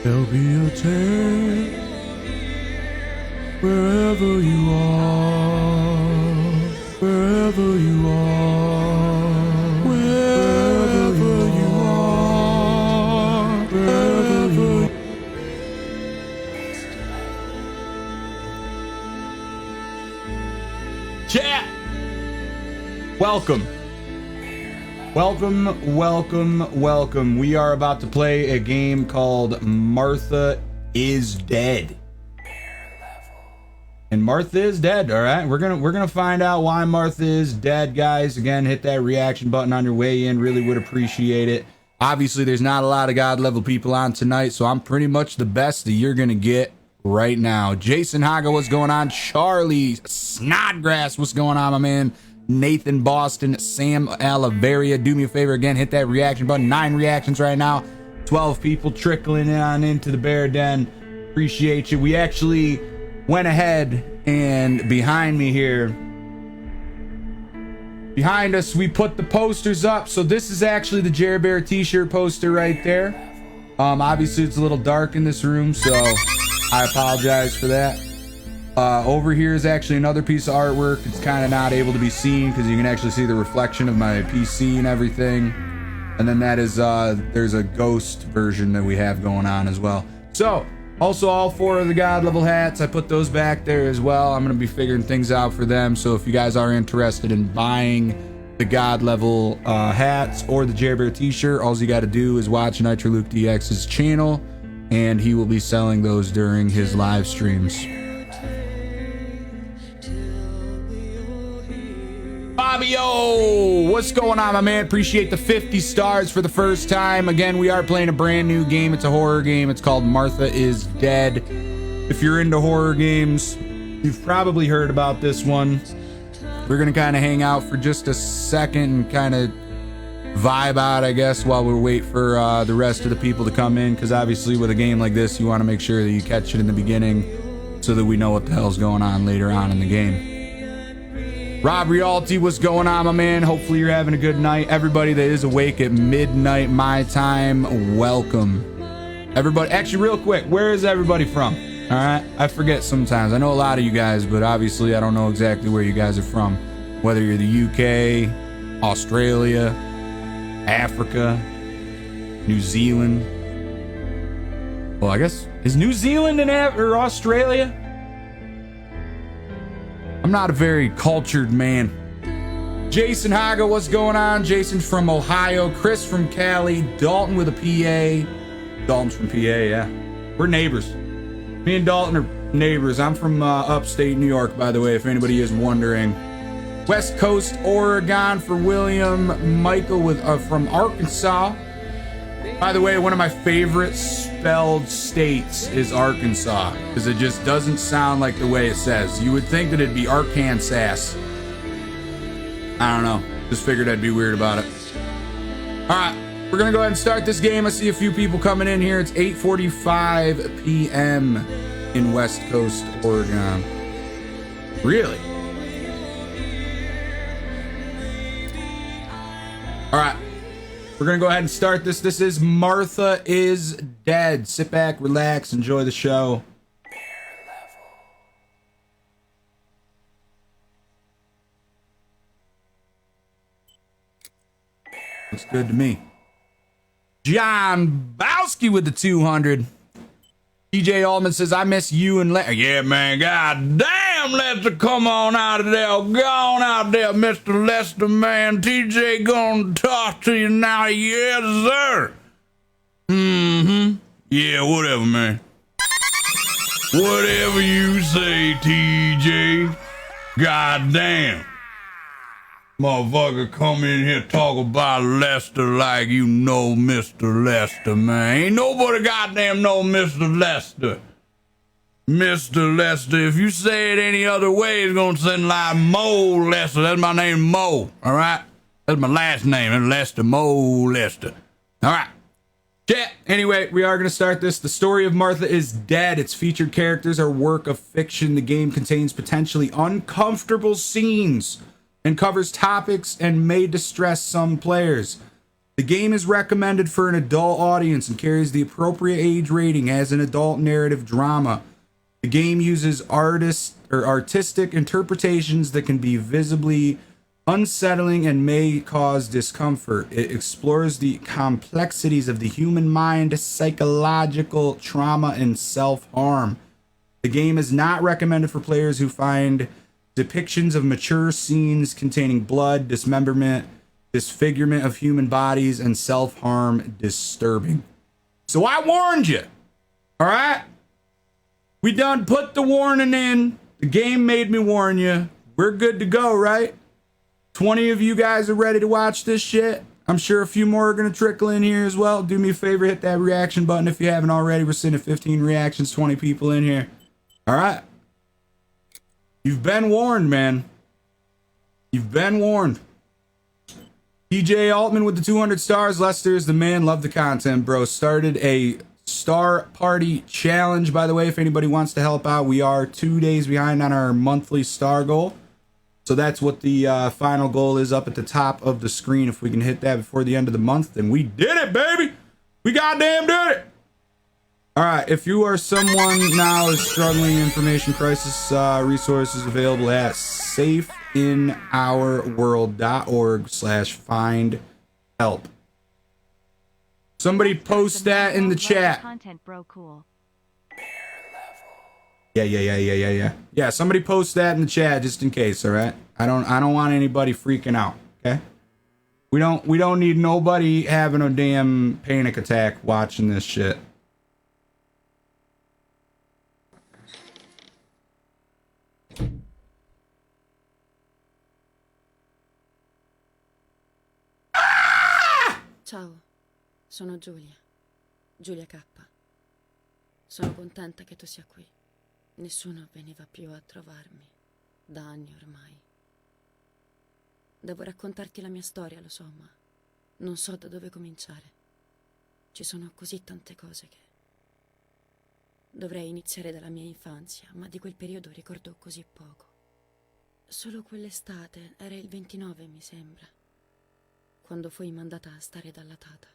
There'll be a tent wherever you are, wherever you are, wherever you are, wherever. Chat! Welcome. Welcome. We are about to play a game called Martha is Dead. And Martha is dead, all right? We're gonna find out why Martha is dead, guys. Again, hit that reaction button on your way in. Really would appreciate it. Obviously, there's not a lot of God level people on tonight, so I'm pretty much the best that you're gonna get right now. Jason Haga, what's going on? Charlie Snodgrass, what's going on, my man? Nathan Boston, Sam Oliveria, do me a favor again, hit that reaction button. 9 reactions right now, 12 people trickling on into the bear den. Appreciate you. We actually went ahead and behind me here, behind us, we put the posters up. So this is actually the JareBear t-shirt poster right there. Obviously it's a little dark in this room, so I apologize for that. Over here is actually another piece of artwork. It's kind of not able to be seen because you can actually see the reflection of my PC and everything. And then that is, there's a ghost version that we have going on as well. So, also all 4 of the God level hats, I put those back there as well. I'm going to be figuring things out for them. So if you guys are interested in buying the God level hats or the JareBear t-shirt, all you got to do is watch Nitro Luke DX's channel, and he will be selling those during his live streams. Fabio, what's going on, my man? Appreciate the 50 stars for the first time. Again, we are playing a brand new game. It's a horror game. It's called Martha is Dead. If you're into horror games, you've probably heard about this one. We're gonna kind of hang out for just a second and kind of vibe out, I guess, while we wait for the rest of the people to come in, because obviously with a game like this, you want to make sure that you catch it in the beginning so that we know what the hell's going on later on in the game. Rob Realty, what's going on, my man? Hopefully you're having a good night. Everybody that is awake at midnight my time, welcome. Everybody, actually real quick, where is everybody from? All right, I forget sometimes. I know a lot of you guys, but obviously I don't know exactly where you guys are from. Whether you're the UK, Australia, Africa, New Zealand. Well, I guess, is New Zealand or Australia? I'm not a very cultured man. Jason Haga, what's going on? Jason from Ohio, Chris from Cali, Dalton with a PA. Dalton's from PA, yeah. We're neighbors. Me and Dalton are neighbors. I'm from upstate New York, by the way, if anybody is wondering. West Coast, Oregon for William. Michael with from Arkansas. By the way, one of my favorite spelled states is Arkansas, because it just doesn't sound like the way it says. You would think that it'd be Arkansas. I don't know. Just figured I'd be weird about it. All right, we're gonna go ahead and start this game. I see a few people coming in here. It's 8:45 p.m. in West Coast, Oregon. Really? All right. We're gonna go ahead and start this. This is Martha is Dead. Sit back, relax, enjoy the show. Looks good to me. John Bowski with the 200. DJ Allman says, I miss you and Lester. Yeah, man, god damn, Lester, come on out of there. Go on out there, Mr. Lester, man. TJ gonna talk to you now. Yes, sir. Mm-hmm. Yeah, whatever, man. Whatever you say, TJ. God damn. Motherfucker come in here talk about Lester like you know Mr. Lester, man. Ain't nobody goddamn know Mr. Lester. Mr. Lester, if you say it any other way, it's gonna sound like Mo Lester. That's my name, Mo, all right? That's my last name, and Lester, Mo Lester. All right. Chat. Anyway, we are going to start this. The story of Martha is Dead. Its featured characters are work of fiction. The game contains potentially uncomfortable scenes and covers topics and may distress some players. The game is recommended for an adult audience and carries the appropriate age rating as an adult narrative drama. The game uses artistic interpretations that can be visibly unsettling and may cause discomfort. It explores the complexities of the human mind, psychological trauma, and self-harm. The game is not recommended for players who find depictions of mature scenes containing blood, dismemberment, disfigurement of human bodies, and self-harm disturbing. So I warned you. All right? We done put the warning in. The game made me warn you. We're good to go, right? 20 of you guys are ready to watch this shit. I'm sure a few more are going to trickle in here as well. Do me a favor, hit that reaction button if you haven't already. We're sitting at 15 reactions, 20 people in here. All right? You've been warned, man. You've been warned. DJ Altman with the 200 stars. Lester is the man. Love the content, bro. Started a Star Party challenge, by the way, if anybody wants to help out. We are 2 days behind on our monthly star goal. So that's what the final goal is up at the top of the screen. If we can hit that before the end of the month, then we did it, baby. We goddamn did it. All right. If you are someone now is struggling, information crisis resources available at safeinourworld.org/find help. Somebody post that in the chat. Content, bro, cool. Yeah, somebody post that in the chat just in case, all right? I don't want anybody freaking out, okay? We don't need nobody having a damn panic attack watching this shit. Ciao, sono Giulia K. Sono contenta che tu sia qui. Nessuno veniva più a trovarmi, da anni ormai. Devo raccontarti la mia storia, lo so, ma non so da dove cominciare. Ci sono così tante cose che... Dovrei iniziare dalla mia infanzia, ma di quel periodo ricordo così poco. Solo quell'estate, era il 29 mi sembra, quando fui mandata a stare dalla tata.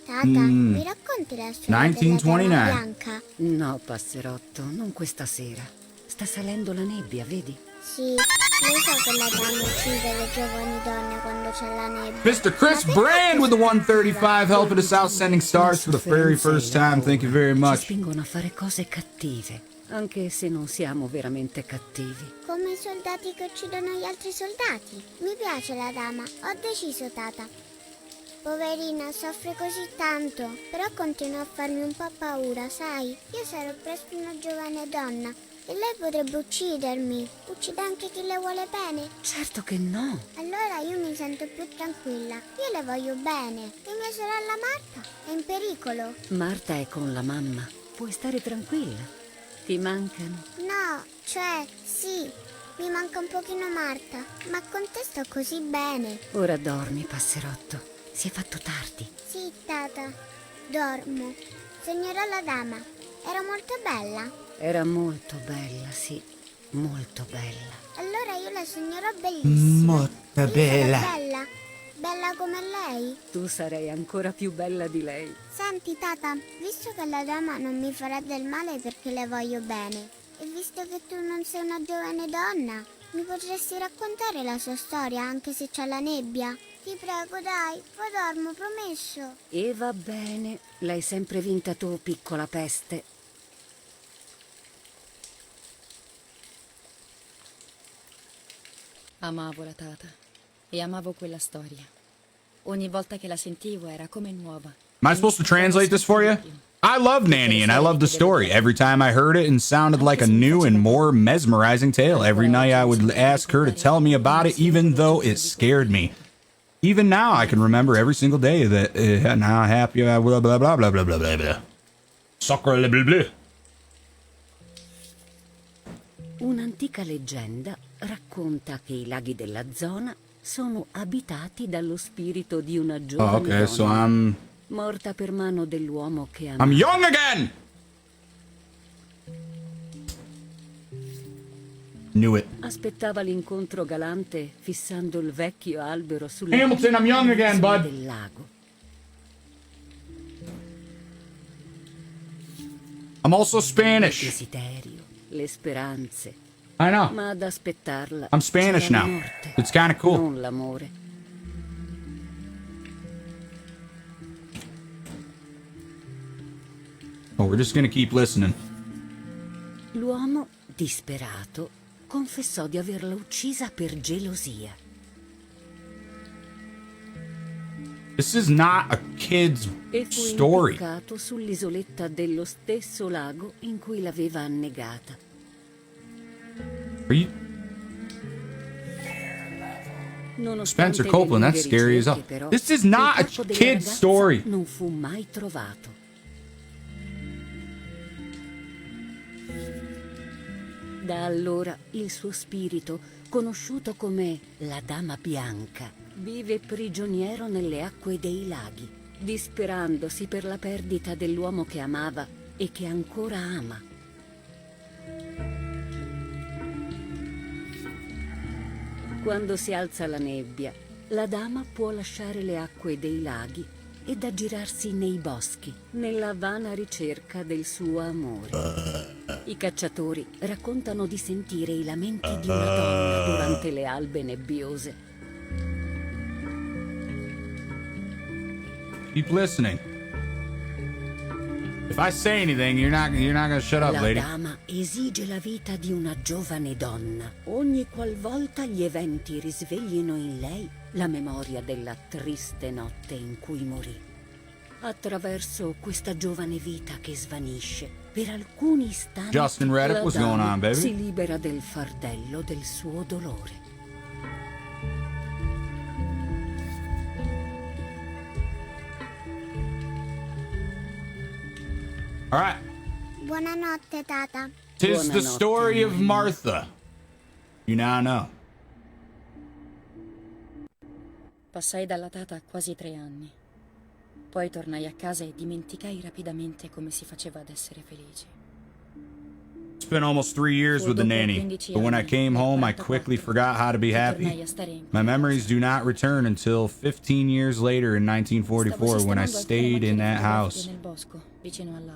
Tata, mi racconti la storia della dama bianca? No, passerotto, non questa sera. Sta salendo la nebbia, vedi? Sì, io so che la dama uccide le giovani donne quando c'è la nebbia. Mr. Chris Brand with the 135 helping us out, sending stars for the very first time. Thank you very much. Ci spingono a fare cose cattive, anche se non siamo veramente cattivi. Come i soldati che uccidono gli altri soldati. Mi piace la dama, ho deciso, tata. Poverina, soffre così tanto, però continua a farmi un po' paura, sai? Io sarò presto una giovane donna e lei potrebbe uccidermi. Uccide anche chi le vuole bene? Certo che no. Allora io mi sento più tranquilla. Io le voglio bene. E mia sorella Marta è in pericolo. Marta è con la mamma. Puoi stare tranquilla. Ti mancano? No, cioè, sì. Mi manca un pochino Marta, ma con te sto così bene. Ora dormi, passerotto. Si è fatto tardi. Sì, tata, dormo. Sognerò la dama. Era molto bella? Era molto bella, sì. Molto bella. Allora io la sognerò bellissima. Molto Io bella. sarò bella. Bella come lei. Tu sarei ancora più bella di lei. Senti, tata, visto che la dama non mi farà del male perché le voglio bene, e visto che tu non sei una giovane donna, mi potresti raccontare la sua storia anche se c'è la nebbia? Ti prego, dai, poi dormo, promesso. E va bene, l'hai sempre vinta tu, piccola peste. Amavo la tata e amavo quella storia. Ogni volta che la sentivo era come nuova. Am I supposed to translate this for you? I love Nanny and I love the story. Every time I heard it, it sounded like a new and more mesmerizing tale. Every night I would ask her to tell me about it, even though it scared me. Even now, I can remember every single day that and how happy I blah blah blah blah blah blah blah blah. Sacre blah blah. Un'antica leggenda racconta che i laghi della zona sono abitati dallo spirito di una giovane Oh, okay, donna so I'm morta per mano dell'uomo che young amava. again. Knew it. Aspettava l'incontro galante fissando il vecchio albero sulla Hamilton, I'm young again, bud. del lago. I'm also Il Spanish. desiderio, le speranze. I know. Ma ad aspettarla I'm Spanish c'era la now. morte, It's kind of cool. non l'amore. Oh, we're just gonna keep listening. L'uomo, disperato, confessò di averla uccisa per gelosia. This is not a kid's E fu story. impiccato sull'isoletta dello stesso lago in cui l'aveva annegata. Are you Nonostante Spencer le Copeland? lunghe That's scary as hell. ricerche, però, This is not il a corpo della kid's ragazza story. non fu mai trovato. Da allora il suo spirito, conosciuto come la Dama Bianca, vive prigioniero nelle acque dei laghi, disperandosi per la perdita dell'uomo che amava e che ancora ama. Quando si alza la nebbia, la dama può lasciare le acque dei laghi ed aggirarsi nei boschi, nella vana ricerca del suo amore. I cacciatori raccontano di sentire i lamenti di una donna durante le albe nebbiose. Keep listening. If I say anything, you're not gonna shut up, La lady. dama esige la vita di una giovane donna, ogni qualvolta gli eventi risveglino in lei la memoria della triste notte in cui morì. Attraverso questa giovane vita che svanisce, per alcuni istanti Justin Reddick, la what's going dama on, baby? si libera del fardello del suo dolore. All right. Buonanotte, tata. Tis the Buonanotte, story of Martha. You now know. Passai dalla tata quasi 3 anni. Poi tornai a casa e dimenticai rapidamente come si faceva ad essere felici. Spent almost 3 years with the nanny, but when I came home, I quickly forgot how to be happy. My mememories do not return until 15 years later in 1944 when I stayed in that house.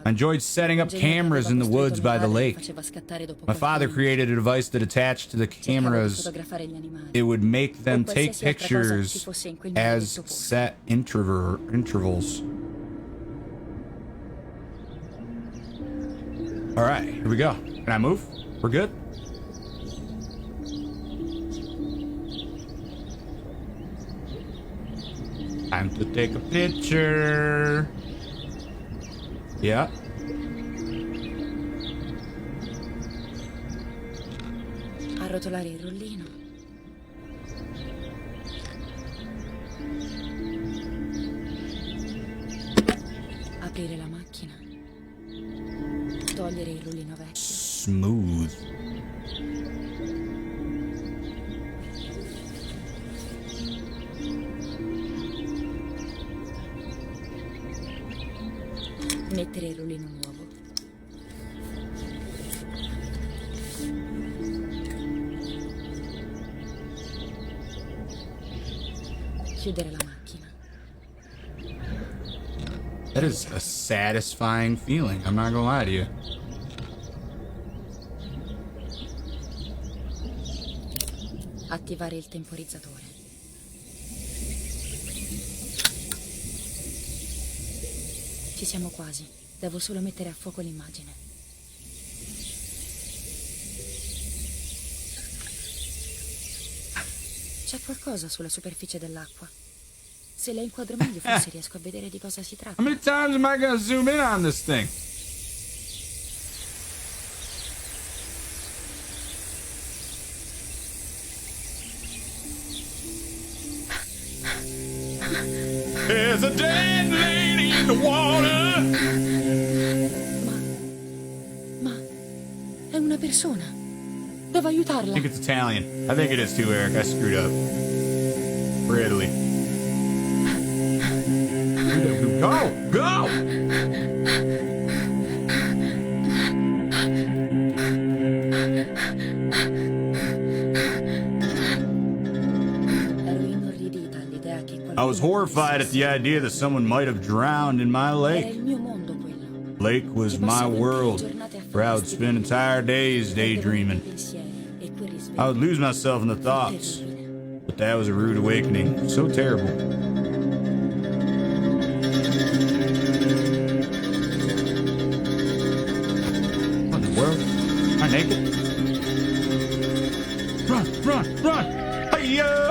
I enjoyed setting up cameras in the woods by the lake. My father created a device that attached to the cameras. It would make them take pictures as set intervals. All right, here we go. Can I move? We're good? Time to take a picture. Yeah. Arrotolare il rollino. Aprire la macchina. Togliere il rullino vecchio. Smooth. Mettere il rullino nuovo. Chiudere la macchina. That is a satisfying feeling. I'm not gonna lie to you. Attivare il temporizzatore. Ci siamo quasi. Devo solo mettere a fuoco l'immagine. C'è qualcosa sulla superficie dell'acqua. Se la inquadro meglio forse riesco a vedere di cosa si tratta. How many times am I gonna zoom in on this thing? There's a dead lady in the water. Ma è una persona. Devo I aiutarla. think it's Italian. I think it is too, Eric. I screwed up. For Italy. Go! Go! I was horrified at the idea that someone might have drowned in my Era lake. il mio mondo quello. Lake was my world, where I would spend entire days daydreaming. I would lose myself in the thoughts, but that was a rude awakening. So terrible. What in the world? Am I naked? Run! Hey-yo!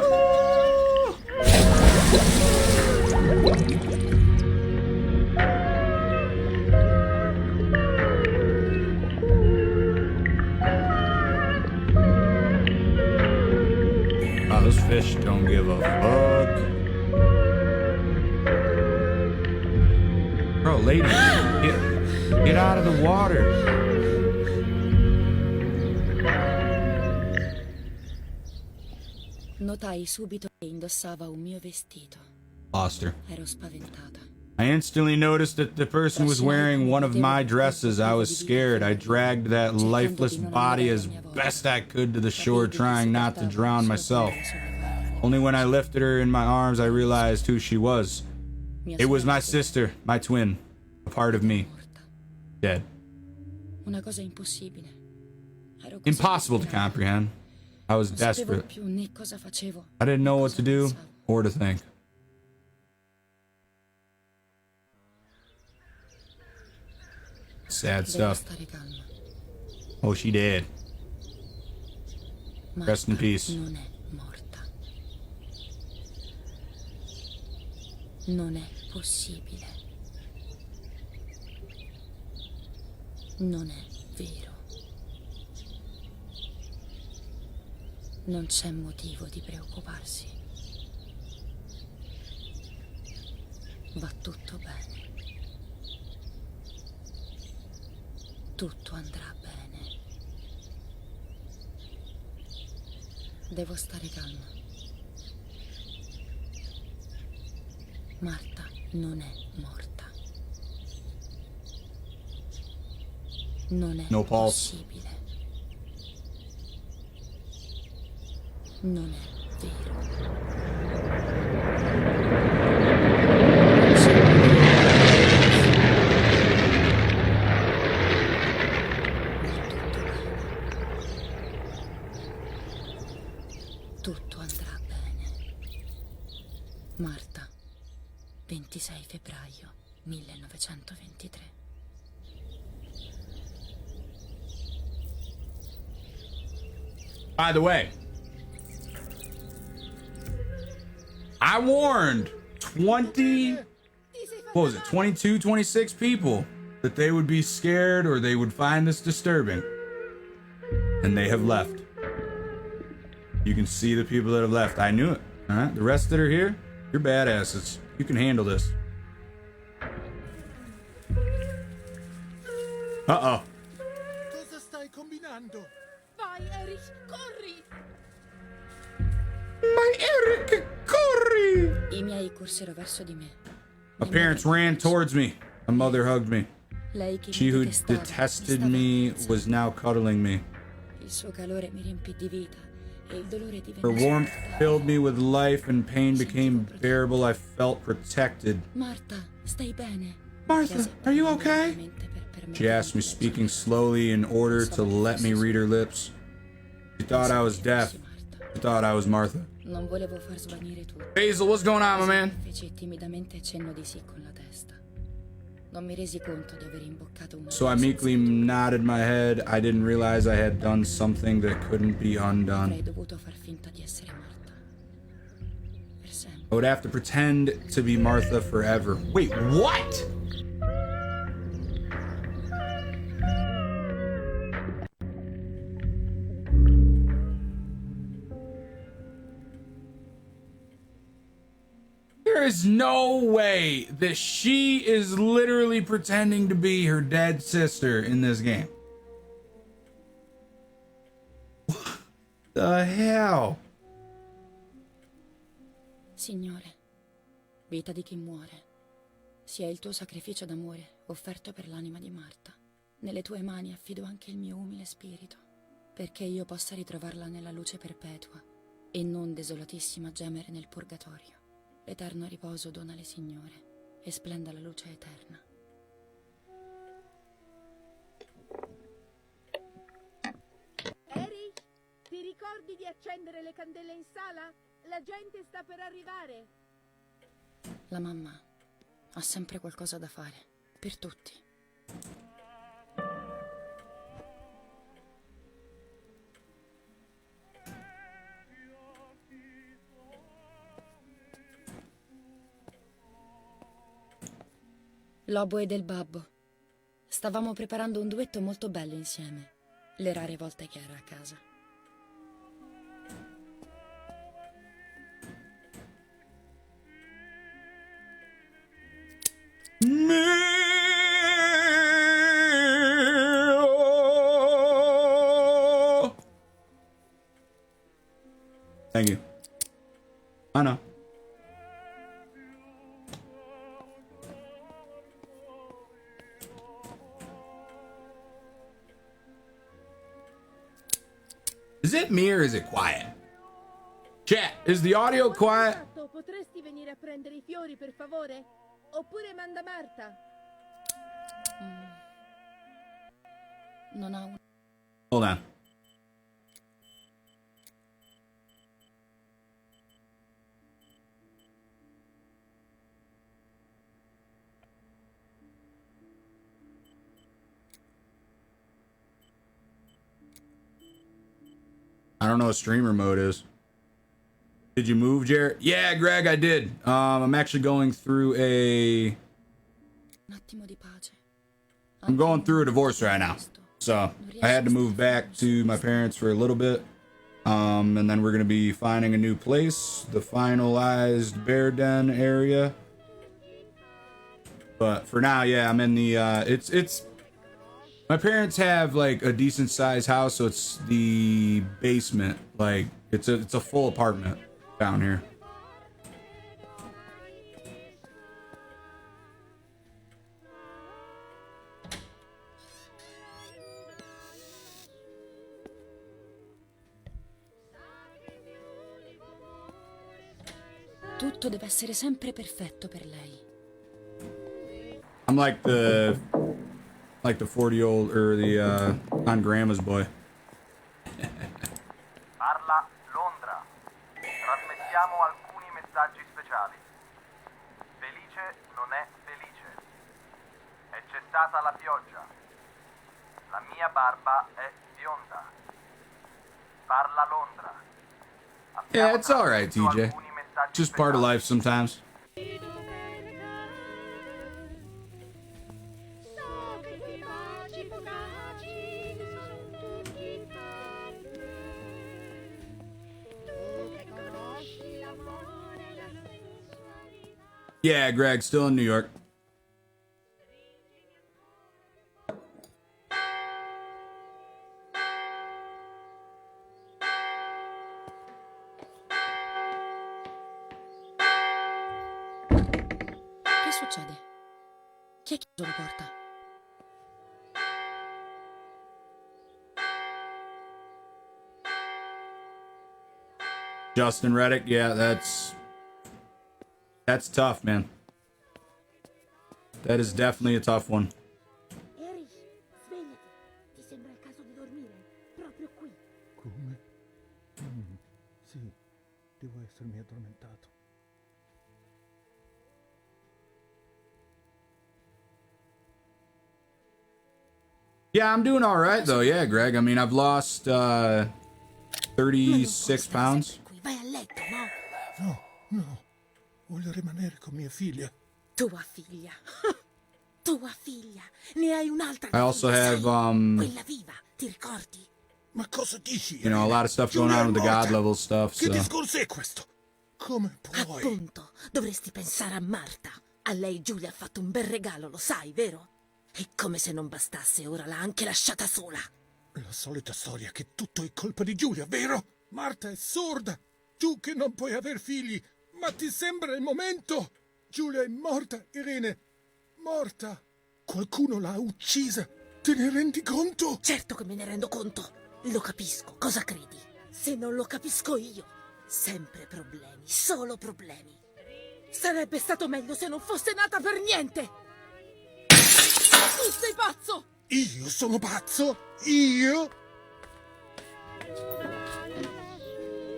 Wow, those fish don't give a fuck. Bro, lady, get out of the water. Notai subito che indossava un mio vestito. Lost her. Ero spaventata. I instantly noticed that the person was wearing one of my dresses. I was scared. I dragged that lifeless body as best I could to the shore, trying not to drown myself. Only when I lifted her in my arms, I realized who she was. It was my sister, my twin, a part of me, dead. Una cosa impossibile. Ero così Impossible to disperata. comprehend. I was Non sapevo desperate. più né cosa facevo. I didn't know what to do Cosa pensavo. or to think. Sad Devo stuff. stare calma. Oh, she dead. Rest in Marta peace. non è morta. Non è possibile. Non è vero. Non c'è motivo di preoccuparsi. Va tutto bene. Tutto andrà bene. Devo stare calma. Marta non è morta. Non è No pulse. possibile. Non è vero. Tutto andrà bene. Marta, 26 febbraio 1923. By the way, I warned 20, what was it, 22, 26 people that they would be scared or they would find this disturbing. And they have left. You can see the people that have left. I knew it. All right, the rest that are here, you're badasses. You can handle this. Uh-oh. Cosa stai combinando? Vai, Erich, corri! My Eric, corri! I miei corsero verso di me. My parents ran towards me. My mother hugged me. Lei che She mi who detestava, detested mi stava me accarezzando. was now cuddling me. Il suo calore mi riempì di vita e il dolore divenne Her warmth sopportabile. filled me with life and pain became bearable. I felt protected. Marta, stai bene? Martha, Chiese are you okay? brevemente per permettermi She asked me, di speaking leggere. slowly in order to let me read her lips. She thought I was deaf. She thought I was Martha. Non volevo far svanire tutto. Hazel, what's going on, my man? Feci timidamente cenno di sì con la testa. Non mi resi conto di aver imboccato un So I modo meekly senza- nodded my head. I didn't realize I had done something that couldn't be Avrei undone. dovuto far finta di essere Marta. Per sempre. I would have to pretend to be Martha forever. Wait, what? There is no way that she is literally pretending to be her dead sister in this game. What the hell? Signore, vita di chi muore, sia il tuo sacrificio d'amore offerto per l'anima di Marta. Nelle tue mani affido anche il mio umile spirito, perché io possa ritrovarla nella luce perpetua e non desolatissima gemere nel purgatorio. Eterno riposo donale Signore, e splenda la luce eterna. Erich, ti ricordi di accendere le candele in sala? La gente sta per arrivare. La mamma ha sempre qualcosa da fare, per tutti. L'oboe del babbo. Stavamo preparando un duetto molto bello insieme, le rare volte che era a casa. Thank you. I know. Is it me or is it quiet? Chat, is the audio quiet? Potresti venire a prendere i fiori, per favore? Oppure manda Marta. Non ha un... Hold on. I don't know what streamer mode is. Did you move, Jared? Yeah, Greg, I did. I'm actually going through a... Un attimo di pace. I'm going through a divorce right now. So I had to move back to my parents for a little bit. And then we're going to be finding a new place, the finalized bear den area. But for now, yeah, I'm in the, it's, my parents have like a decent sized house. So it's the basement. Like it's a full apartment down here. Tutto deve essere sempre perfetto per lei. I'm like the 40-year-old or the on grandma's boy. Parla Londra. Trasmettiamo alcuni messaggi speciali. Felice non è felice. E c'è stata la pioggia. La mia barba è bionda. Parla Londra. Yeah, it's all right, TJ. Just part of life sometimes. Yeah, Greg, still in New York. Che succede? Chi ha chiuso la porta? Justin Reddick, yeah, that's tough, man. That is definitely a tough one. Erich, svegliati. Ti sembra il caso di dormire? Proprio qui. Come? Sì, devo essermi addormentato. Yeah, I'm doing all right though. Yeah, Greg. I mean, I've lost 36 pounds. Qui, vai a letto, no? No, no. Voglio rimanere con mia figlia. Tua figlia. Tua figlia. Ne hai un'altra. I also figlia, have sai? Quella viva, ti ricordi? Ma cosa dici? you know, a lot of stuff going on with the God level stuff. Che So discorso è questo? Come puoi? Appunto, dovresti pensare a Marta. A lei Giulia ha fatto un bel regalo, lo sai, vero? E come se non bastasse, ora l'ha anche lasciata sola. La solita storia che tutto è colpa di Giulia, vero? Marta è sorda. Tu che non puoi aver figli. Ma ti sembra il momento? Giulia è morta, Irene. Morta. Qualcuno l'ha uccisa. Te ne rendi conto? Certo che me ne rendo conto. Lo capisco, cosa credi? Se non lo capisco io, sempre problemi, solo problemi. Sarebbe stato meglio se non fosse nata per niente! Tu sei pazzo! Io sono pazzo? Io?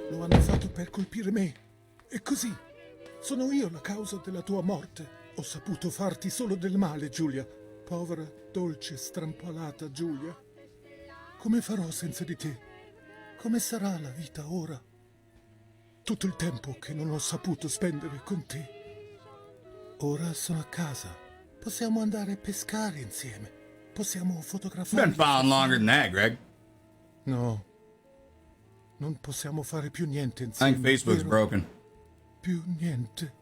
Lo hanno fatto per colpire me. E così sono io la causa della tua morte. Ho saputo farti solo del male, Giulia. Povera, dolce, strampalata Giulia. Come farò senza di te? Come sarà la vita ora? Tutto il tempo che non ho saputo spendere con te. Ora sono a casa. Possiamo andare a pescare insieme. Possiamo fotografare. Been following longer than that, Greg. No. Non possiamo fare più niente I insieme. think Facebook's vero? broken. Più niente.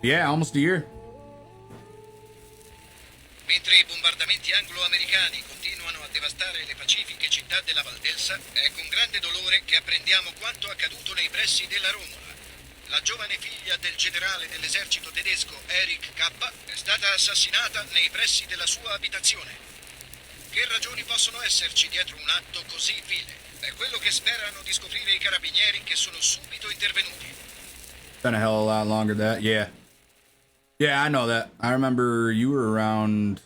Yeah, almost a year. Mentre i bombardamenti anglo-americani continuano a devastare le pacifiche città della Valdelsa, è con grande dolore che apprendiamo quanto accaduto nei pressi della Romola. La giovane figlia del generale dell'esercito tedesco Erich K. è stata assassinata nei pressi della sua abitazione. Che ragioni possono esserci dietro un atto così vile? È quello che sperano di scoprire i carabinieri che sono subito intervenuti. Been a hell of a lot longer than that. Yeah. Yeah, I know that. I remember you were around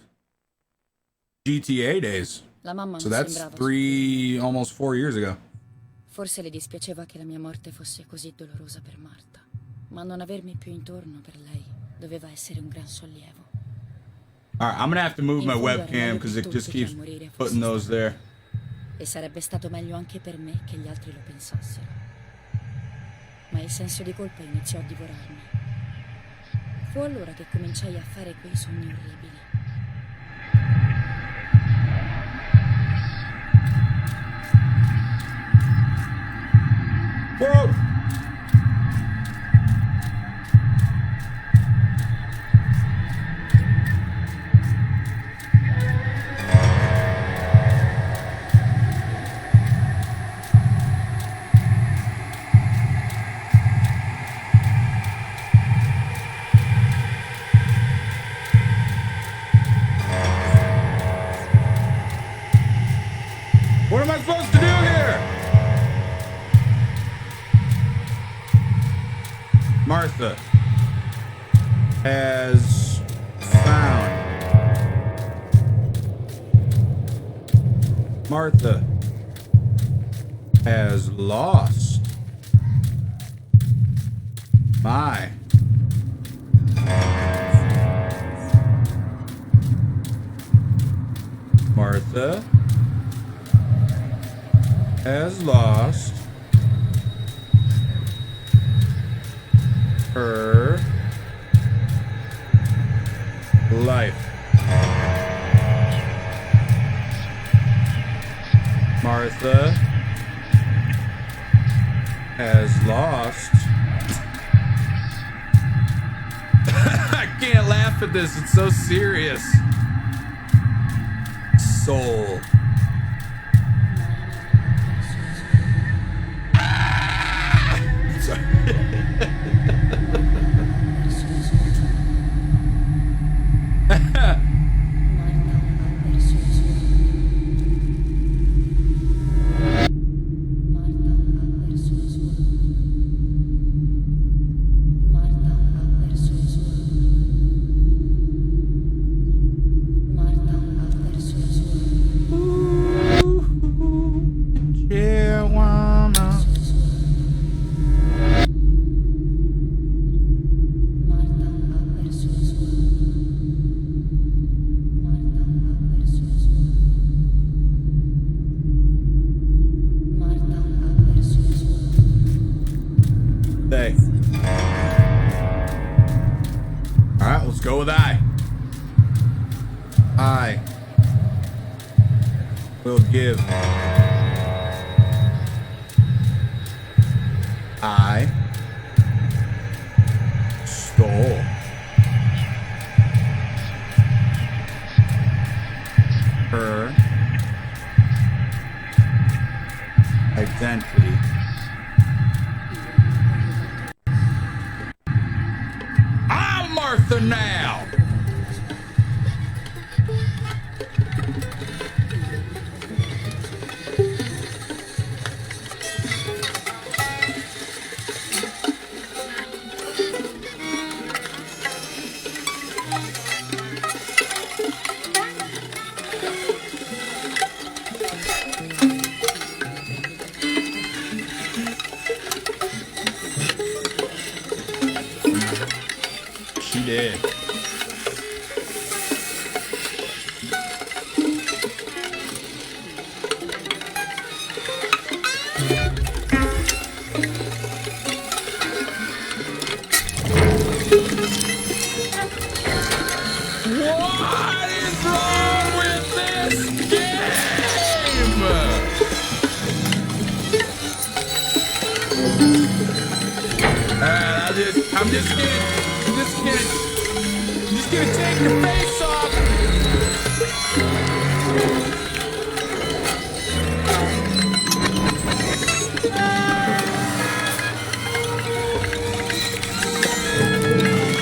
GTA days. La mamma So non that's sembrava 3, almost 4 years ago. Forse le dispiaceva che la mia morte fosse così dolorosa per Marta, ma non avermi più intorno per lei doveva essere un gran sollievo. All right, I'm gonna have to move my In fondo era webcam meglio because per it just tutti che keeps a morire fosse putting those stata there. lei. E sarebbe stato meglio anche per me che gli altri lo pensassero. Ma il senso di colpa iniziò a divorarmi. Fu allora che cominciai a fare quei sogni orribili. Whoa! What am I supposed to do here? Martha has found. Martha has lost. My. Martha has lost her life. Martha has lost. I can't laugh at this, it's so serious. Soul. Day. All right, let's go with I. I will give. I stole her identity. I'm Martha now. I'm dead. What is wrong with this game? I'm just gonna take your face off.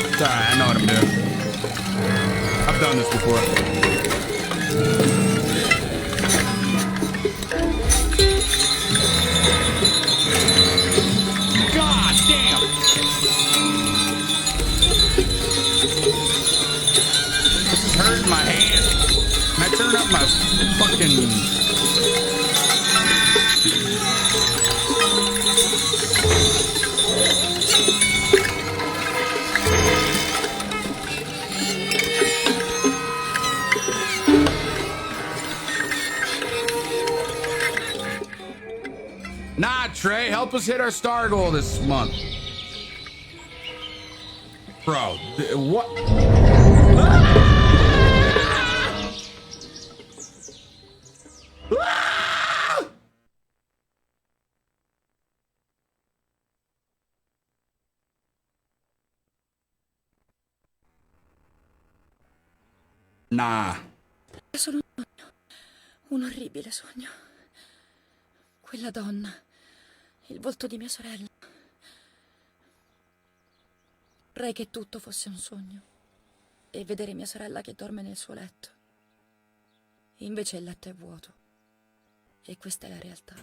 It's alright, I know what I'm doing. I've done this before. God damn! This is hurting my hand. Can I turn up my fucking... Nah, Trey, help us hit our star goal this month. Bro, what? Nah. Solo un sogno, un orribile sogno. Quella donna, il volto di mia sorella. Vorrei che tutto fosse un sogno e vedere mia sorella che dorme nel suo letto. Invece il letto è vuoto e questa è la realtà.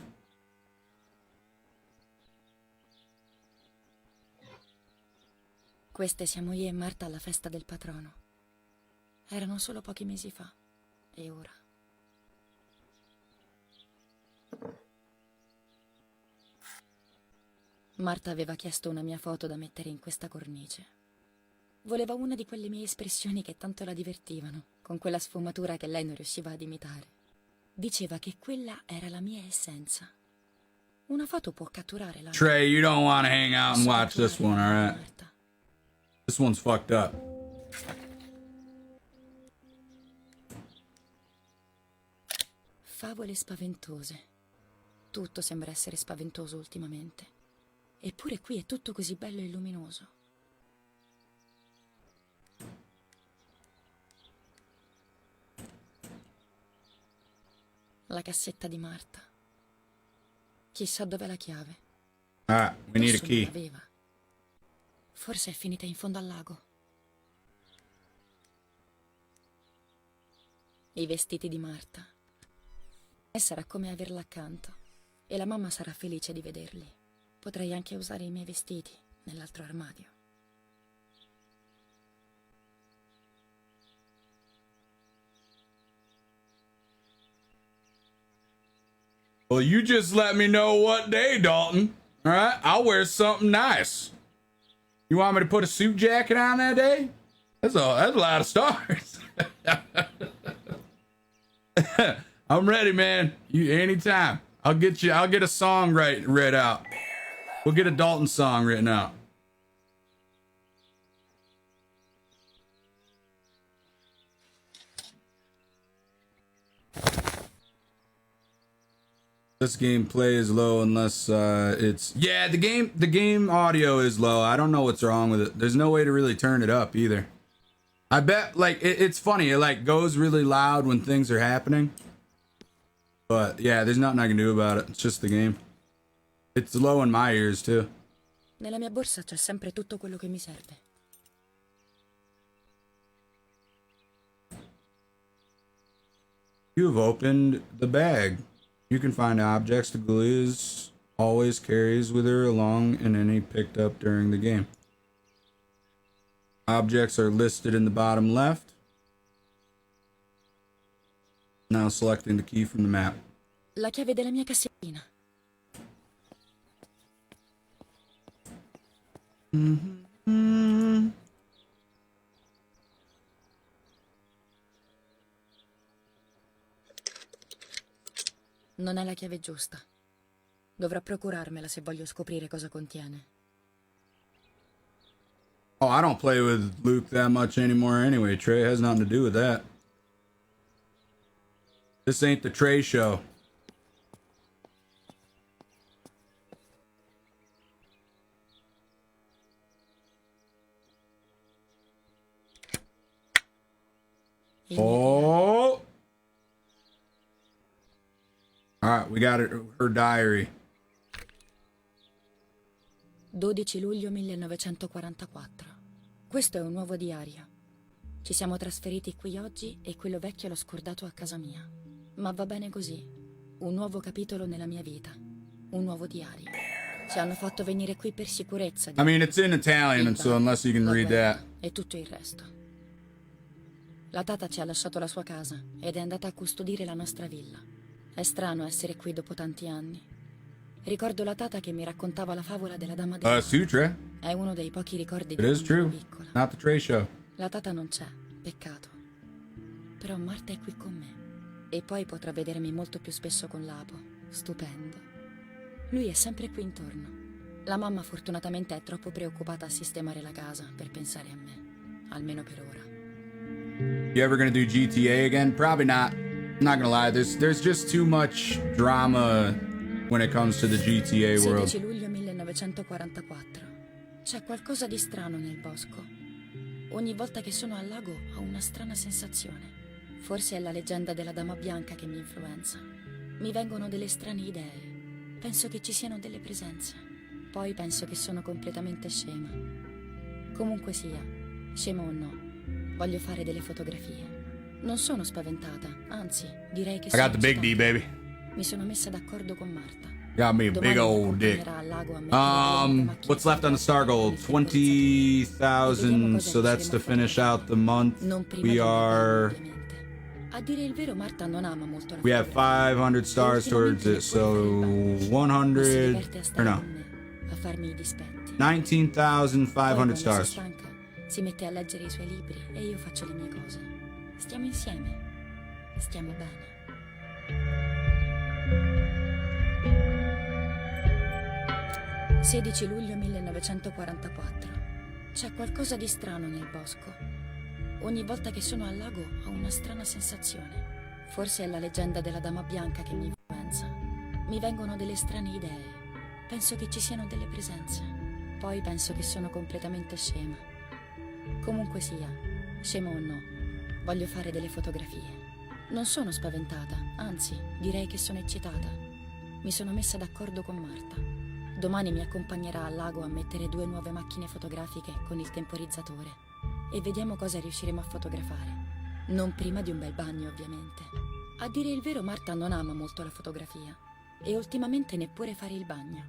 Queste siamo io e Marta alla festa del patrono. Erano solo pochi mesi fa e ora... Marta aveva chiesto una mia foto da mettere in questa cornice. Voleva una di quelle mie espressioni che tanto la divertivano, con quella sfumatura che lei non riusciva ad imitare. Diceva che quella era la mia essenza. Una foto può catturare la... Trey, you don't want to hang out and watch this one, all right? This one's fucked up. Favole spaventose. Tutto sembra essere spaventoso ultimamente. Eppure qui è tutto così bello e luminoso. La cassetta di Marta. Chissà dov'è la chiave. Ah, we need a Adesso key. non l'aveva. Forse è finita in fondo al lago. I vestiti di Marta. E sarà come averla accanto. E la mamma sarà felice di vederli. Potrei anche usare i miei vestiti nell'altro armadio. Well, you just let me know what day, Dalton. All right, I'll wear something nice. You want me to put a suit jacket on that day? That's a lot of stars. I'm ready, man. You anytime. I'll get a song read out. We'll get a Dalton song written out. This gameplay is low unless it's the game audio is low. I don't know what's wrong with it. There's no way to really turn it up either. I bet like it's funny, it like goes really loud when things are happening. But yeah, there's nothing I can do about it. It's just the game. It's low in my ears too. Nella mia borsa c'è sempre tutto quello che mi serve. You have opened the bag. You can find objects the ghoulie always carries with her along in any picked up during the game. Objects are listed in the bottom left. Now selecting the key from the map. La chiave della mia cassettina. Non è la chiave giusta. Dovrò procurarmela se voglio scoprire cosa contiene. Oh, I don't play with Luke that much anymore anyway, Trey. It has nothing to do with that. This ain't the Trey show. Oh! Alright, we got her diary. 12 luglio 1944. Questo è un nuovo diario. Ci siamo trasferiti qui oggi e quello vecchio l'ho scordato a casa mia. Ma va bene così. Un nuovo capitolo nella mia vita. Un nuovo diario. Ci hanno fatto venire qui per sicurezza. I mean, it's in Italian, and so unless you can read that. E tutto il resto. La tata ci ha lasciato la sua casa ed è andata a custodire la nostra villa. È strano essere qui dopo tanti anni. Ricordo la tata che mi raccontava la favola della dama del It's true, Trey. È uno dei pochi ricordi It di is quando ero true. piccola. Not the Trey show. La tata non c'è, peccato. Però Marta è qui con me. E poi potrà vedermi molto più spesso con Lapo. Stupendo. Lui è sempre qui intorno. La mamma fortunatamente è troppo preoccupata a sistemare la casa per pensare a me. Almeno per ora. You ever gonna do GTA again? Probably not. I'm not gonna lie, there's just too much drama when it comes to the GTA world. 16 luglio 1944. C'è qualcosa di strano nel bosco. Ogni volta che sono al lago ho una strana sensazione. Forse è la leggenda della dama bianca che mi influenza. Mi vengono delle strane idee. Penso che ci siano delle presenze. Poi penso che sono completamente scema. Comunque sia, scema o no, voglio fare delle fotografie. Non sono spaventata, anzi, direi che I got the big D, baby. Mi sono messa d'accordo con Marta. Got me a big old dick. What's left on the star goal? 20,000, so that's to finish out the month. We are... A dire il vero, Marta non ama molto la We have 500 stars towards it, so 100... Or no. A farmi i dispetti. 19,500 stars. Stanca, si mette a leggere i suoi libri e io faccio le mie cose. Stiamo insieme. Stiamo bene. – 16 luglio 1944. C'è qualcosa di strano nel bosco. Ogni volta che sono al lago ho una strana sensazione. Forse è la leggenda della dama bianca che mi influenza. Mi vengono delle strane idee. Penso che ci siano delle presenze. Poi penso che sono completamente scema. Comunque sia, scema o no, voglio fare delle fotografie. Non sono spaventata, anzi, direi che sono eccitata. Mi sono messa d'accordo con Marta. Domani mi accompagnerà al lago a mettere 2 nuove macchine fotografiche con il temporizzatore e vediamo cosa riusciremo a fotografare. Non prima di un bel bagno, ovviamente. A dire il vero, Marta non ama molto la fotografia e ultimamente neppure fare il bagno,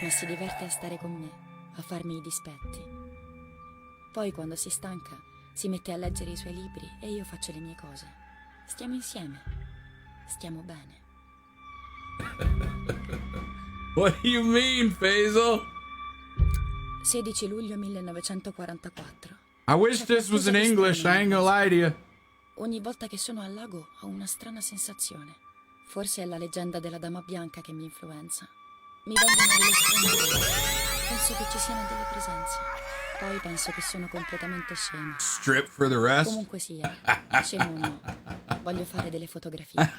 ma si diverte a stare con me, a farmi i dispetti. Poi, quando si stanca, si mette a leggere i suoi libri e io faccio le mie cose. Stiamo insieme. Stiamo bene. What do you mean, Faisal? 16 luglio 1944. I wish this was in English, I ain't gonna lie to you. Ogni volta che sono al lago ho una strana sensazione. Forse è la leggenda della dama bianca che mi influenza. Mi vengono delle strane idee. Penso che ci siano delle presenze. Poi penso che sono completamente scema. Strip for the rest? Comunque sia, scema o no, voglio fare delle fotografie.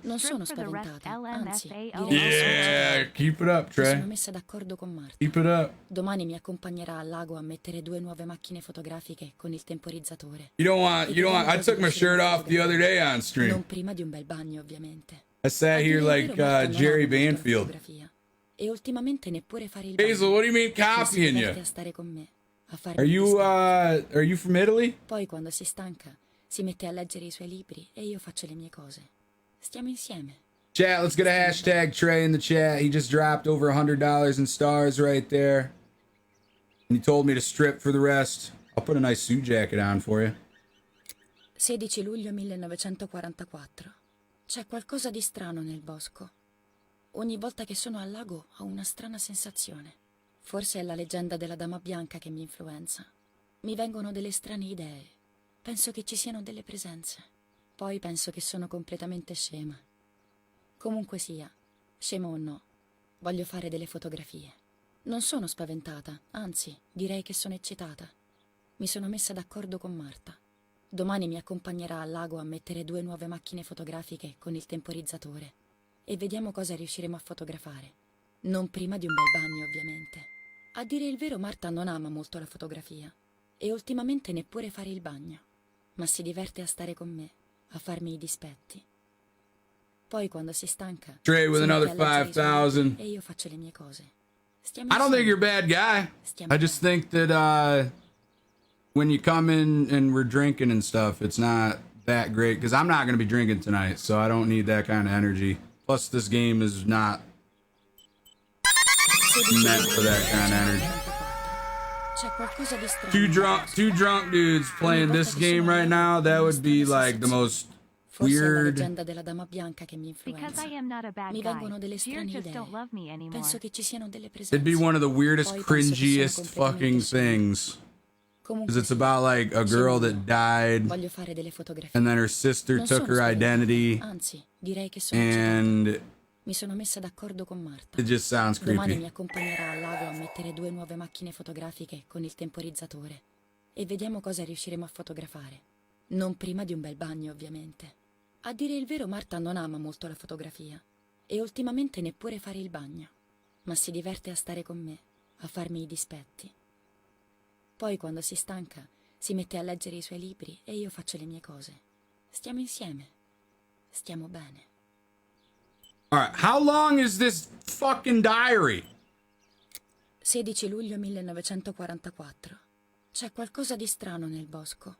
Non sono spaventata, anzi, direi Yeah, keep it up, mi Trey. sono messa d'accordo con Marta. Keep it up. Domani mi accompagnerà al lago a mettere 2 nuove macchine fotografiche con il temporizzatore. You don't want, I took my shirt off the other day on stream. Non prima di un bel bagno, ovviamente. I sat here like Jerry Banfield. Banfield. E ultimamente neppure fare il Hazel, bagno. what do you mean Ma si copying diverte you? a stare con me, a farmi Are i dispetti. you from Italy? Poi quando si stanca, si mette a leggere i suoi libri e io faccio le mie cose. Stiamo insieme. Chat, let's get a hashtag Trey in the chat. He just dropped over $100 in stars right there. And he told me to strip for the rest. I'll put a nice suit jacket on for you. 16 luglio 1944. C'è qualcosa di strano nel bosco. Ogni volta che sono al lago ho una strana sensazione. Forse è la leggenda della dama bianca che mi influenza. Mi vengono delle strane idee. Penso che ci siano delle presenze. Poi penso che sono completamente scema. Comunque sia, scemo o no, voglio fare delle fotografie. Non sono spaventata, anzi, direi che sono eccitata. Mi sono messa d'accordo con Marta. Domani mi accompagnerà al lago a mettere 2 nuove macchine fotografiche con il temporizzatore e vediamo cosa riusciremo a fotografare. Non prima di un bel bagno, ovviamente. A dire il vero, Marta non ama molto la fotografia e ultimamente neppure fare il bagno, ma si diverte a stare con me, a farmi i dispetti. Poi quando si stanca, Trade with si mette another a leggere i suoi 5,000. libri e io faccio le mie cose. Stiamo I don't think insieme. you're a bad guy. Stiamo I just bene. think that when you come in and we're drinking and stuff, it's not that great because I'm not going to be drinking tonight, so I don't need that kind of energy. Plus, this game is not meant for that kind of energy. C'è qualcosa di strano. Two drunk dudes playing this game right now, that would be like the most Forse è la weird. leggenda della dama bianca che mi Because influenza. I am not a bad Mi guy. vengono delle Dear strane just idee. don't love me anymore. Penso che ci siano delle presenze. It'd be one of the weirdest, Poi penso che sono cringiest completamente fucking scema. things. Comunque Because it's sia, about like a girl that died, voglio fare delle fotografie. and then her sister Non took sono her spaventata, identity, anzi, direi che sono eccitata. and Mi sono messa d'accordo con Marta. it just sounds Domani creepy. mi accompagnerà al lago a mettere 2 nuove macchine fotografiche con il temporizzatore e vediamo cosa riusciremo a fotografare. Non prima di un bel bagno, ovviamente. A dire il vero, Marta non ama molto la fotografia e ultimamente neppure fare il bagno, ma si diverte a stare con me, a farmi i dispetti. Poi quando si stanca si mette a leggere i suoi libri e io faccio le mie cose. Stiamo insieme. Stiamo bene. All right, how long is this fucking diary? 16 luglio 1944. C'è qualcosa di strano nel bosco.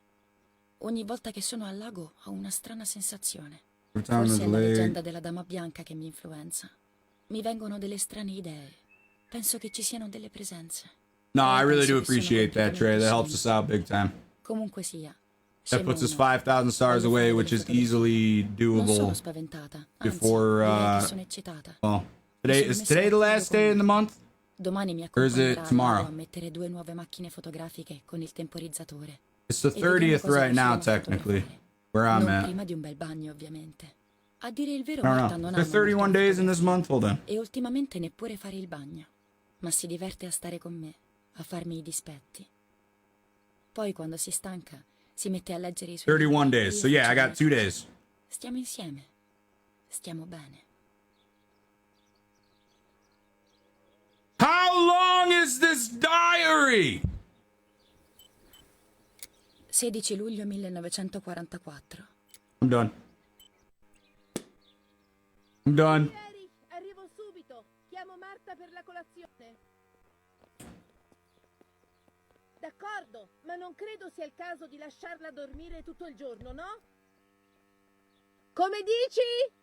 Ogni volta che sono al lago ho una strana sensazione. What time is Forse è it la late? leggenda della dama bianca che mi influenza. Mi vengono delle strane idee. Penso che ci siano delle presenze. No, I really do Penso che sono appreciate that, Trey. That helps completamente us out big time. Comunque sia. That scemo puts o us no, 5,000 stars voglio away, fare which delle is fotografie. easily Non sono doable. spaventata, anzi, before, direi che sono eccitata. Well, Mi today sono is messa today the d'accordo last con day in the Marta. month? Domani mi Or is it accompagnerà al tomorrow? lago a mettere 2 nuove macchine fotografiche con il temporizzatore. It's the E vediamo 30th cosa right now, riusciremo a technically, fotografare. where I'm Non at. prima di un bel bagno, ovviamente. A dire il vero, I don't Marta know. non There's ama molto 31 la days in this fotografia month? Hold on. e ultimamente neppure fare il bagno, ma si diverte a stare con me, a farmi i dispetti. Poi quando si stanca si mette a leggere i suoi 31 libri e days. io So yeah, I faccio le got 2 mie cose. days. Stiamo insieme. Stiamo bene. How long is this diary? 16 luglio 1944. I'm done. I'm done. Ieri, arrivo subito. Chiamo Marta per la colazione. D'accordo, ma non credo sia il caso di lasciarla dormire tutto il giorno, no? Come dici?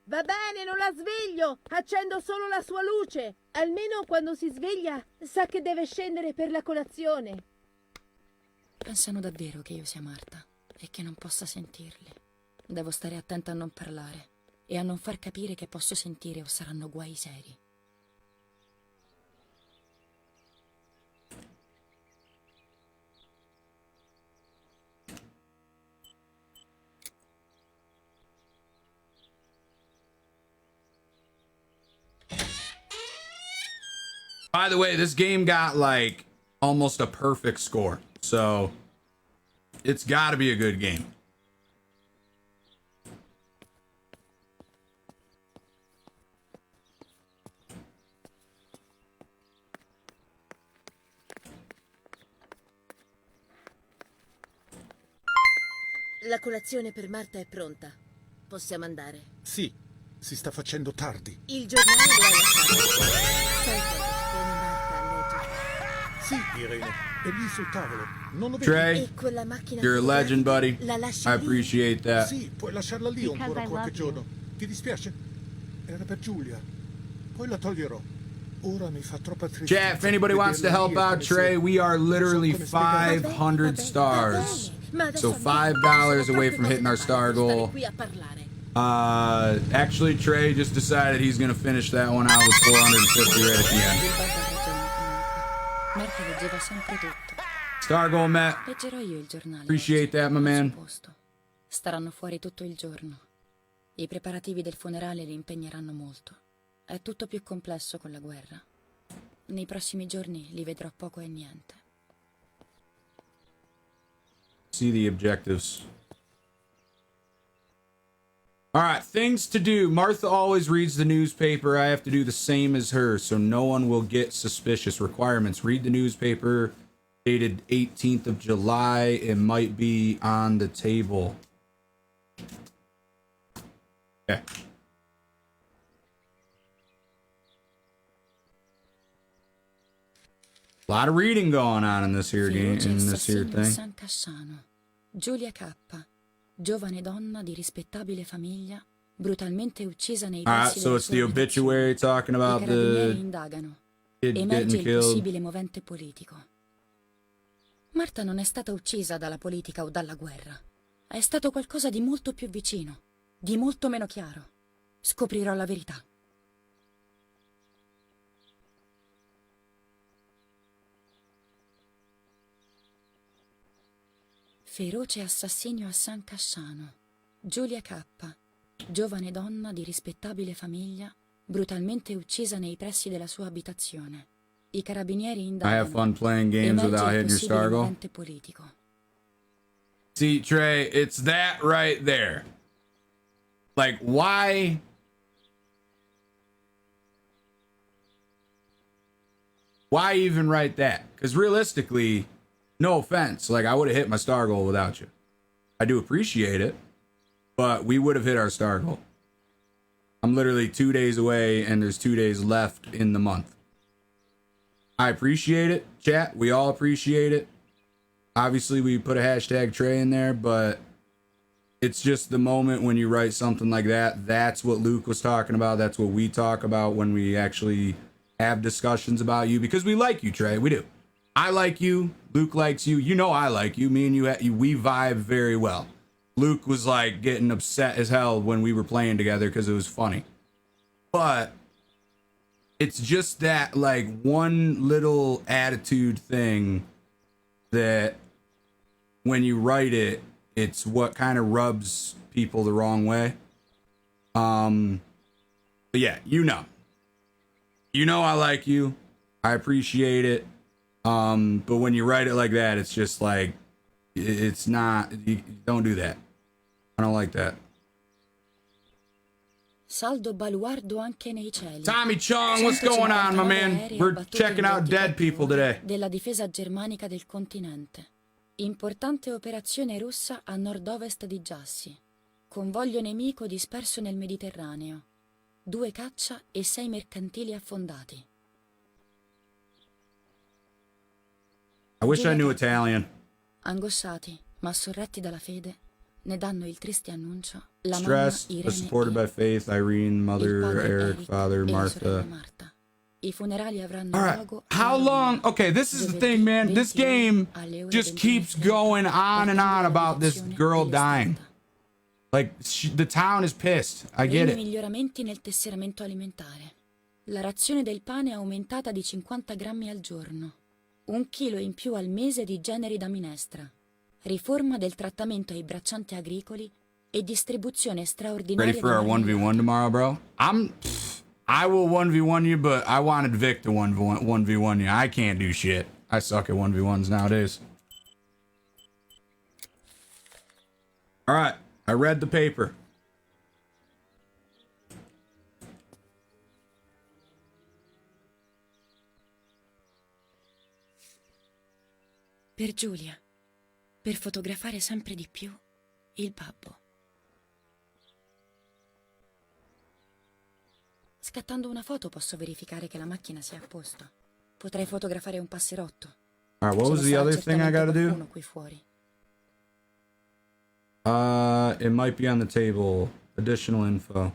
Va bene, non la sveglio. Accendo solo la sua luce. Almeno quando si sveglia sa che deve scendere per la colazione. Pensano davvero che io sia Marta e che non possa sentirli. Devo stare attenta a non parlare e a non far capire che posso sentire o saranno guai seri. By the way, this game got like almost a perfect score. So it's got to be a good game. La colazione per Marta è pronta. Possiamo andare. Sì, si sta facendo tardi. Il giornale lo hai lasciato. Sai cosa tieni Marta a leggere? Sì, Irene, è lì sul tavolo. Non lo vedi? Trey, E quella macchina you're a legend, buddy. la lasci I lì? appreciate that. Sì, puoi lasciarla lì Because ancora I qualche love you. giorno. Ti dispiace? Era per Giulia. Poi la toglierò. Ora mi fa troppa tristezza. Chat, if anybody wants to help out Trey, we are literally 500 stars. So $5 away from hitting our star goal. Actually, Trey just decided he's going to finish that one out with 450 right at the end. Il babbo ha ragione comunque. Marta leggeva sempre tutto. Star goal, Matt. Leggerò io il giornale. Appreciate oggi, that, my al man. suo posto. Staranno fuori tutto il giorno. I preparativi del funerale li impegneranno molto. È tutto più complesso con la guerra. Nei prossimi giorni li vedrò poco e niente. See the objectives. All right, things to do. Martha always reads the newspaper. I have to do the same as her, so no one will get suspicious. Requirements. Read the newspaper dated 18th of July. It might be on the table. Okay. A lot of reading going on in this here game, in this here thing. San Casciano. Giulia K., giovane donna di rispettabile famiglia, brutalmente uccisa nei pressi so it's the obituary talking about the indagano. kid Emerge getting il killed. possibile movente politico. Marta non è stata uccisa dalla politica o dalla guerra. È stato qualcosa di molto più vicino, di molto meno chiaro. Scoprirò la verità. Feroce assassinio a San Casciano. Giulia K., giovane donna di rispettabile famiglia, brutalmente uccisa nei pressi della sua abitazione. I carabinieri indagano. I have fun playing games without hitting your star goal. Politico. See, Trey, it's that right there. Like, why? Why even write that? Because realistically, no offense, like I would have hit my star goal without you. I do appreciate it, but we would have hit our star goal. I'm literally 2 days away and there's 2 days left in the month. I appreciate it, chat. We all appreciate it. Obviously, we put a hashtag Trey in there, but it's just the moment when you write something like that. That's what Luke was talking about. That's what we talk about when we actually have discussions about you, because we like you, Trey. We do. I like you. Luke likes you. You know I like you. Me and you, we vibe very well. Luke was like getting upset as hell when we were playing together because it was funny. But it's just that like one little attitude thing that when you write it, it's what kind of rubs people the wrong way. But yeah, you know I like you. I appreciate it. But when you write it like that, it's just like, it's not, you don't do that. I don't like that. Saldo baluardo anche nei cieli. Tommy Chong, what's going on, my man? We're checking out dead people today. Della difesa germanica del continente. Importante operazione russa a nord-ovest di Jassy. Convoglio nemico disperso nel Mediterraneo. 2 caccia e 6 mercantili affondati. I wish I knew Italian. Angosciati, ma sorretti dalla fede, ne danno il triste annuncio. La Stressed, mamma but Irene supported by faith. Irene, mother, Eric, father, Martha. I funerali avranno luogo. How long? Okay, this is the thing, man. This game just keeps going on and on about this girl dying. Like, the town is pissed. I get it. Miglioramenti nel tesseramento alimentare. La razione del pane è aumentata di 50 grammi al giorno. 1 chilo in più al mese di generi da minestra. Riforma del trattamento ai braccianti agricoli e distribuzione straordinaria. Ready for our 1v1 tomorrow, bro? I will 1v1 you, but I wanted Vic to 1v1 you. I can't do shit. I suck at 1v1s nowadays. All right, I read the paper. Per Giulia, per fotografare sempre di più il babbo. Scattando una foto posso verificare che la macchina sia a posto. Potrei fotografare un passerotto. All right, what was the other thing I gotta do? Qui fuori. It might be on the table. Additional info.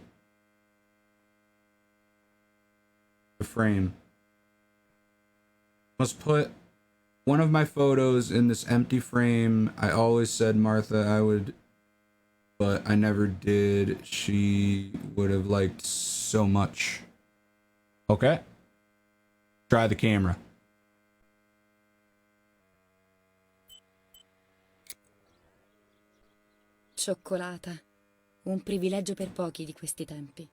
The frame. Must put one of my photos in this empty frame. I always said Martha I would, but I never did. She would have liked so much. Okay. Try the camera. Cioccolata. Un privilegio per pochi di questi tempi.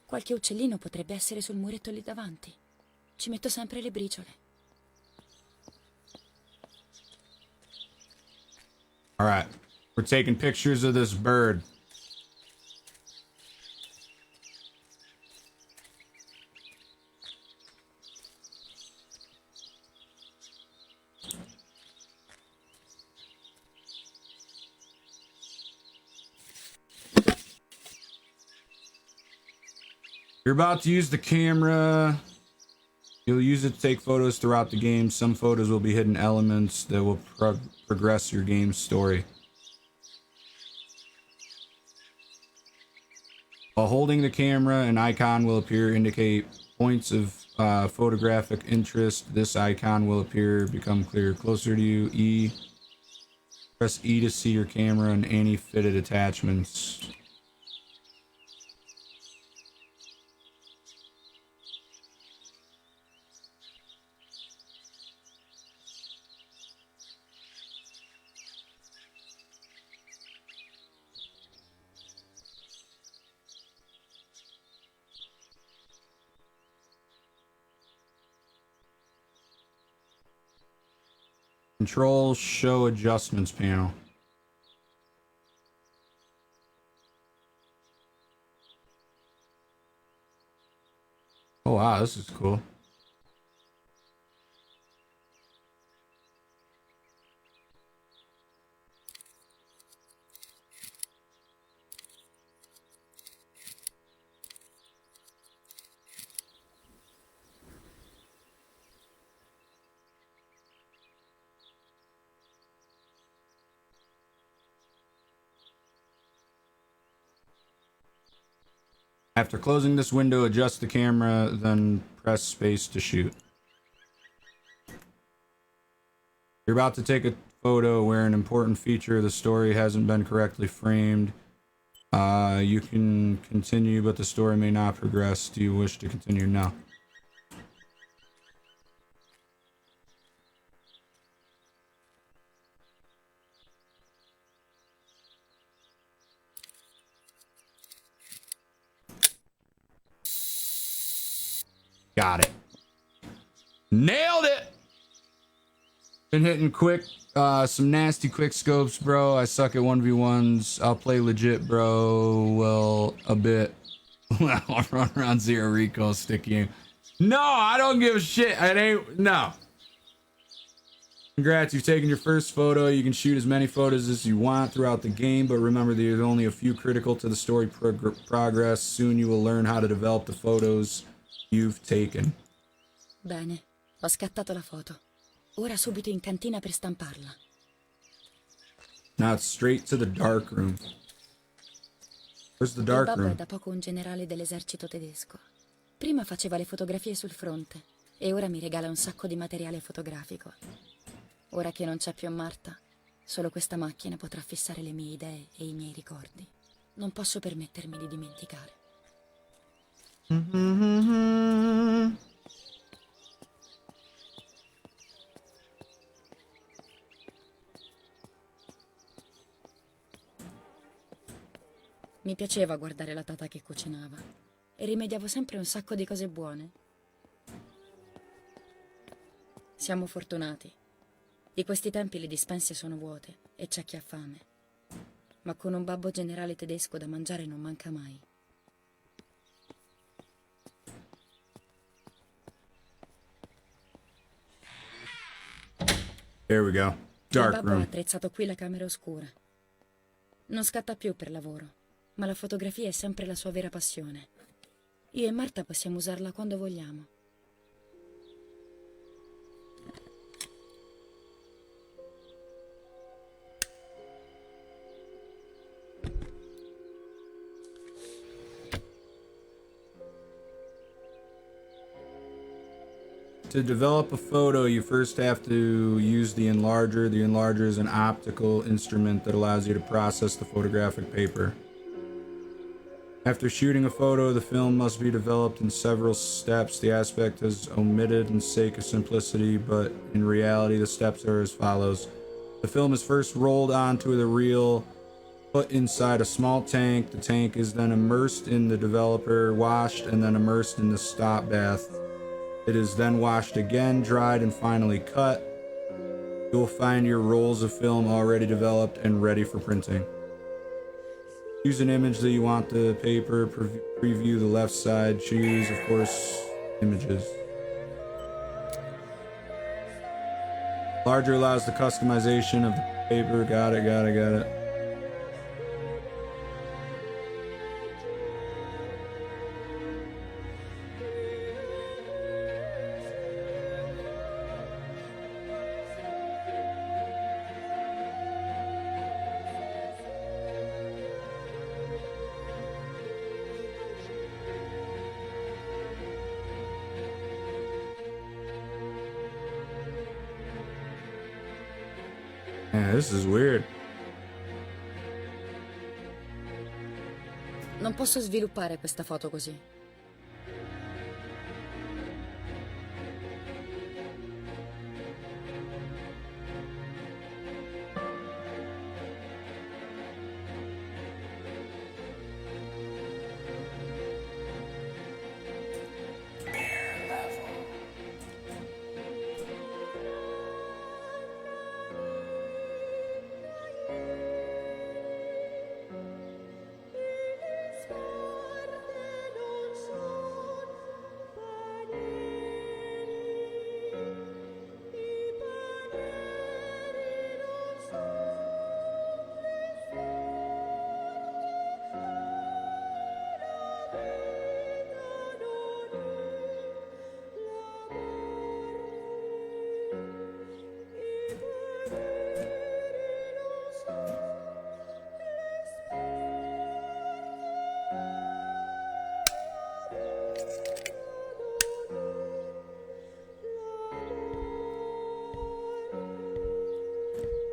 Qualche uccellino potrebbe essere sul muretto lì davanti. Ci metto sempre le briciole. All right. We're taking pictures of this bird. You're about to use the camera. You'll use it to take photos throughout the game. Some photos will be hidden elements that will progress your game's story. While holding the camera, an icon will appear, indicate points of photographic interest. This icon will appear, become clear, closer to you. E. Press E to see your camera and any fitted attachments. Control show adjustments panel. Oh wow, this is cool. After closing this window, adjust the camera, then press space to shoot. You're about to take a photo where an important feature of the story hasn't been correctly framed. You can continue, but the story may not progress. Do you wish to continue? No. Got it. Nailed it. Been hitting quick, some nasty quick scopes, bro. I suck at 1v1s. I'll play legit, bro. Well, a bit. I'll run around zero recoil, stick you. No, I don't give a shit. It ain't, no. Congrats, you've taken your first photo. You can shoot as many photos as you want throughout the game, but remember there's only a few critical to the story progress. Soon you will learn how to develop the photos you've taken. Bene, ho scattato la foto. Ora subito in cantina per stamparla. Now it's straight to the dark room. Where's the dark Babbo room? è da poco un generale dell'esercito tedesco. Prima faceva le fotografie sul fronte e ora mi regala un sacco di materiale fotografico. Ora che non c'è più Marta, solo questa macchina potrà fissare le mie idee e i miei ricordi. Non posso permettermi di dimenticare. Mi piaceva guardare la tata che cucinava e rimediavo sempre un sacco di cose buone. Siamo fortunati. Di questi tempi le dispense sono vuote e c'è chi ha fame. Ma con un babbo generale tedesco da mangiare non manca mai. There we go. Dark Il babbo ha room. attrezzato qui la camera oscura. Non scatta più per lavoro, ma la fotografia è sempre la sua vera passione. Io e Marta possiamo usarla quando vogliamo. To develop a photo, you first have to use the enlarger. The enlarger is an optical instrument that allows you to process the photographic paper. After shooting a photo, the film must be developed in several steps. The aspect is omitted in sake of simplicity, but in reality, the steps are as follows. The film is first rolled onto the reel. put inside a small tank. The tank is then immersed in the developer, washed, and then immersed in the stop bath. It is then washed again, dried, and finally cut. You will find your rolls of film already developed and ready for printing. Choose an image that you want the paper, preview the left side, choose, of course, images. Larger allows the customization of the paper. Got it. Man, this is weird. Non posso sviluppare questa foto così.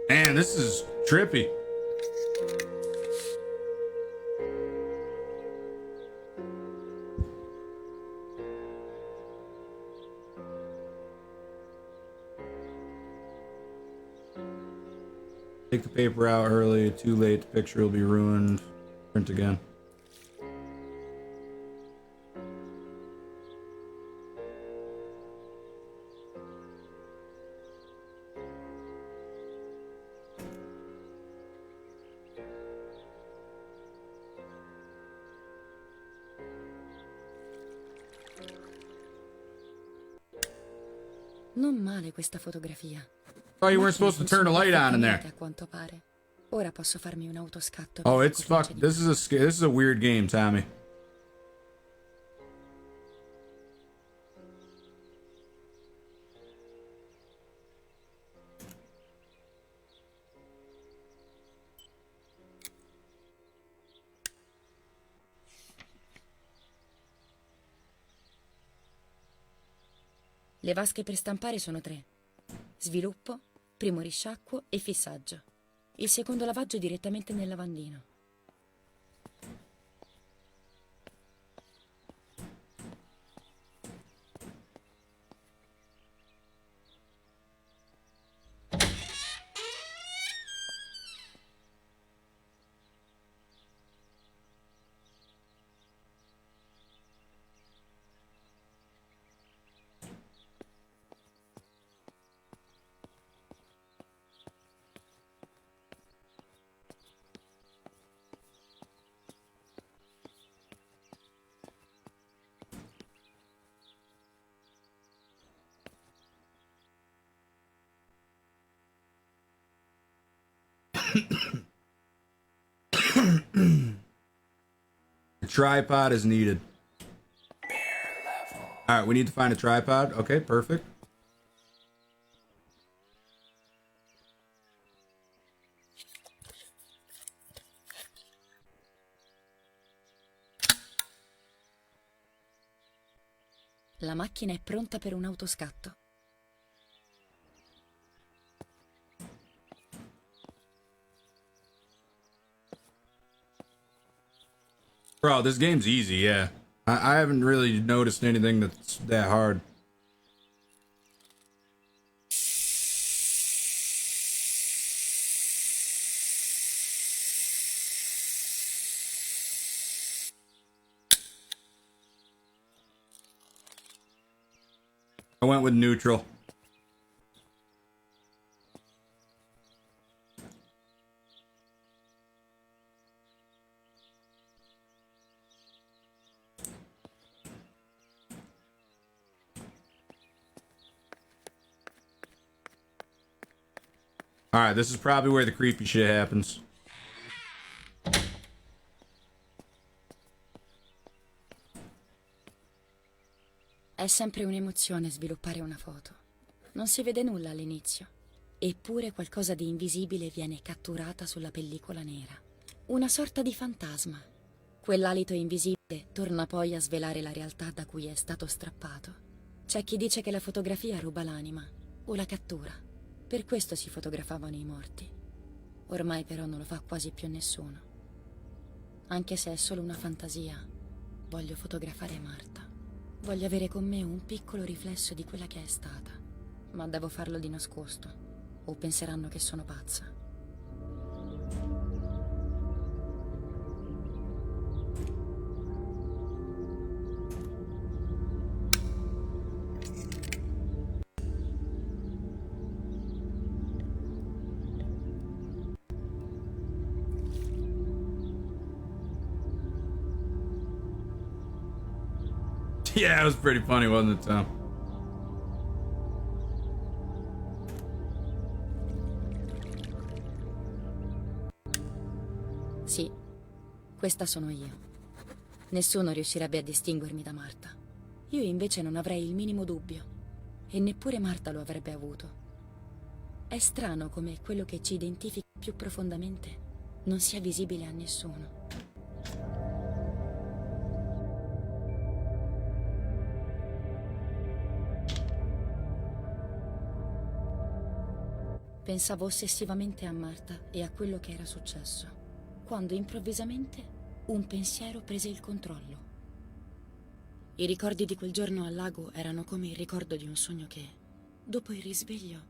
Man, this is trippy. Take the paper out early, too late, the picture will be ruined. Print again. Non male questa fotografia. Oh, you weren't supposed to turn a light on in there. A quanto pare. Ora posso farmi un autoscatto. Oh, it's fucked. This is a weird game, Tommy. Le vasche per stampare sono 3. Sviluppo, primo risciacquo e fissaggio. Il secondo lavaggio direttamente nel lavandino. A tripod is needed. All right, we need to find a tripod. Okay, perfect. La macchina è pronta per un autoscatto. Bro, this game's easy, yeah. I haven't really noticed anything that's that hard. I went with neutral. Alright, this is probably where the creepy shit happens. È sempre un'emozione sviluppare una foto. Non si vede nulla all'inizio. Eppure qualcosa di invisibile viene catturata sulla pellicola nera. Una sorta di fantasma. Quell'alito invisibile torna poi a svelare la realtà da cui è stato strappato. C'è chi dice che la fotografia ruba l'anima o la cattura. Per questo si fotografavano i morti. Ormai però non lo fa quasi più nessuno. Anche se è solo una fantasia, voglio fotografare Marta. Voglio avere con me un piccolo riflesso di quella che è stata. Ma devo farlo di nascosto, o penseranno che sono pazza. Yeah, it was pretty funny, wasn't it, Tom? Sì, questa sono io. Nessuno riuscirebbe a distinguermi da Marta. Io invece non avrei il minimo dubbio. E neppure Marta lo avrebbe avuto. È strano come quello che ci identifica più profondamente non sia visibile a nessuno. Pensavo ossessivamente a Marta e a quello che era successo, quando improvvisamente un pensiero prese il controllo. I ricordi di quel giorno al lago erano come il ricordo di un sogno che, dopo il risveglio,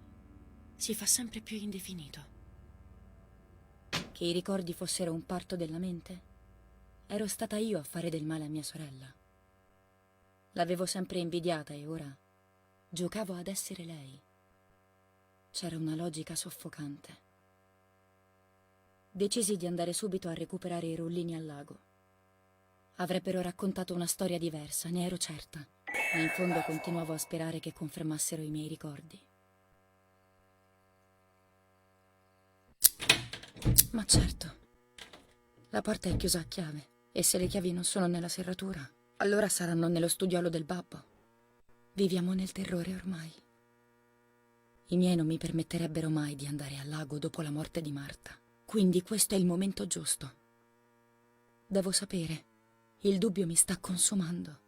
si fa sempre più indefinito. Che i ricordi fossero un parto della mente? Ero stata io a fare del male a mia sorella. L'avevo sempre invidiata e ora giocavo ad essere lei. C'era una logica soffocante. Decisi di andare subito a recuperare i rullini al lago. Avrebbero raccontato una storia diversa, ne ero certa, ma in fondo continuavo a sperare che confermassero i miei ricordi. Ma certo, la porta è chiusa a chiave e se le chiavi non sono nella serratura, allora saranno nello studiolo del babbo. Viviamo nel terrore ormai. I miei non mi permetterebbero mai di andare al lago dopo la morte di Marta. Quindi questo è il momento giusto. Devo sapere. Il dubbio mi sta consumando.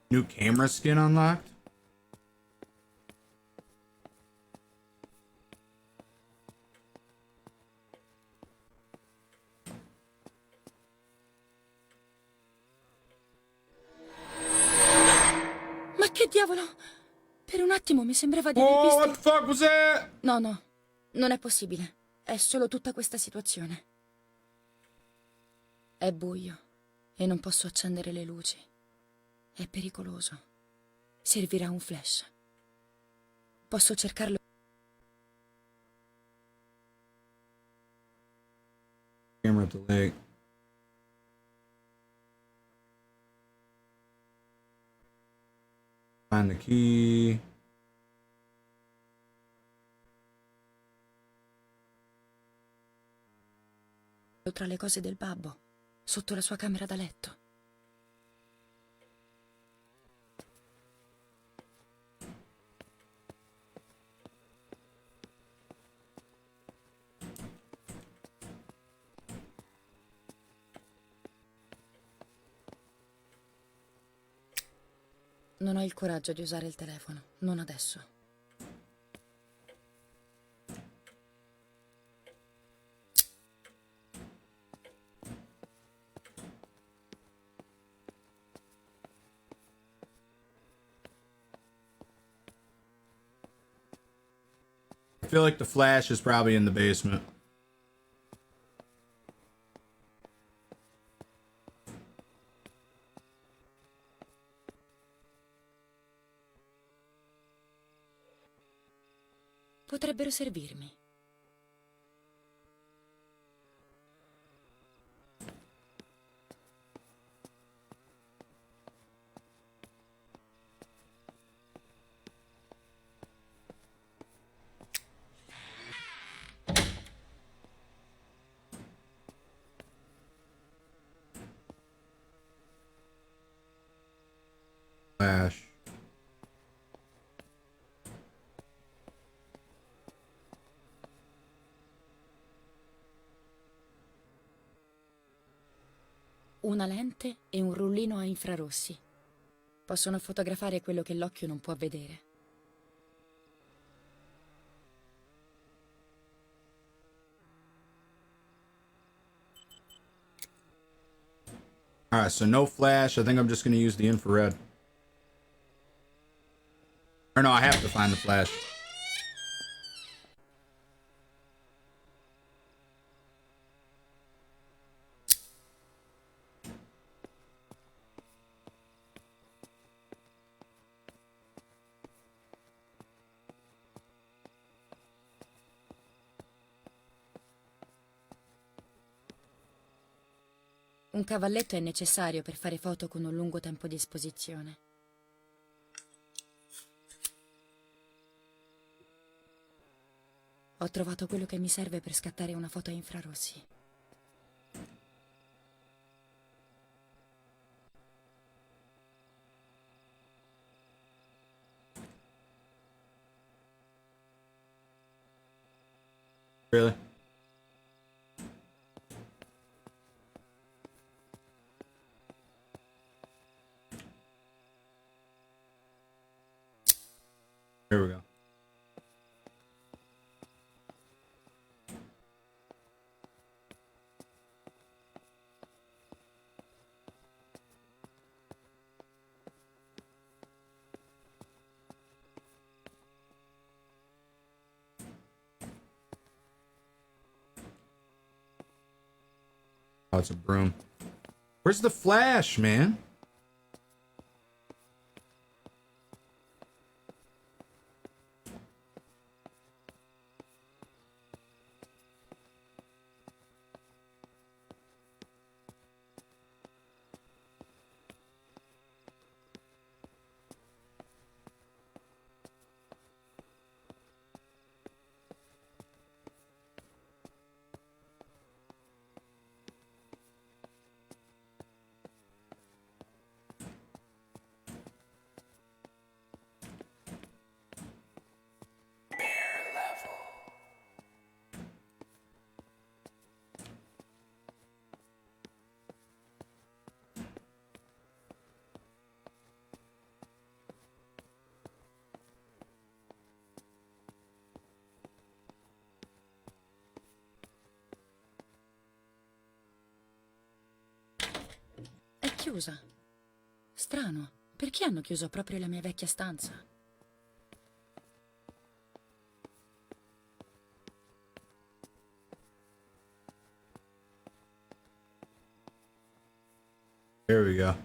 New camera skin unlocked? Ma che diavolo? Per un attimo mi sembrava di aver Oh, visto... what the fuck was that? No, non è possibile. È solo tutta questa situazione. È buio e non posso accendere le luci. È pericoloso. Servirà un flash. Posso cercarlo. Camera at the lake. Find the key. Tra le cose del babbo, sotto la sua camera da letto. Non ho il coraggio di usare il telefono, non adesso. feel like the flash is probably in the basement. Potrebbero servirmi. Flash. Una lente e un rullino a infrarossi. Possono fotografare quello che l'occhio non può vedere. Alright, so no flash. I think I'm just going to use the infrared. Or no, I have to find the flash. Un cavalletto è necessario per fare foto con un lungo tempo di esposizione. Ho trovato quello che mi serve per scattare una foto a infrarossi. Really? Here we go. Oh, it's a broom. Where's the flash, man? È chiusa. Strano, perché hanno chiuso proprio la mia vecchia stanza? There we go.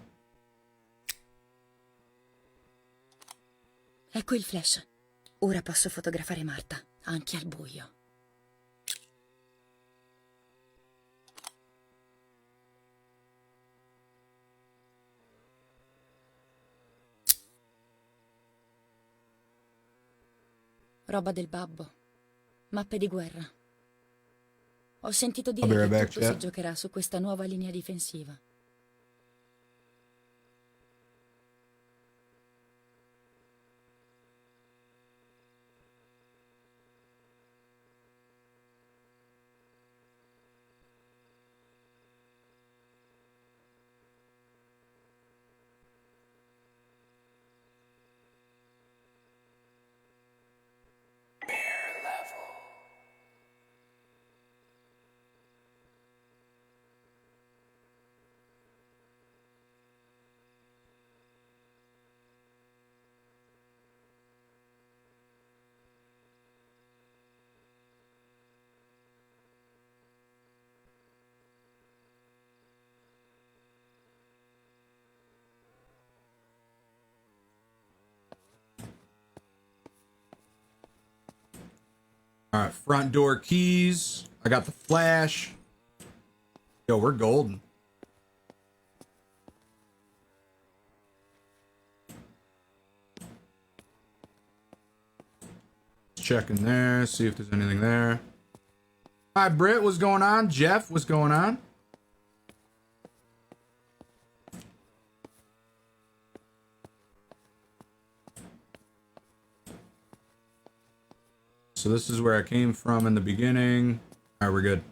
Ecco il flash. Ora posso fotografare Marta, anche al buio. Roba del babbo. Mappe di guerra. Ho sentito dire I'll be right che back, tutto si chat. giocherà su questa nuova linea difensiva. All right, front door keys. I got the flash. Yo, we're golden. Check in there, see if there's anything there. Hi, Britt, what's going on? Jeff, what's going on? So this is where I came from in the beginning. All right, we're good.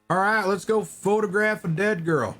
All right, let's go photograph a dead girl.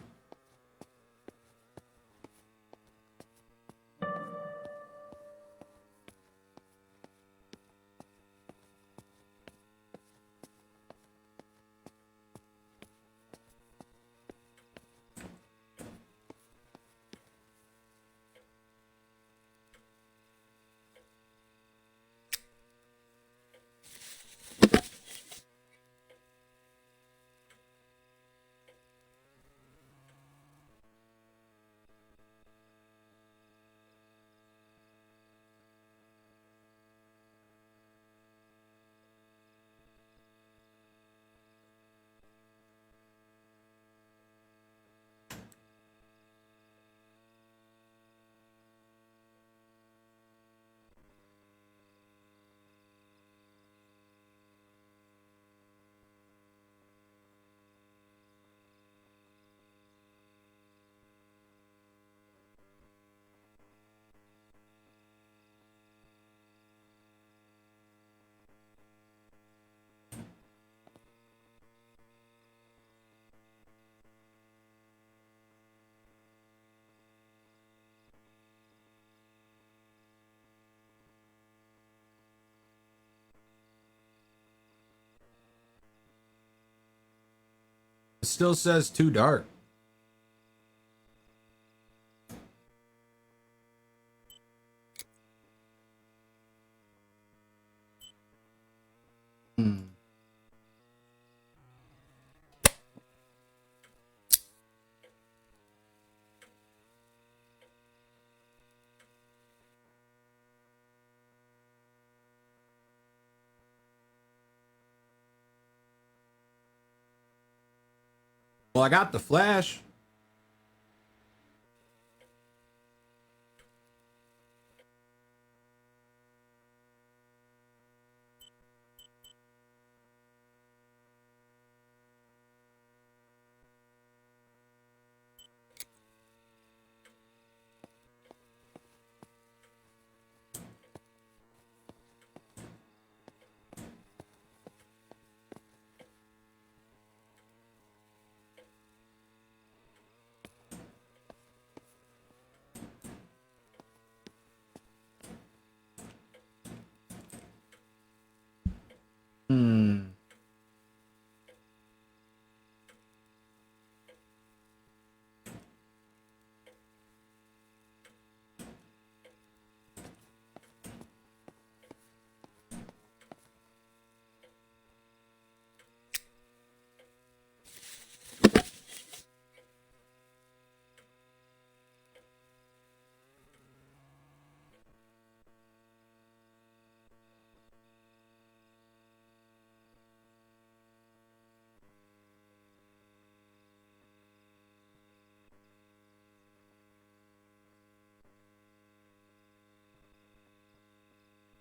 It still says too dark. Well, I got the flash.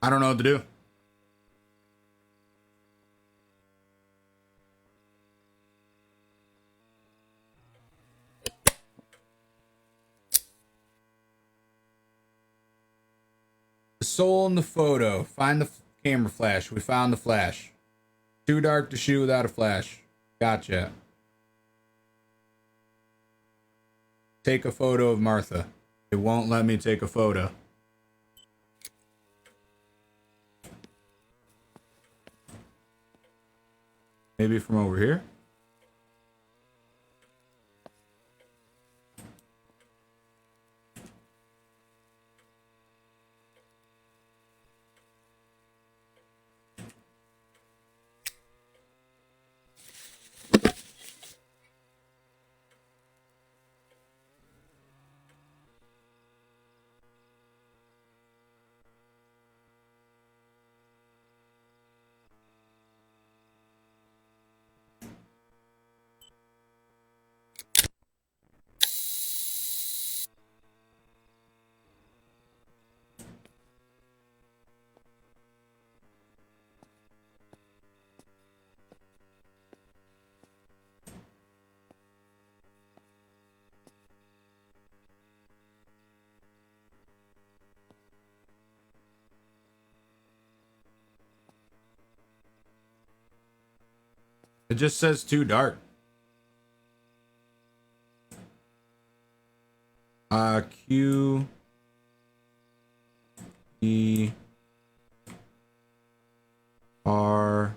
I don't know what to do. The soul in the photo. Find the camera flash. We found the flash. Too dark to shoot without a flash. Gotcha. Take a photo of Martha. It won't let me take a photo. Maybe from over here? It just says too dark. Q E R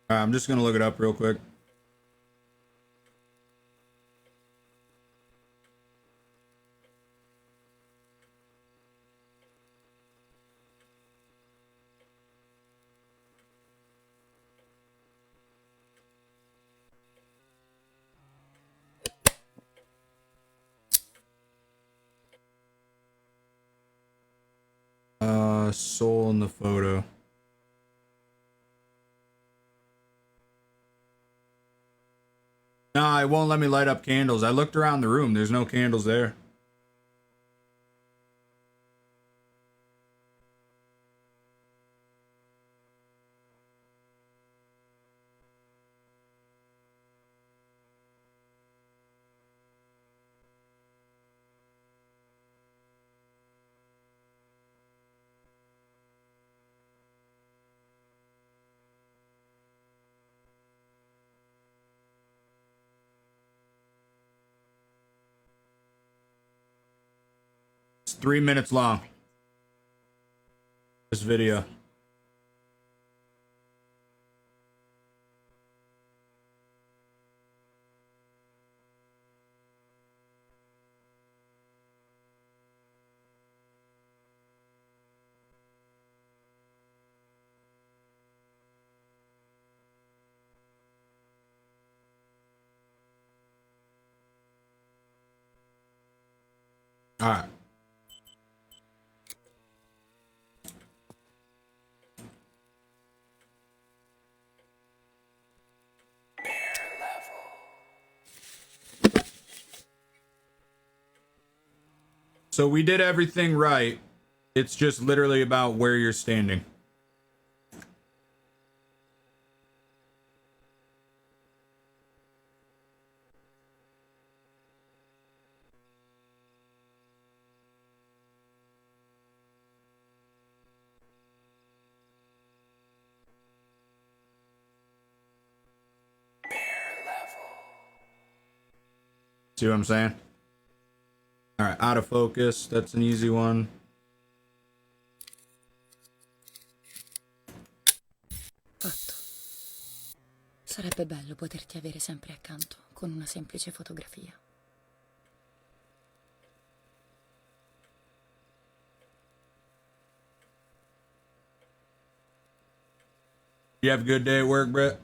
I'm just gonna look it up real quick. Soul in the photo. Nah, it won't let me light up candles. I looked around the room. There's no candles there. It's 3 minutes long. This video. All right. So we did everything right. It's just literally about where you're standing. See what I'm saying? All right, out of focus. That's an easy one. Fatto. Sarebbe bello poterti avere sempre accanto con una semplice fotografia. You have a good day at work, Brett?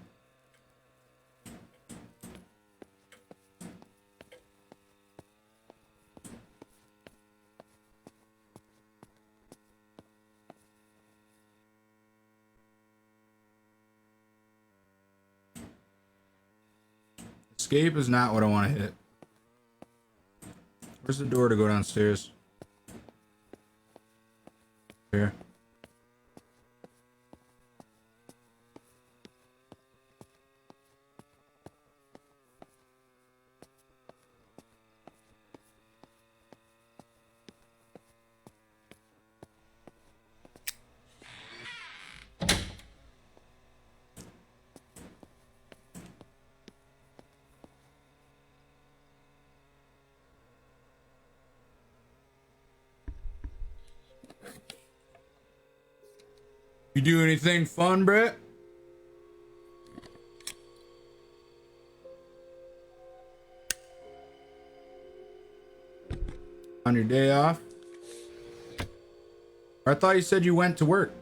Escape is not what I want to hit. Where's the door to go downstairs? Here. You do anything fun, Brett? On your day off? Or I thought you said you went to work.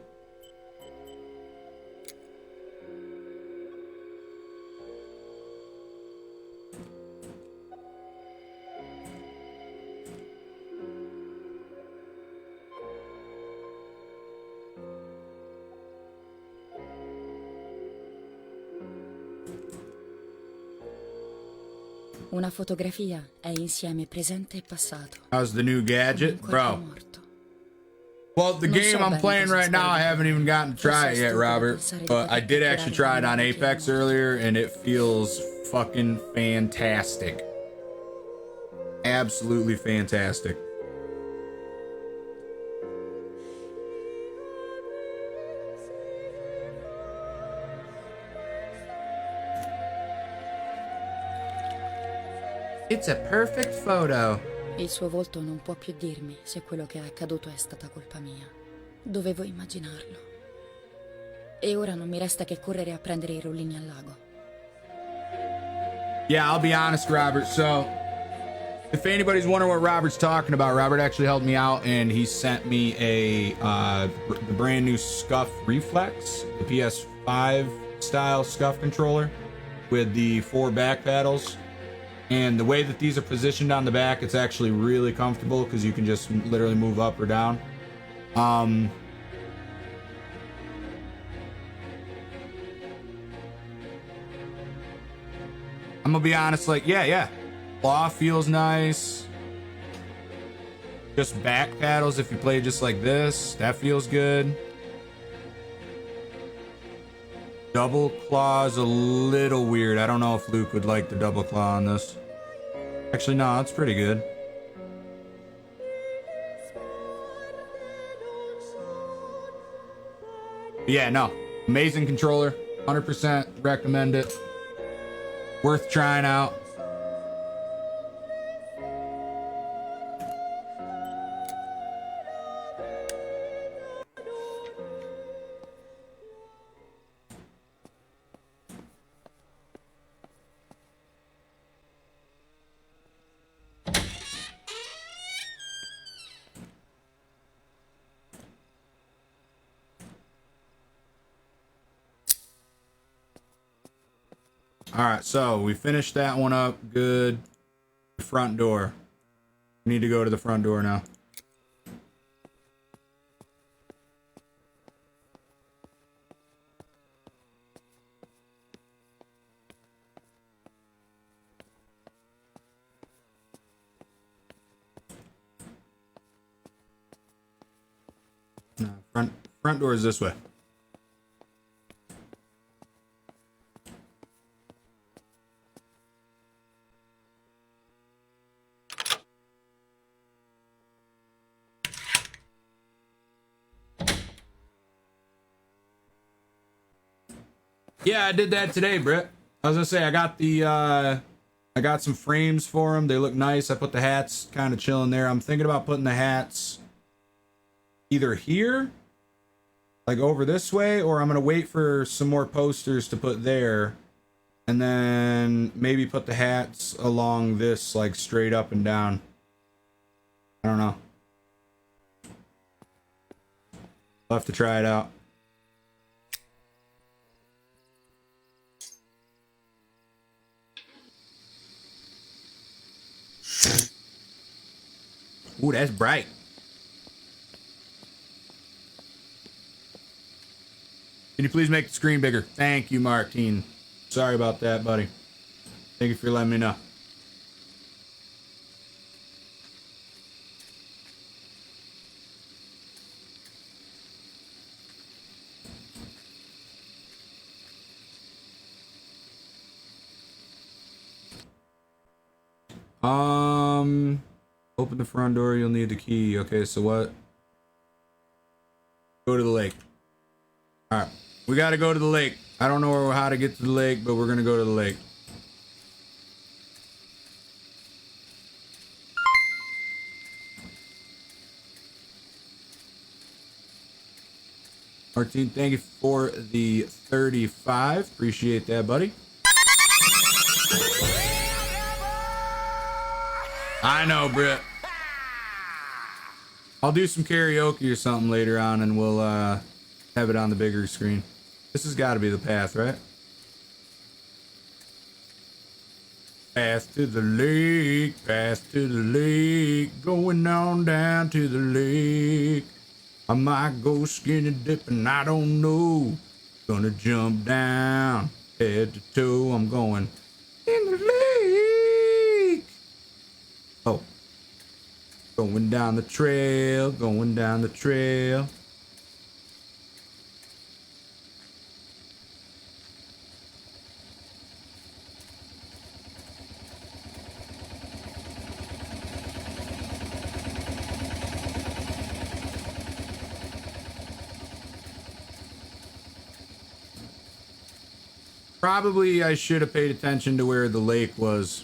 Una fotografia è insieme presente e passato. How's the new gadget? Come un corpo Bro, morto. Well, the Non game so I'm bene playing cosa right now, I stare haven't even gotten to try it yet, Robert. But I did actually try it on Apex earlier, and it feels fucking fantastic. Absolutely fantastic. It's a perfect photo. Il suo volto non può più dirmi se quello che è accaduto è stata colpa mia. Dovevo immaginarlo. E ora non mi resta che correre a prendere i rollini al lago. Yeah, I'll be honest, Robert. So, if anybody's wondering what Robert's talking about, Robert actually helped me out, and he sent me the brand new Scuff Reflex, the PS5 style Scuff controller with the 4 back paddles. And the way that these are positioned on the back, it's actually really comfortable because you can just literally move up or down. I'm gonna be honest, like, yeah. Claw feels nice. Just back paddles, if you play just like this, that feels good. Double claw is a little weird. I don't know if Luke would like the double claw on this. Actually, no, it's pretty good. Yeah, no. Amazing controller. 100% recommend it. Worth trying out. All right, so we finished that one up. Good. The front door. We need to go to the front door now. No, front door is this way. Yeah, I did that today, Britt. I was gonna say I got some frames for them. They look nice. I put the hats kind of chilling there. I'm thinking about putting the hats either here, like over this way, or I'm gonna wait for some more posters to put there, and then maybe put the hats along this, like straight up and down. I don't know. I'll have to try it out. Ooh, that's bright. Can you please make the screen bigger? Thank you, Martine. Sorry about that, buddy. Thank you for letting me know. Open the front door, you'll need the key. Okay, so what? Go to the lake. Alright, we gotta go to the lake. I don't know how to get to the lake, but we're gonna go to the lake. Martine, thank you for the 35. Appreciate that, buddy. I know, Britt. I'll do some karaoke or something later on, and we'll have it on the bigger screen. This has got to be the path, right? Path to the lake, going on down to the lake. I might go skinny dipping, I don't know. Gonna jump down, head to toe, I'm going in the lake. Oh, go Going down the trail, going down the trail. Probably I should have paid attention to where the lake was.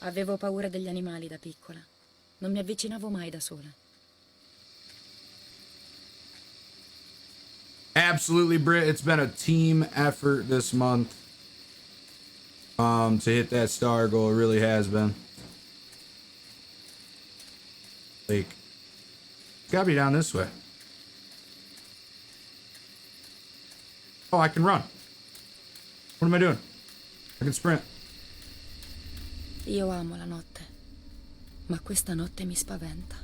Avevo paura degli animali da piccola. Non mi avvicinavo mai da sola. Absolutely, Britt. It's been a team effort this month. To hit that star goal. It really has been. Lake. It's gotta be down this way. Oh, I can run. What am I doing? I can sprint. Io amo la notte, ma questa notte mi spaventa.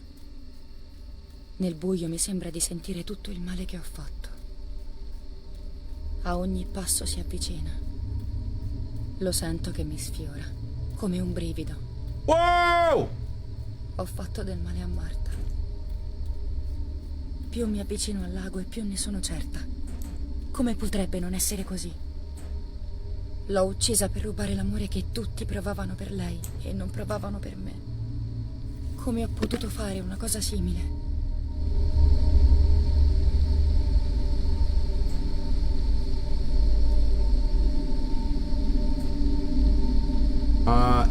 Nel buio mi sembra di sentire tutto il male che ho fatto. A ogni passo si avvicina. Lo sento che mi sfiora, come un brivido. Wow! Ho fatto del male a Marta. Più mi avvicino al lago e più ne sono certa. Come potrebbe non essere così? L'ho uccisa per rubare l'amore che tutti provavano per lei e non provavano per me. Come ho potuto fare una cosa simile?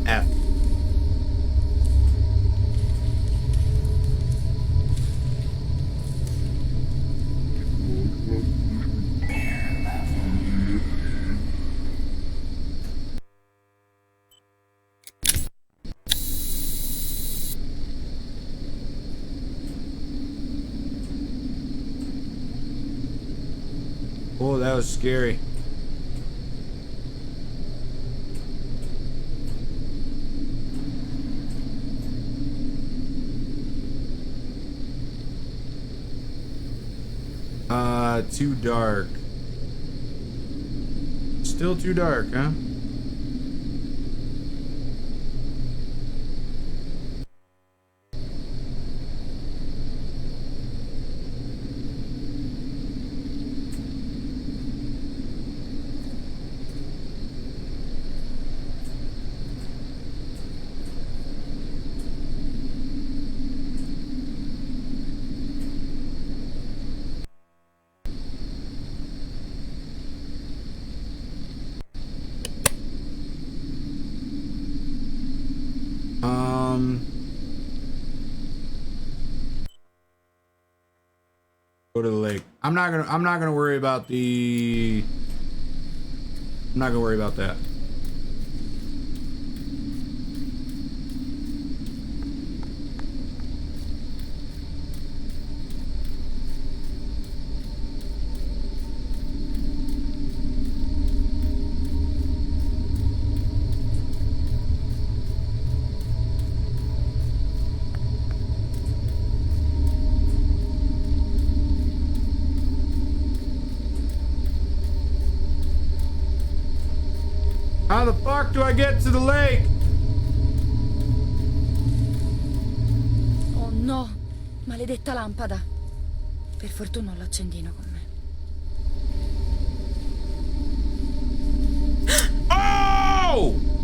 F. Oh, that was scary. Too dark. Still too dark, huh? Go to the lake. I'm not gonna worry about the. I'm not gonna worry about that. How the fuck do I get to the lake? Oh no, maledetta lampada. Per fortuna ho l'accendino con me. Oh!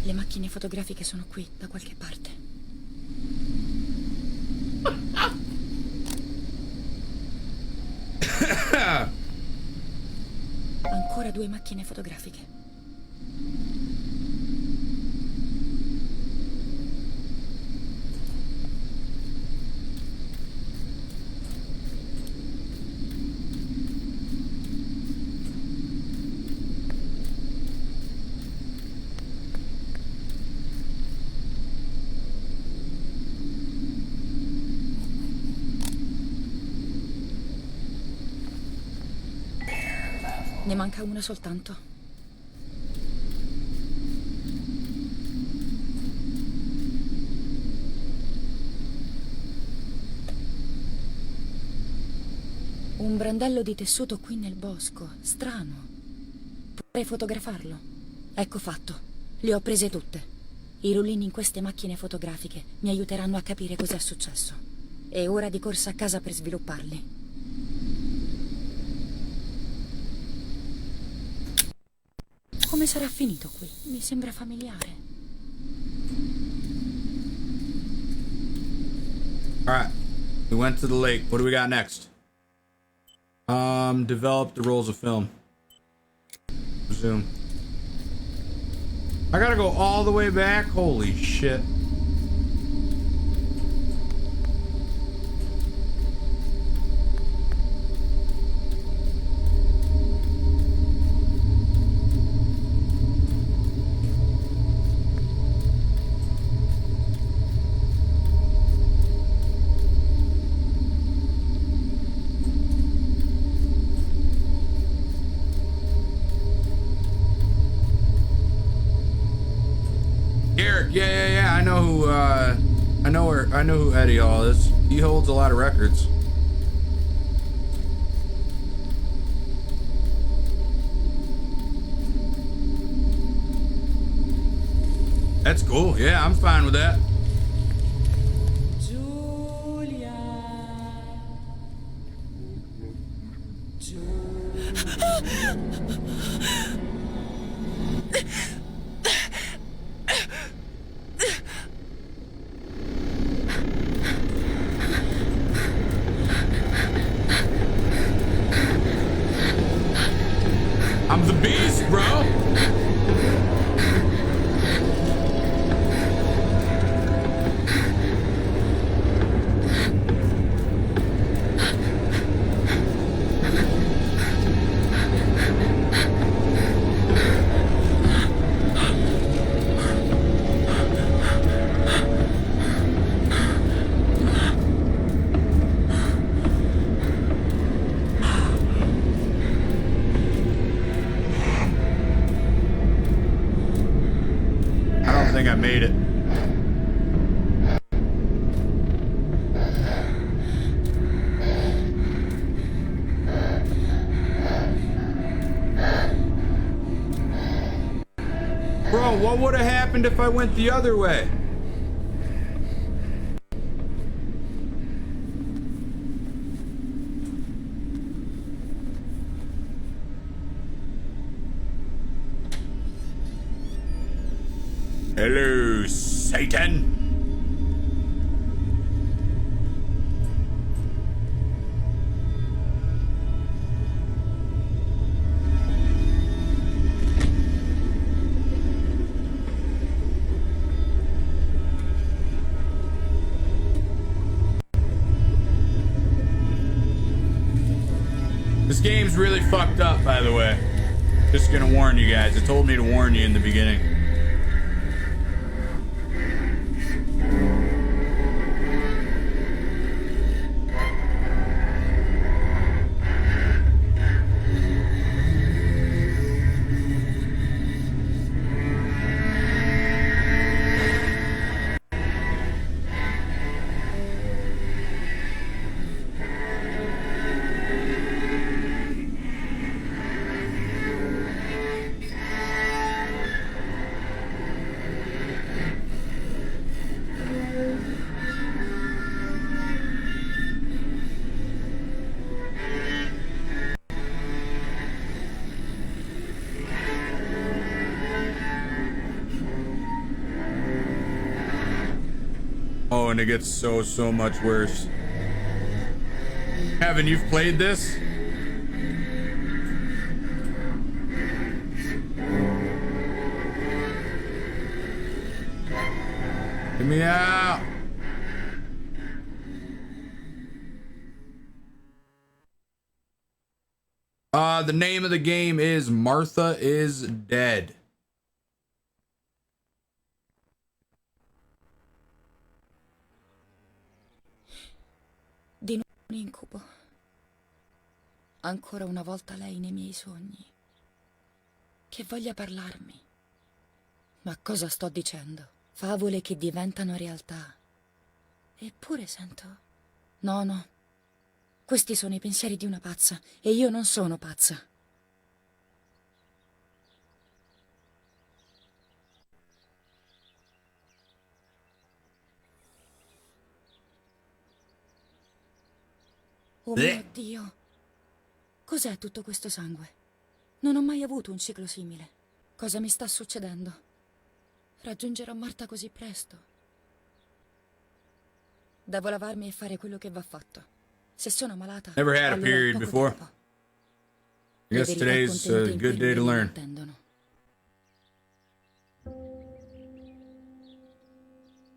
Le macchine fotografiche sono qui, da qualche parte. Ancora 2 macchine fotografiche. Ne manca una soltanto. Un brandello di tessuto qui nel bosco. Strano. Potrei fotografarlo. Ecco fatto. Le ho prese tutte. I rullini in queste macchine fotografiche mi aiuteranno a capire cos'è successo. E ora di corsa a casa per svilupparli. Come sarà finito qui? Mi sembra familiare. Alright. We went to the lake. What do we got next? Develop the rolls of film. Resume. I gotta go all the way back? Holy shit. Yeah. I know who Eddie Hall is. He holds a lot of records. That's cool. Yeah, I'm fine with that. I'm the beast, bro. I made it. Bro, what would have happened if I went the other way? Hello, Satan. This game's really fucked up, by the way. Just gonna warn you guys. It told me to warn you in the beginning. Oh, and it gets so much worse. Evan, you've played this? Get me out. The name of the game is Martha is Dead. Di nuovo un incubo. Ancora una volta lei nei miei sogni. Che voglia parlarmi. Ma cosa sto dicendo? Favole che diventano realtà. Eppure sento... No. Questi sono i pensieri di una pazza e io non sono pazza. Oh mio Dio! Cos'è tutto questo sangue? Non ho mai avuto un ciclo simile. Cosa mi sta succedendo? Raggiungerò Marta così presto? Devo lavarmi e fare quello che va fatto. Se sono malata, Never had a allora period poco before. tempo. I guess Le verità today's contenute a in good day to pillole mi learn. attendono.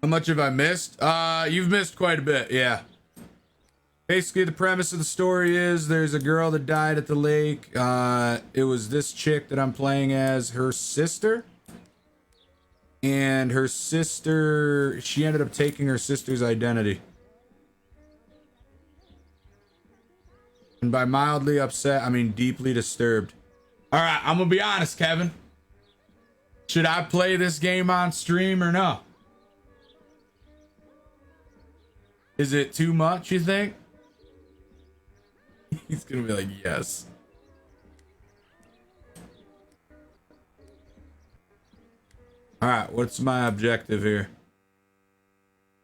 How much have I missed? You've missed quite a bit, yeah. Basically, the premise of the story is there's a girl that died at the lake. It was this chick that I'm playing as, her sister. And her sister, she ended up taking her sister's identity. And by mildly upset, I mean deeply disturbed. All right, I'm gonna be honest, Kevin. Should I play this game on stream or no? Is it too much, you think? He's gonna be like, yes. Alright, what's my objective here?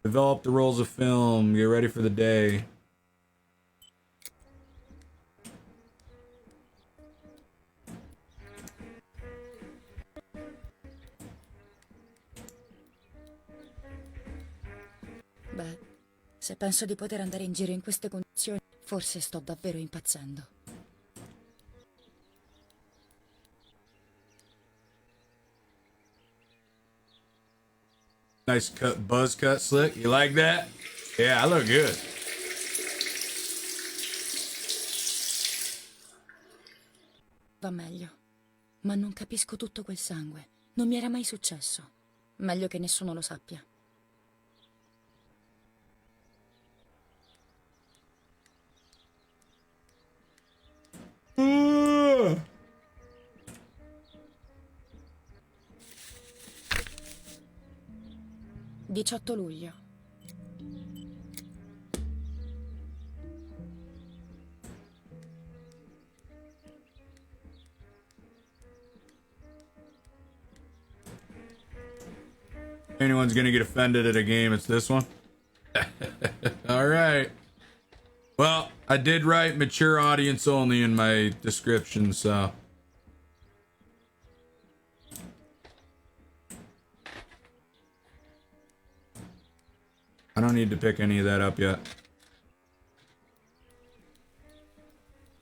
Develop the rolls of film, get ready for the day. Beh, se penso di poter andare in giro in queste condizioni, forse sto davvero impazzendo. Nice cut, buzz cut slick. You like that? Yeah, I look good. Va meglio. Ma non capisco tutto quel sangue. Non mi era mai successo. Meglio che nessuno lo sappia. Uh. 18 luglio. Anyone's gonna get offended at a game, it's this one. All right. Well, I did write mature audience only in my description, so. I don't need to pick any of that up yet.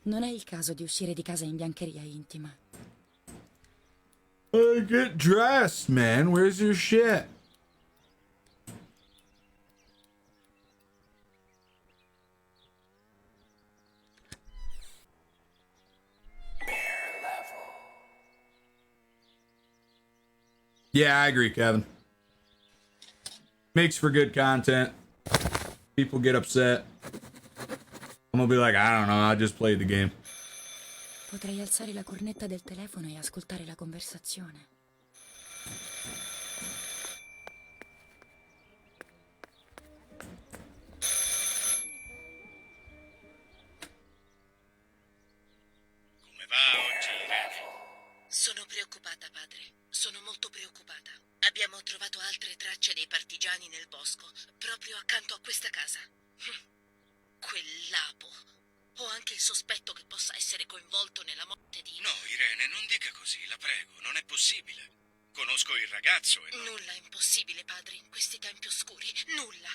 Non è il caso di uscire di casa in biancheria intima. Get dressed, man. Where's your shit? Yeah, I agree, Kevin. Makes for good content. People get upset. I'm gonna be like, I don't know, I just played the game. Potrei alzare la cornetta del telefono e ascoltare la conversazione. Come va oggi, Irene? Sono preoccupata, padre. Sono molto preoccupata. Abbiamo trovato altre tracce dei partigiani nel bosco, proprio accanto a questa casa. Quel lapo. Ho anche il sospetto che possa essere coinvolto nella morte di... No, Irene, non dica così, la prego, non è possibile. Conosco il ragazzo e... Nulla è impossibile, padre, in questi tempi oscuri. Nulla.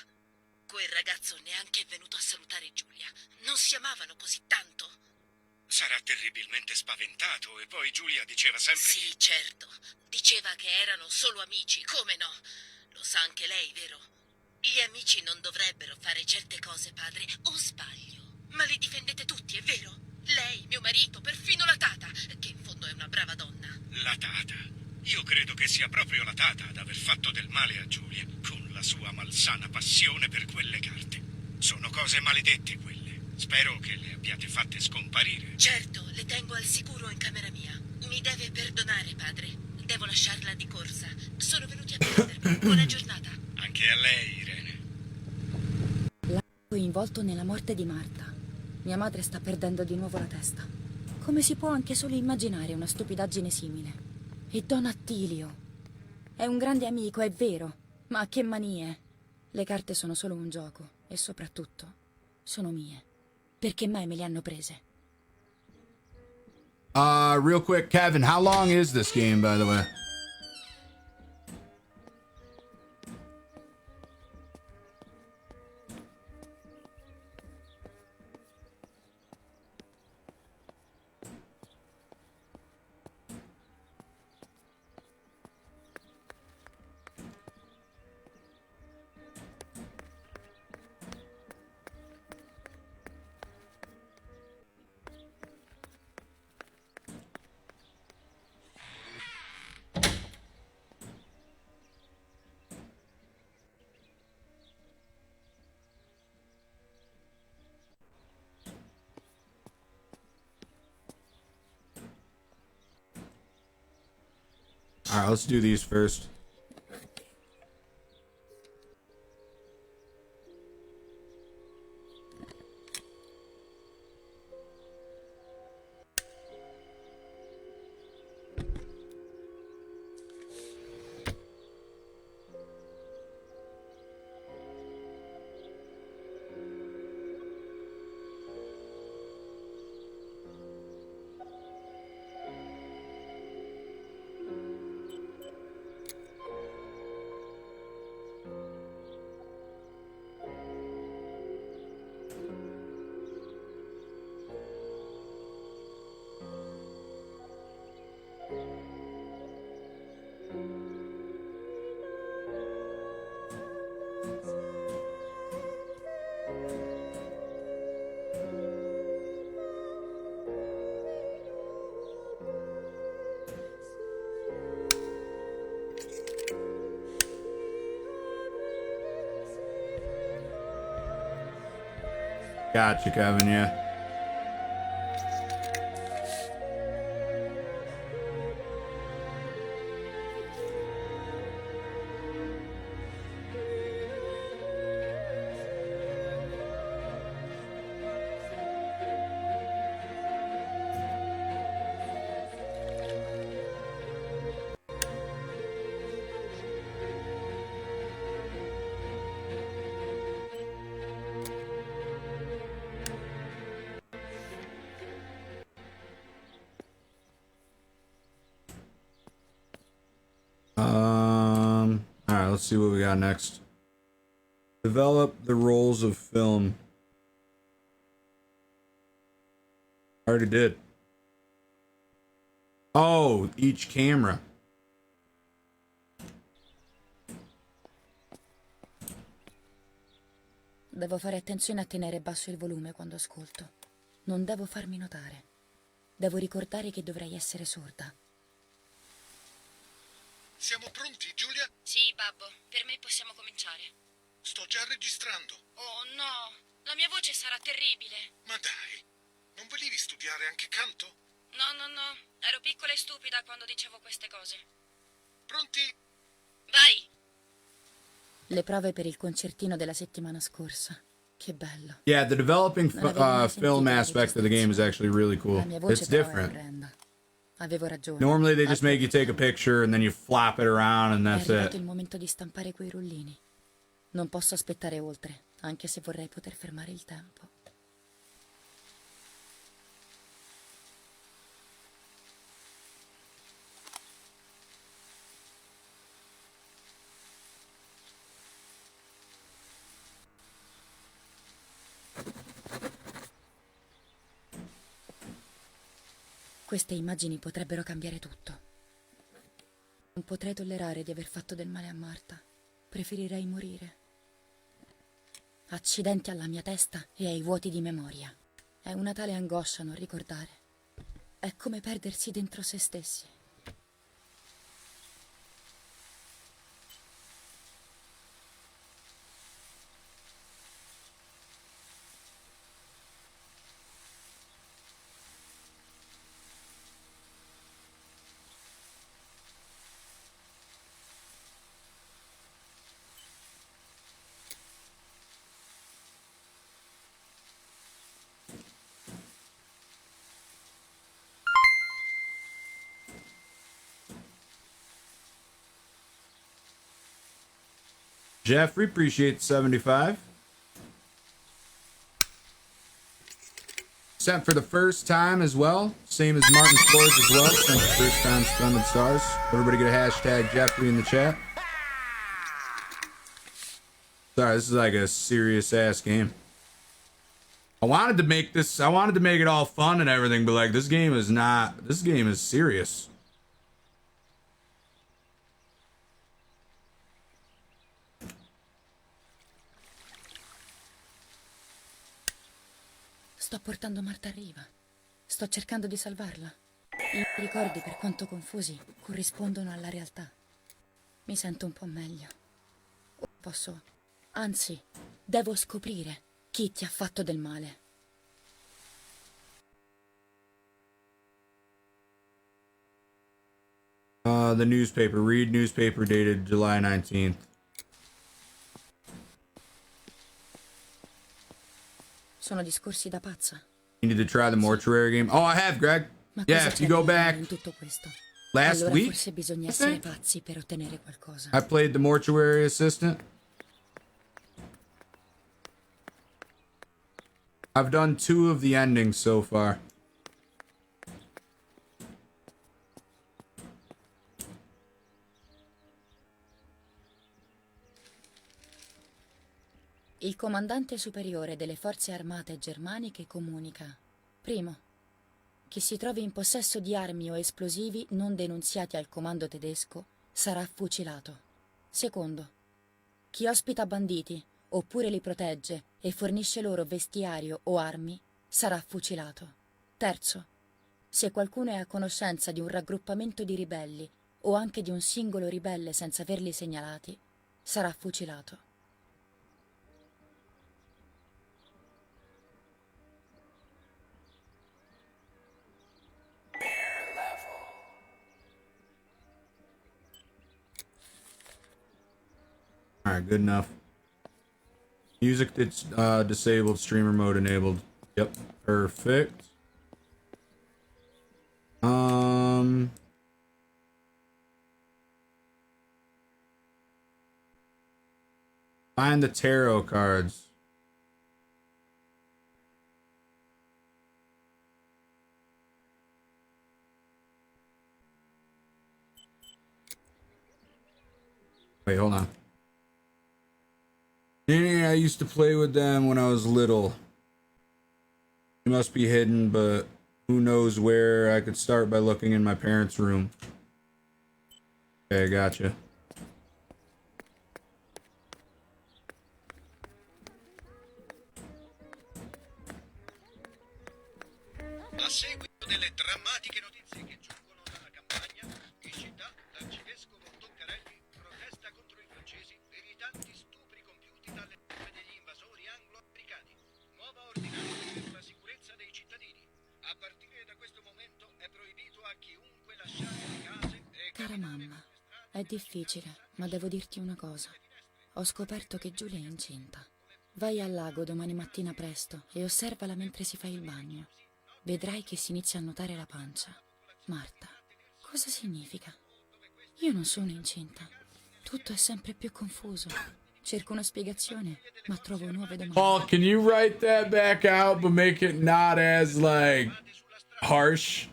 Quel ragazzo neanche è venuto a salutare Giulia. Non si amavano così tanto. Sarà terribilmente spaventato e poi Giulia diceva sempre... Sì, certo. Diceva che erano solo amici, come no? Lo sa anche lei, vero? Gli amici non dovrebbero fare certe cose, padre, o sbaglio? Ma li difendete tutti, è vero? Lei, mio marito, perfino la Tata, che in fondo è una brava donna. La Tata? Io credo che sia proprio la Tata ad aver fatto del male a Giulia, con la sua malsana passione per quelle carte. Sono cose maledette quelle. Spero che le abbiate fatte scomparire. Certo, le tengo al sicuro in camera mia. Mi deve perdonare, padre. Devo lasciarla di corsa. Sono venuti a prendermi. Buona giornata. Anche a lei, Irene. L'ha coinvolto nella morte di Marta. Mia madre sta perdendo di nuovo la testa. Come si può anche solo immaginare una stupidaggine simile? E Don Attilio. È un grande amico, è vero. Ma che manie. Le carte sono solo un gioco. E soprattutto, sono mie. Perché mai me le hanno prese? Real quick, Kevin, how long is this game, by the way? All right, let's do these first. Gotcha, Kevin, yeah. All right, let's see what we got next. Develop the roles of film. Already did. Oh, each camera. Devo fare attenzione a tenere basso il volume quando ascolto. Non devo farmi notare. Devo ricordare che dovrei essere sorda. Siamo pronti, Giulia? Sì, babbo. Per me possiamo cominciare. Sto già registrando. Oh no, la mia voce sarà terribile. Ma dai, non volevi studiare anche canto? No. Ero piccola e stupida quando dicevo queste cose. Pronti? Vai! Le prove per il concertino della settimana scorsa. Che bello. Yeah, the developing Non avevo mai sentito film la aspect of the game is actually really cool. La mia voce It's però è different. orrenda. Avevo ragione. Normally they just make you take a picture and then you flap it around and È that's arrivato it. il momento di stampare quei rullini. Non posso aspettare oltre, anche se vorrei poter fermare il tempo. Queste immagini potrebbero cambiare tutto. Non potrei tollerare di aver fatto del male a Marta. Preferirei morire. Accidenti alla mia testa e ai vuoti di memoria. È una tale angoscia non ricordare. È come perdersi dentro se stessi. Jeffrey, appreciate the 75. Sent for the first time as well. Same as Martin Flores as well. Sent for the first time Splendid Stars. Everybody get a hashtag Jeffrey in the chat. Sorry, this is like a serious ass game. I wanted to make it all fun and everything, but like this game is not. This game is serious. Sto portando Marta a riva. Sto cercando di salvarla. I ricordi, per quanto confusi, corrispondono alla realtà. Mi sento un po' meglio. Posso, anzi, devo scoprire chi ti ha fatto del male. The newspaper. Read newspaper dated July 19th. Sono discorsi da pazza. You need to try the mortuary game. Oh, I have, Greg. Ma Yeah, cosa if c'è you go di buono back in tutto questo? last Allora week, forse bisogna essere pazzi per ottenere qualcosa. I played the mortuary assistant. I've done 2 of the endings so far. Il comandante superiore delle forze armate germaniche comunica: primo, chi si trovi in possesso di armi o esplosivi non denunziati al comando tedesco sarà fucilato. Secondo, chi ospita banditi oppure li protegge e fornisce loro vestiario o armi sarà fucilato. Terzo, se qualcuno è a conoscenza di un raggruppamento di ribelli o anche di un singolo ribelle senza averli segnalati, sarà fucilato. Alright, good enough. Music that's disabled, streamer mode enabled. Yep, perfect. Find the tarot cards. Wait, hold on. Yeah, I used to play with them when I was little. They must be hidden, but who knows where. I could start by looking in my parents' room. Okay, gotcha. A seguito delle drammatiche notizie che giungono dalla campagna, in città l'arcivescovo Toccarelli protesta contro i francesi per i tanti stupri compiuti dalle truppe degli invasori anglo-americani. Nuova ordinanza per la sicurezza dei cittadini. A partire da questo momento è proibito a chiunque lasciare le case e Cara mamma, è difficile, ma devo dirti una cosa. Ho scoperto che Giulia è incinta. Vai al lago domani mattina presto e osservala mentre si fa il bagno. Vedrai che si inizia a notare la pancia. Marta, cosa significa? Io non sono incinta. Tutto è sempre più confuso. Cerco una spiegazione, ma trovo nuove domande. Paul, can you write that back out but make it not as like harsh?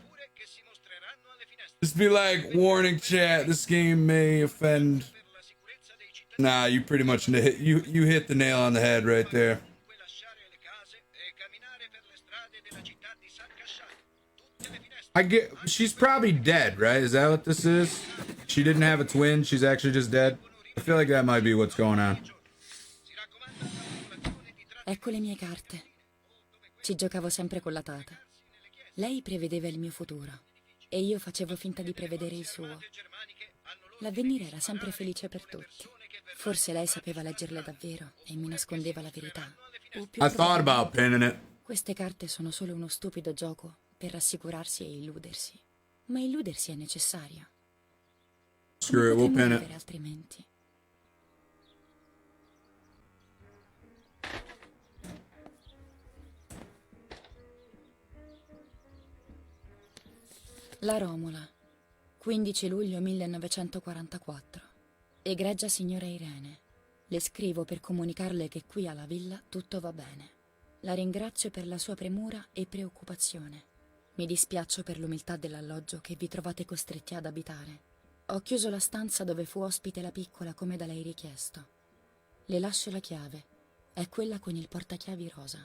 Just be like, warning chat, this game may offend. Nah, you pretty much hit you hit the nail on the head right there. I get she's probably dead, right? Is that what this is? She didn't have a twin, she's actually just dead. I feel like that might be what's going on. Ecco le mie carte. Ci giocavo sempre con la tata. Lei prevedeva il mio futuro e io facevo finta di prevedere il suo. L'avvenire era sempre felice per tutti. Forse lei sapeva leggerle davvero e mi nascondeva la verità. O più I thought about pinning it. Queste carte sono solo uno stupido gioco per rassicurarsi e illudersi. Ma illudersi è necessario. Screw it, we'll pin it. Altrimenti. La Romola, 15 luglio 1944. Egregia signora Irene, Le scrivo per comunicarle che qui alla villa tutto va bene. La ringrazio per la sua premura e preoccupazione. Mi dispiaccio per l'umiltà dell'alloggio che vi trovate costretti ad abitare. Ho chiuso la stanza dove fu ospite la piccola come da lei richiesto. Le lascio la chiave. È quella con il portachiavi rosa.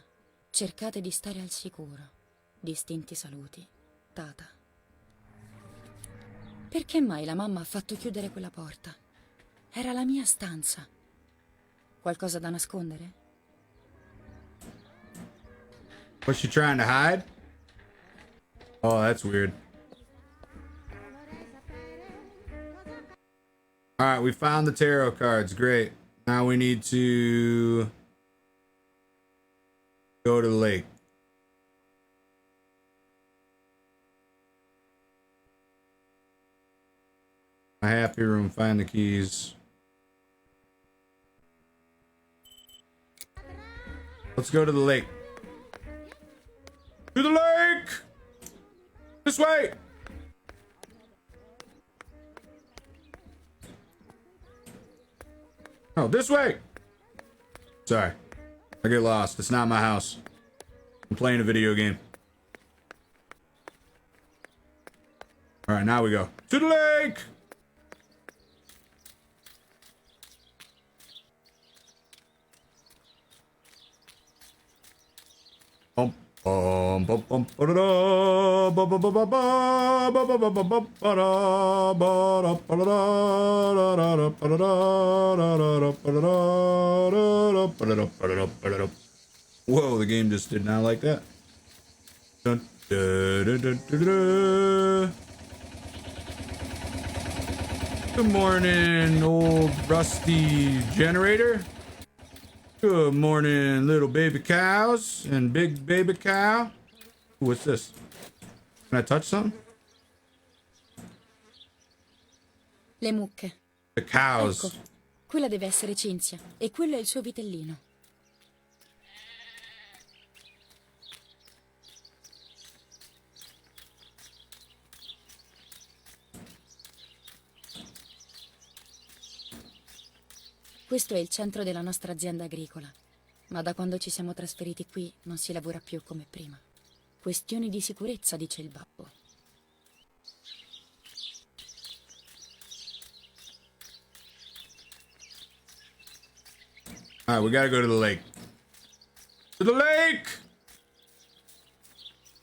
Cercate di stare al sicuro. Distinti saluti. Tata. Perché mai la mamma ha fatto chiudere quella porta? Era la mia stanza. Qualcosa da nascondere? Was she trying to hide? Oh, that's weird. All right, we found the tarot cards. Great. Now we need to go to the lake. My happy room. Find the keys. Let's go to the lake. To the lake! This way! Oh, this way! Sorry. I get lost. It's not my house. I'm playing a video game. Alright, now we go. To the lake! Bum, bum, bum, bum, ba-da-da, ba, ba, ba, ba, ba, ba, ba, ba, ba, ba, ba-da, ba-da, ba-da-da, ba-da-da, ba-da-da, ba-da-da, ba-da-da, ba-da-da. Whoa, the game just did not like that. Dun, da, da, da, da, da. Good morning, old rusty generator. Good morning, little baby cows and big baby cow. Ooh, what's this? Can I touch something? Le mucche. The cows. Ecco, quella deve essere Cinzia e quello è il suo vitellino. Questo è il centro della nostra azienda agricola, ma da quando ci siamo trasferiti qui non si lavora più come prima. Questioni di sicurezza, dice il babbo. All right, we gotta go to the lake. To the lake!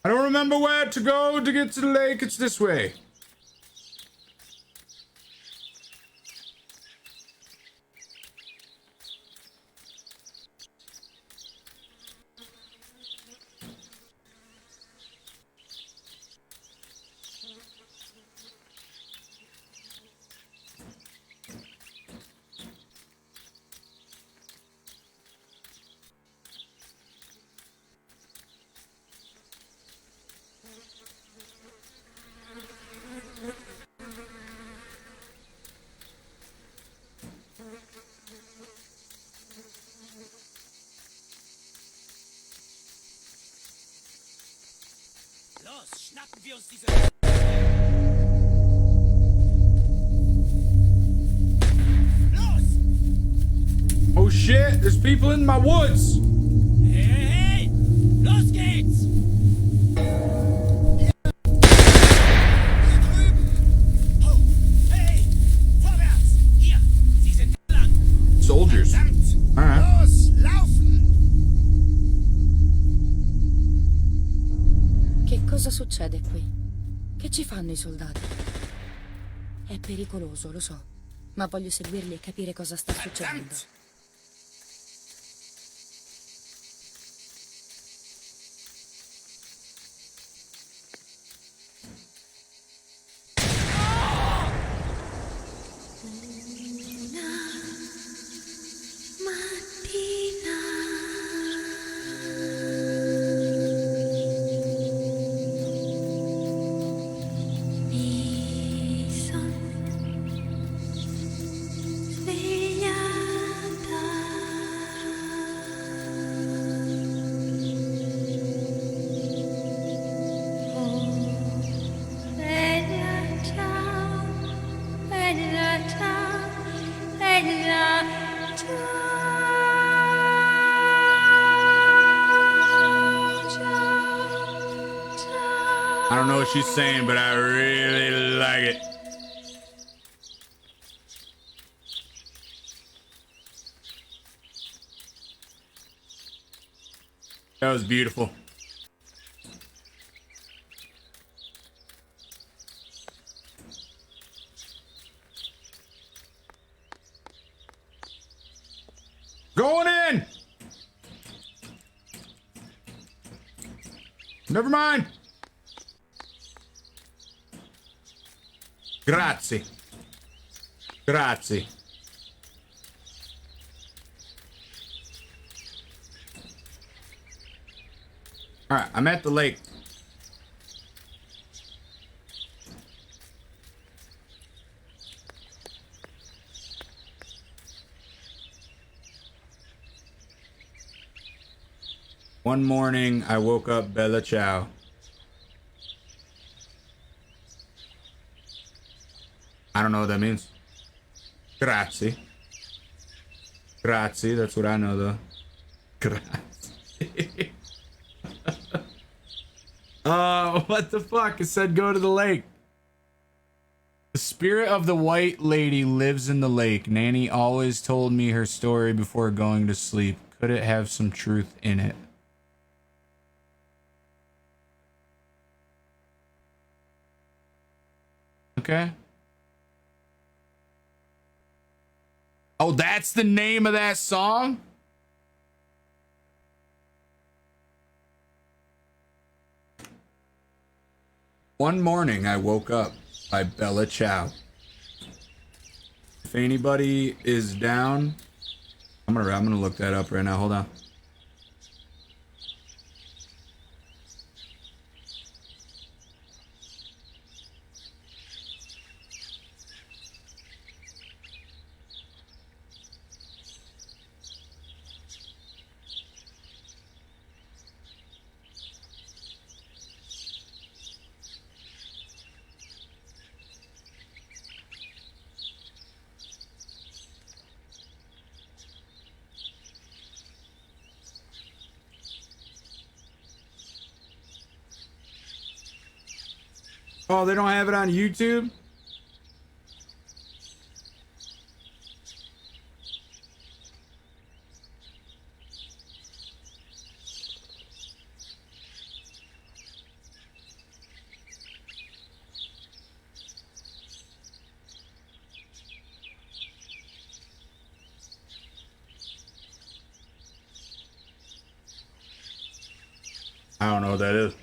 I don't remember where to go to get to the lake. It's this way. Los, schnappen wir uns diese... Los! Oh shit, there's people in my woods. Hey, hey, hey! Los geht's! Hier drüben! Oh, hey! Vorwärts! Hier! Sie sind lang! Soldiers. Verdammt! All right. Los, laufen! Che cosa succede qui? Che ci fanno i soldati? È pericoloso, lo so, ma voglio seguirli e capire cosa sta succedendo. Verdammt! Mi son svegliata what she's saying, but I really like it. That was beautiful. Going in. Never mind. Grazie. Grazie. All right, I'm at the lake. One morning, I woke up Bella Ciao. I don't know what that means. Grazie. Grazie, that's what I know though. Grazie. What the fuck? It said go to the lake. The spirit of the white lady lives in the lake. Nanny always told me her story before going to sleep. Could it have some truth in it? Okay. Oh, that's the name of that song? One morning I woke up by Bella Ciao. If anybody is down, I'm gonna look that up right now. Hold on. Oh, they don't have it on YouTube? I don't know what that is.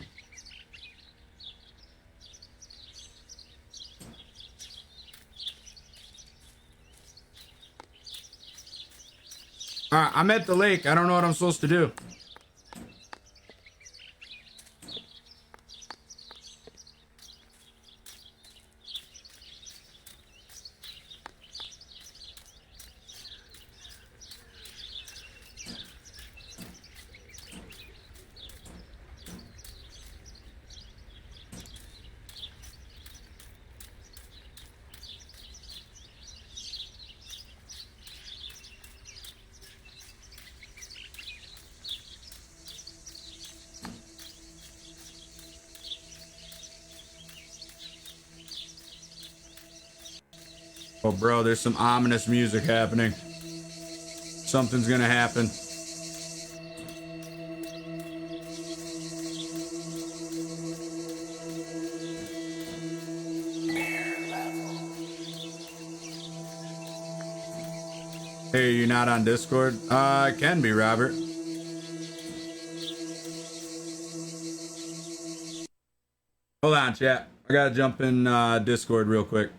All right, I'm at the lake. I don't know what I'm supposed to do. Oh, bro, there's some ominous music happening. Something's gonna happen. Hey, you're not on Discord? It can be, Robert. Hold on, chat. I gotta jump in Discord real quick.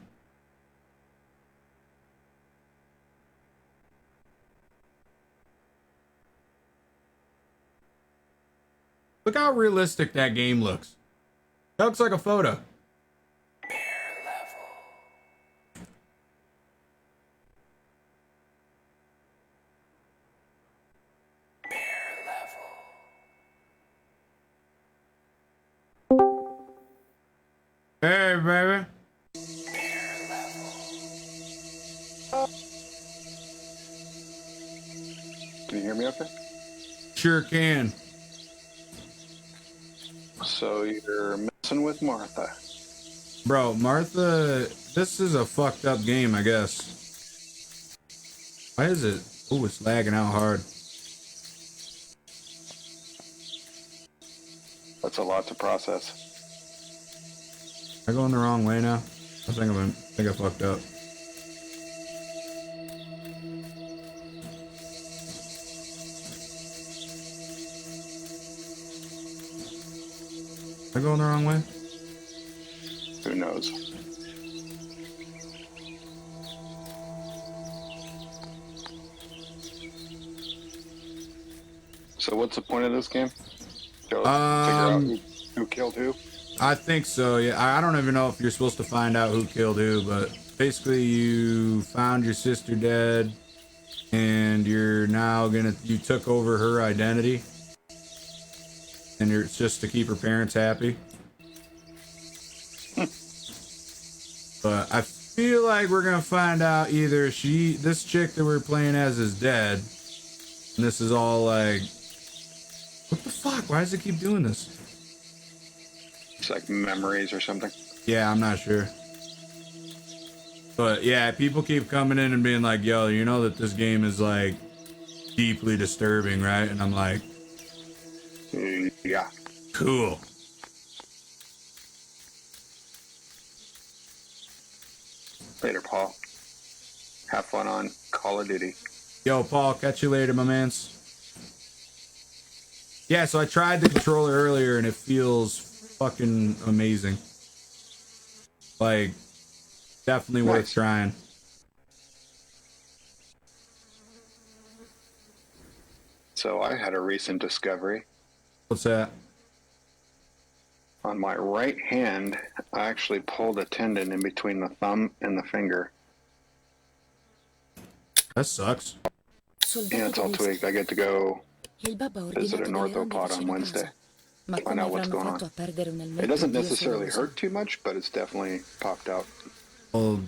Look how realistic that game looks. That looks like a photo. Hey, baby. Can you hear me okay? Sure can. So you're with Martha. Bro, Martha, this is a fucked up game, I guess. Why is it? Oh, it's lagging out hard. That's a lot to process. Am I going the wrong way now? I think I fucked up. Am I going the wrong way? Who knows? So what's the point of this game? Go figure out who killed who? I think so, yeah. I don't even know if you're supposed to find out who killed who, but basically you found your sister dead and you're now you took over her identity and it's just to keep her parents happy. But I feel like we're gonna find out either this chick that we're playing as is dead and this is all like, what the fuck? Why does it keep doing this? It's like memories or something. Yeah, I'm not sure. But yeah, people keep coming in and being like, yo, you know that this game is like deeply disturbing, right? And I'm like, yeah. Cool. Later, Paul. Have fun on Call of Duty. Yo, Paul, catch you later, my mans. Yeah, so I tried the controller earlier and it feels fucking amazing. Like, definitely worth trying. So I had a recent discovery. What's that? On my right hand, I actually pulled a tendon in between the thumb and the finger. That sucks. Yeah, it's all tweaked. I get to go visit an orthopod on Wednesday. Find out what's going on. It doesn't necessarily hurt too much, but it's definitely popped out. Well,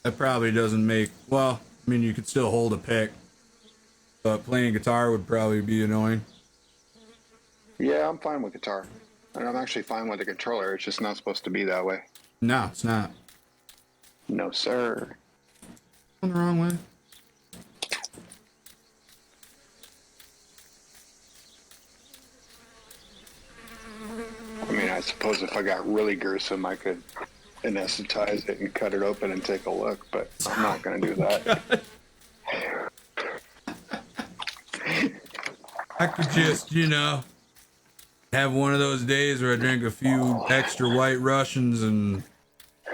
that probably doesn't make... Well, I mean, you could still hold a pick. But playing guitar would probably be annoying. Yeah, I'm fine with guitar. And I'm actually fine with the controller. It's just not supposed to be that way. No, it's not. No, sir. Going the wrong way. I mean, I suppose if I got really gruesome, I could anesthetize it and cut it open and take a look, but I'm not going to do that. I could just, have one of those days where I drink a few extra White Russians and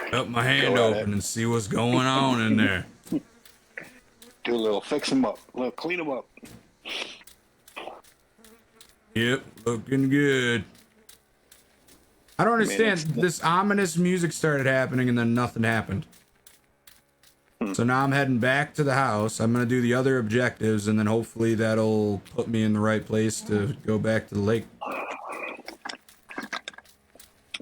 cut my hand open and see what's going on in there. Do a little fix them up, a little clean them up. Yep, looking good. I don't understand. This ominous music started happening and then nothing happened. So now I'm heading back to the house. I'm going to do the other objectives and then hopefully that'll put me in the right place to go back to the lake.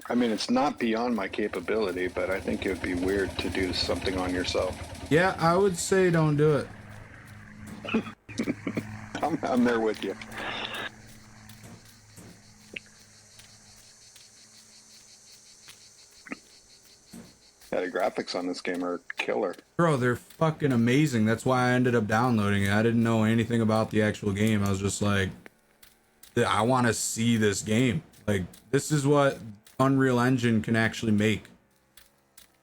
I mean, it's not beyond my capability, but I think it would be weird to do something on yourself. Yeah, I would say don't do it. I'm there with you. Yeah, the graphics on this game are killer. Bro, they're fucking amazing. That's why I ended up downloading it. I didn't know anything about the actual game. I was just like, I want to see this game. Like, this is what Unreal Engine can actually make.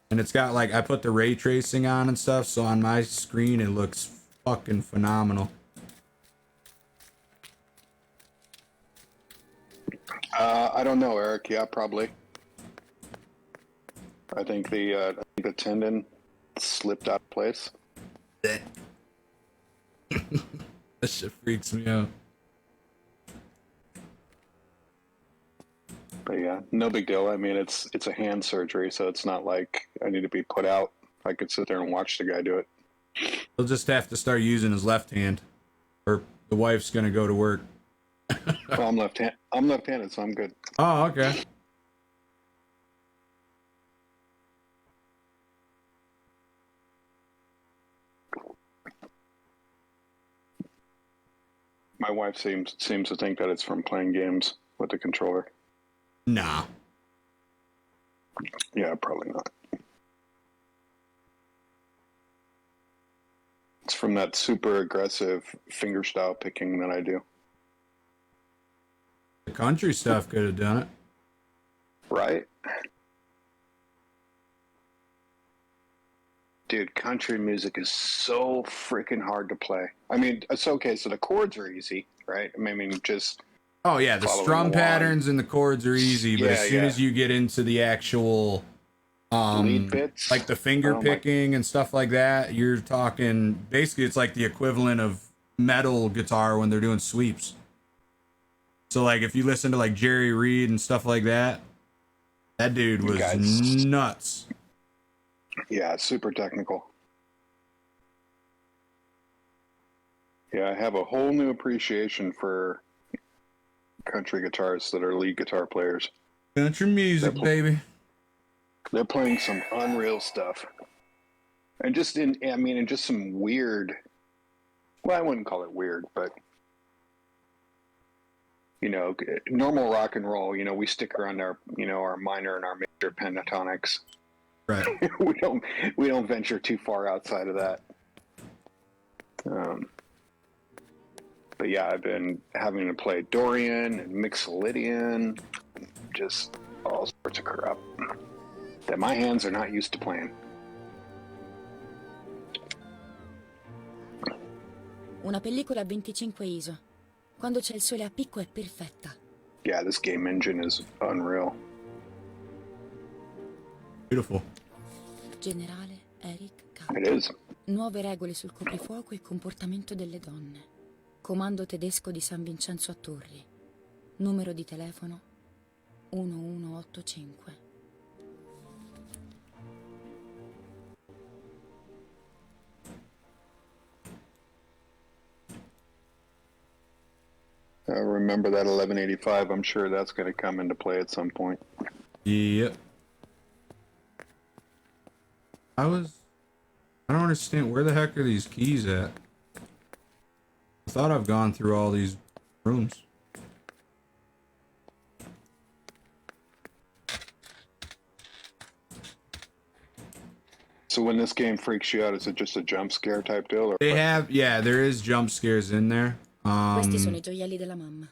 And it's got, like, I put the ray tracing on and stuff, so on my screen it looks fucking phenomenal. I don't know, Eric. Yeah, probably. I think the tendon slipped out of place. That shit freaks me out. But yeah, no big deal. I mean, it's a hand surgery, so it's not like I need to be put out. I could sit there and watch the guy do it. He'll just have to start using his left hand, or the wife's gonna go to work. Well, I'm left-handed, so I'm good. Oh, okay. My wife seems to think that it's from playing games with the controller. Nah. Yeah, probably not. It's from that super aggressive fingerstyle picking that I do. The country stuff could have done it. Right? Dude, country music is so freaking hard to play. I mean, it's okay, so the chords are easy, right? I mean, just... Oh, yeah, the strum patterns and the chords are easy, but as soon as you get into the actual... lead bits, like the finger picking and stuff like that, you're talking... Basically, it's like the equivalent of metal guitar when they're doing sweeps. So, like, if you listen to, like, Jerry Reed and stuff like that, that dude was nuts. Yeah, super technical. Yeah, I have a whole new appreciation for country guitarists that are lead guitar players. Country music, baby. They're playing some unreal stuff. And just in just some weird... Well, I wouldn't call it weird, but... You know, normal rock and roll, you know, we stick around our, you know, our minor and our major pentatonics. Right. we don't venture too far outside of that. But yeah, I've been having to play Dorian and Mixolydian, just all sorts of crap that my hands are not used to playing. Una pellicola a 25 ISO. Quando c'è il sole a picco è perfetta. Yeah, this game engine is unreal. Beautiful. Generale Eric K. It is. Nuove regole sul coprifuoco e comportamento delle donne. Comando tedesco di San Vincenzo a Torri. Numero di telefono 1185. I remember that 1185. I'm sure that's going to come into play at some point. Yep. I don't understand. Where the heck are these keys at? I thought I've gone through all these rooms. So when this game freaks you out, is it just a jump scare type deal? Or there is jump scares in there. Questi sono I gioielli della mamma.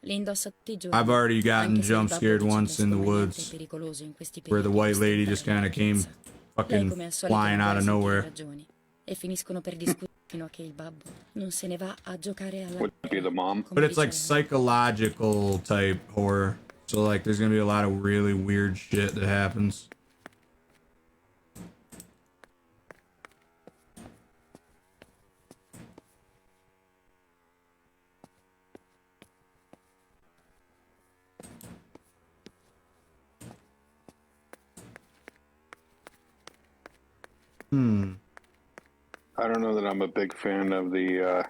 Li indossa tutti I giorni. I've already gotten jump scared once in the woods, where the white lady just kind of came fucking flying out of nowhere. E finiscono per discutere fino a che il babbo non se ne va a giocare alla... Would it be the mom? But it's like psychological type horror. So like there's gonna be a lot of really weird shit that happens. I don't know that I'm a big fan of the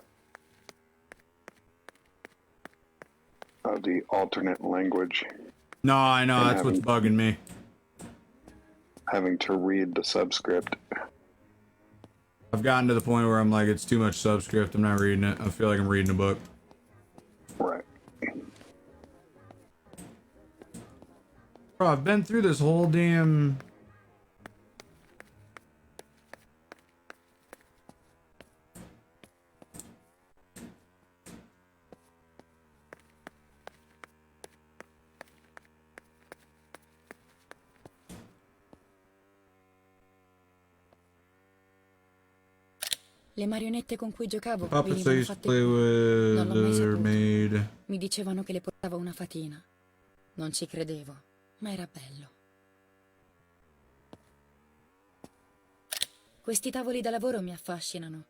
alternate language. No, I know, that's what's bugging me. Having to read the subscript. I've gotten to the point where I'm like, it's too much subscript, I'm not reading it. I feel like I'm reading a book. Right. Bro, I've been through this whole damn... Le marionette con cui giocavo Puppets I used to play non l'ho mai with saputo. made. Mi dicevano che le portava una fatina. Non ci credevo, ma era bello. Questi tavoli da lavoro mi affascinano.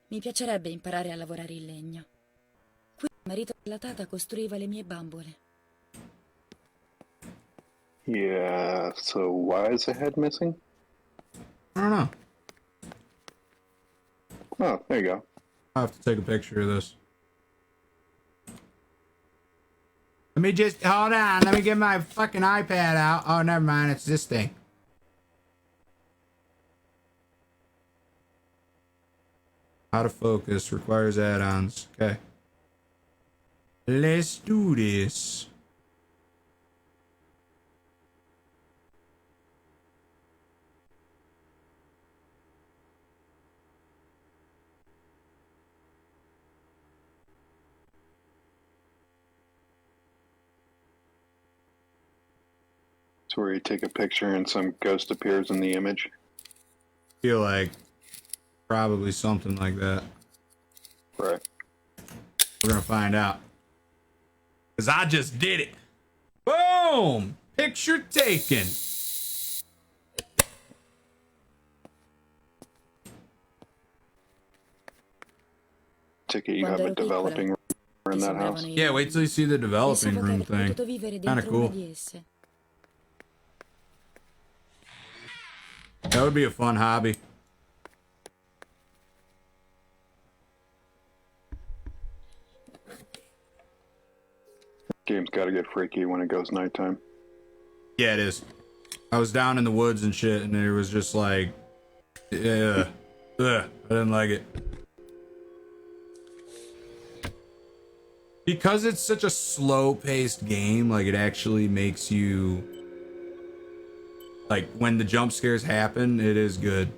Mi piacerebbe imparare a lavorare il legno. Qui il marito della tata costruiva le mie bambole. Yeah, so why is the head missing? I don't know. Oh, there you go. I'll have to take a picture of this. Let me just, hold on, let me get my fucking iPad out. Oh, never mind, it's this thing. How to focus, requires add-ons. Okay. Let's do this. where you take a picture and some ghost appears in the image? Feel like probably something like that. Right. We're gonna find out. Cause I just did it. Boom! Picture taken. Take it you have a developing room in that house? Yeah, wait till you see the developing room thing. Kinda cool. That would be a fun hobby. Game's gotta get freaky when it goes nighttime. Yeah, it is. I was down in the woods and shit, and it was just like, I didn't like it. Because it's such a slow-paced game, like, it actually makes you, like, when the jump scares happen, it is good.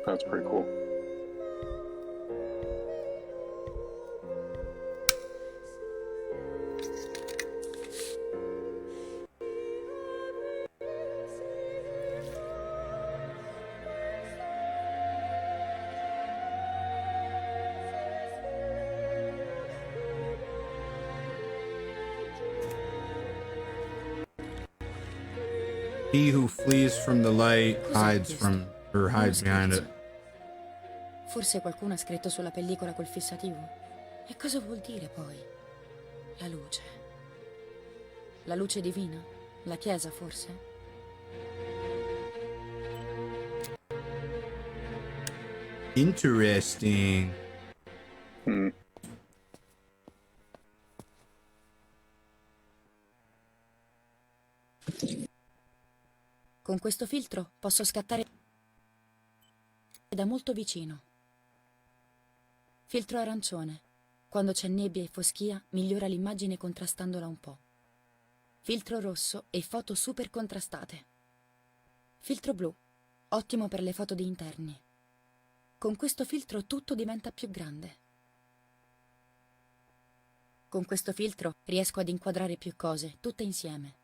That's pretty cool. He who flees from the light hides behind it. Forse qualcuno ha scritto sulla pellicola col fissativo. E cosa vuol dire poi? La luce. La luce divina? La chiesa, forse? Interesting. Con questo filtro posso scattare da molto vicino. Filtro arancione. Quando c'è nebbia e foschia, migliora l'immagine contrastandola un po'. Filtro rosso e foto super contrastate. Filtro blu. Ottimo per le foto di interni. Con questo filtro tutto diventa più grande. Con questo filtro riesco ad inquadrare più cose, tutte insieme.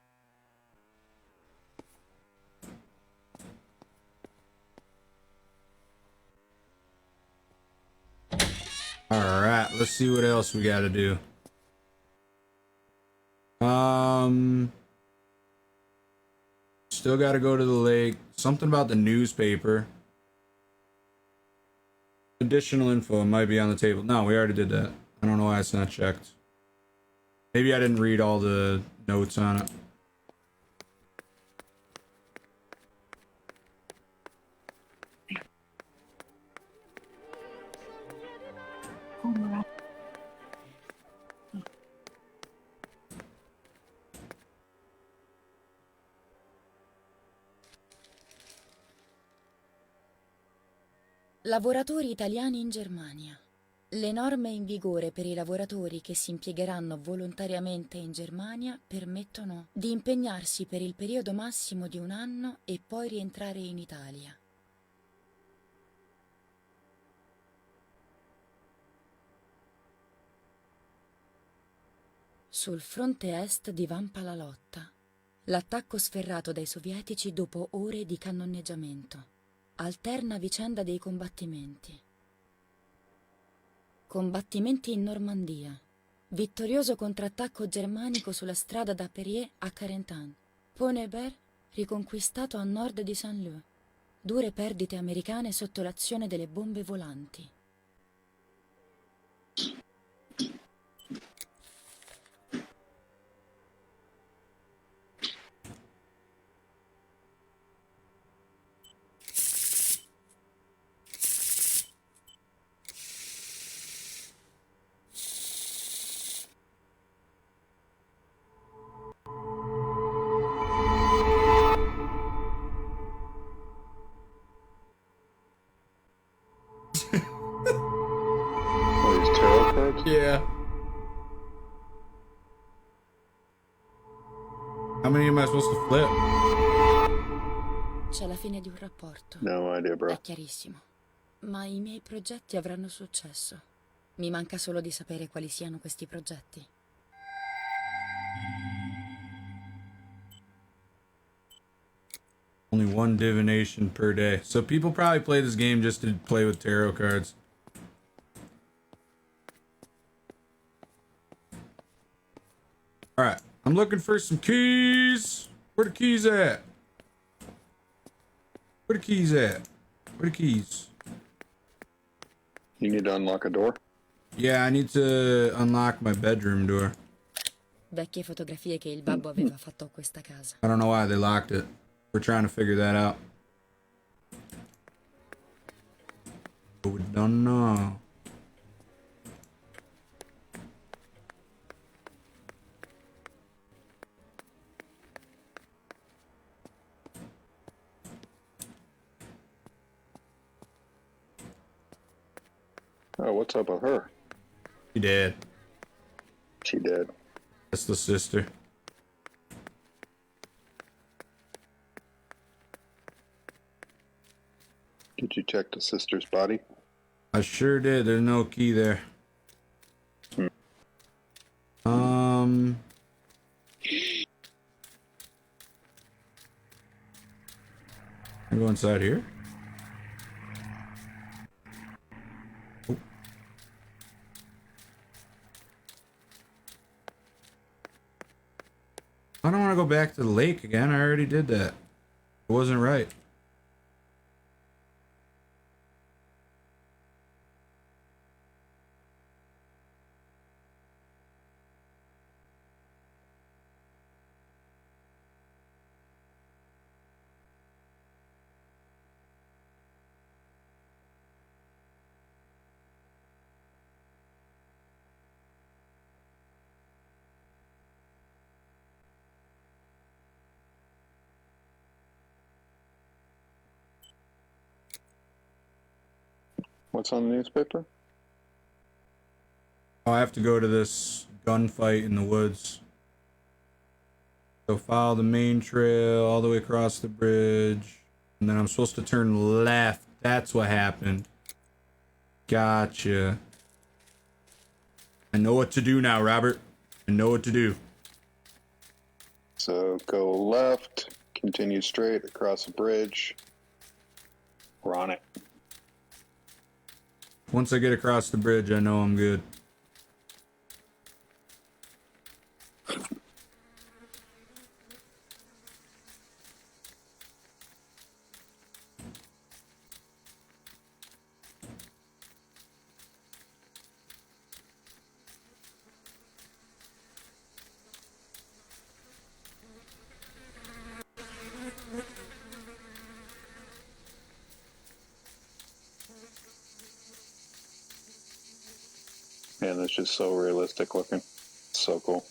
Alright, let's see what else we gotta do. Still gotta go to the lake. Something about the newspaper. Additional info might be on the table. No, we already did that. I don't know why it's not checked. Maybe I didn't read all the notes on it. Lavoratori italiani in Germania. Le norme in vigore per i lavoratori che si impiegheranno volontariamente in Germania permettono di impegnarsi per il periodo massimo di 1 anno e poi rientrare in Italia. Sul fronte est divampa la lotta. L'attacco sferrato dai sovietici dopo ore di cannoneggiamento. Alterna vicenda dei combattimenti. Combattimenti in Normandia. Vittorioso contrattacco germanico sulla strada da Perrier a Carentan. Pont-Hébert riconquistato a nord di Saint-Lô. Dure perdite americane sotto l'azione delle bombe volanti. Yeah. How many am I supposed to flip? C'è la fine di un rapporto. No idea, bro. È chiarissimo. Ma i miei progetti avranno successo. Mi manca solo di sapere quali siano questi progetti. Only one divination per day. So people probably play this game just to play with tarot cards. Alright, I'm looking for some keys. Where the keys at? Where the keys at? Where the keys? You need to unlock a door? Yeah, I need to unlock my bedroom door. Vecchie fotografie che il babbo aveva fatto a questa casa. I don't know why they locked it. We're trying to figure that out. But we don't know. Oh, what's up with her? She did. She did. That's the sister. Did you check the sister's body? I sure did. There's no key there. I go inside here? Oh. I don't want to go back to the lake again. I already did that. It wasn't right. What's on the newspaper? Oh, I have to go to this gunfight in the woods. So follow the main trail all the way across the bridge. And then I'm supposed to turn left. That's what happened. Gotcha. I know what to do now, Robert. I know what to do. So go left, continue straight across the bridge. We're on it. Once I get across the bridge, I know I'm good. Man, that's just so realistic looking. So cool.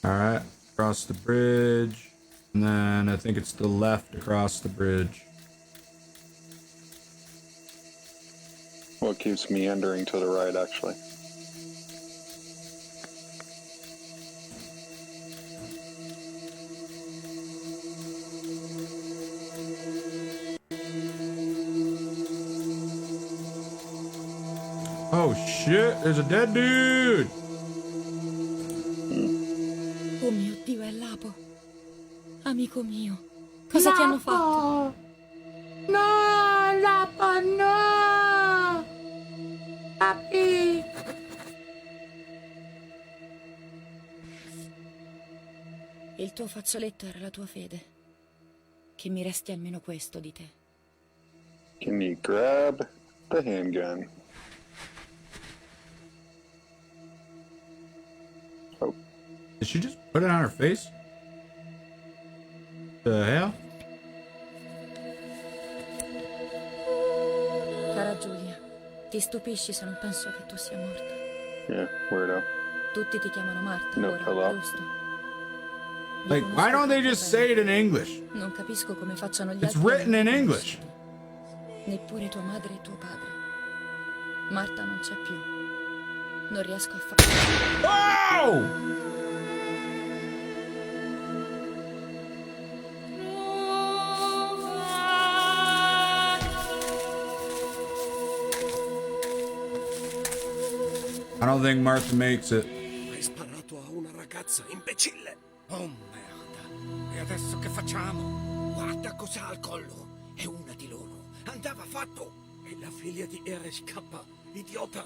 Alright, across the bridge. And then I think it's the left across the bridge. Well, it keeps meandering to the right, actually. Oh shit, there's a dead dude! Oh mio Dio, è Lapo. Amico mio, cosa ti hanno fatto? No, Lapo, no! Papi! Il tuo fazzoletto era la tua fede. Che mi resti almeno questo di te. Can you grab the handgun? Oh. Did she just put it on her face? The hell? Cara Giulia, ti stupisci se non penso che tu sia morta. Yeah, weirdo. Tutti ti chiamano Marta No, ora, hello. giusto? Like, why don't they just say it in English? Non capisco come facciano gli It's altri. written in English. Neppure tua madre e tuo padre. Marta non c'è più. Non riesco a fare... Oh! I don't think Martha makes it. Hai sparato a una ragazza, imbecille! Oh merda! E adesso che facciamo? Guarda cosa ha al collo! È una di loro! Andava fatto! È la figlia di RSK, idiota!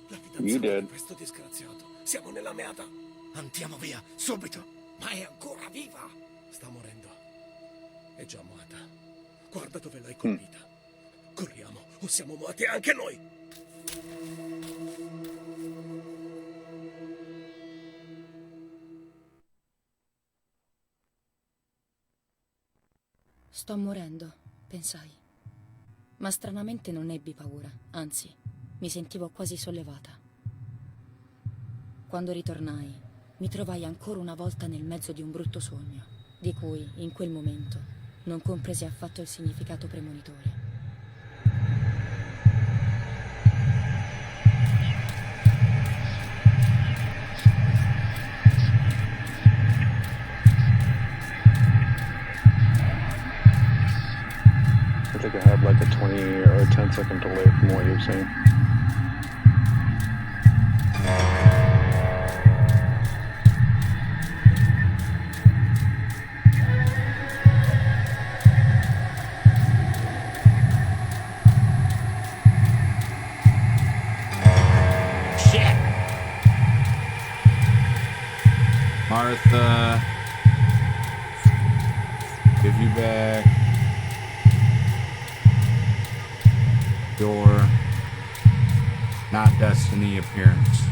La fidanzata di questo disgraziato! Siamo nella merda! Andiamo via, subito! Ma è ancora viva! Sta morendo. È già morta. Guarda dove l'hai colpita. Corriamo, o siamo morti anche noi! Sto morendo, pensai. Ma stranamente non ebbi paura, anzi, mi sentivo quasi sollevata. Quando ritornai, mi trovai ancora una volta nel mezzo di un brutto sogno, di cui, in quel momento, non compresi affatto il significato premonitorio. I think I had like a 20 or a 10-second delay from what you're saying. Shit! Martha, give you back your not destiny appearance.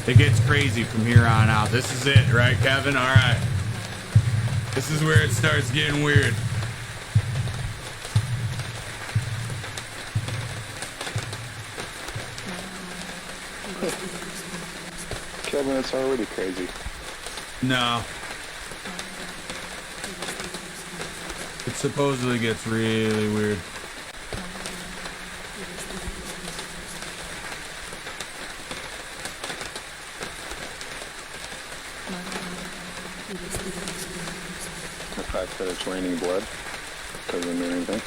It gets crazy from here on out. This is it, right, Kevin? All right. This is where it starts getting weird. Kevin, it's already crazy. No. It supposedly gets really weird. The fact that it's raining blood doesn't mean anything.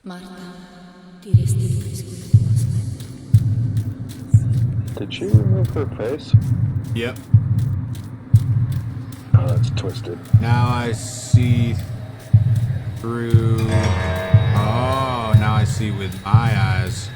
Marta, ti restituisco il tuo aspetto. Did she remove her face? Yep. Oh, that's twisted. Now I see through. Oh, now I see with my eyes.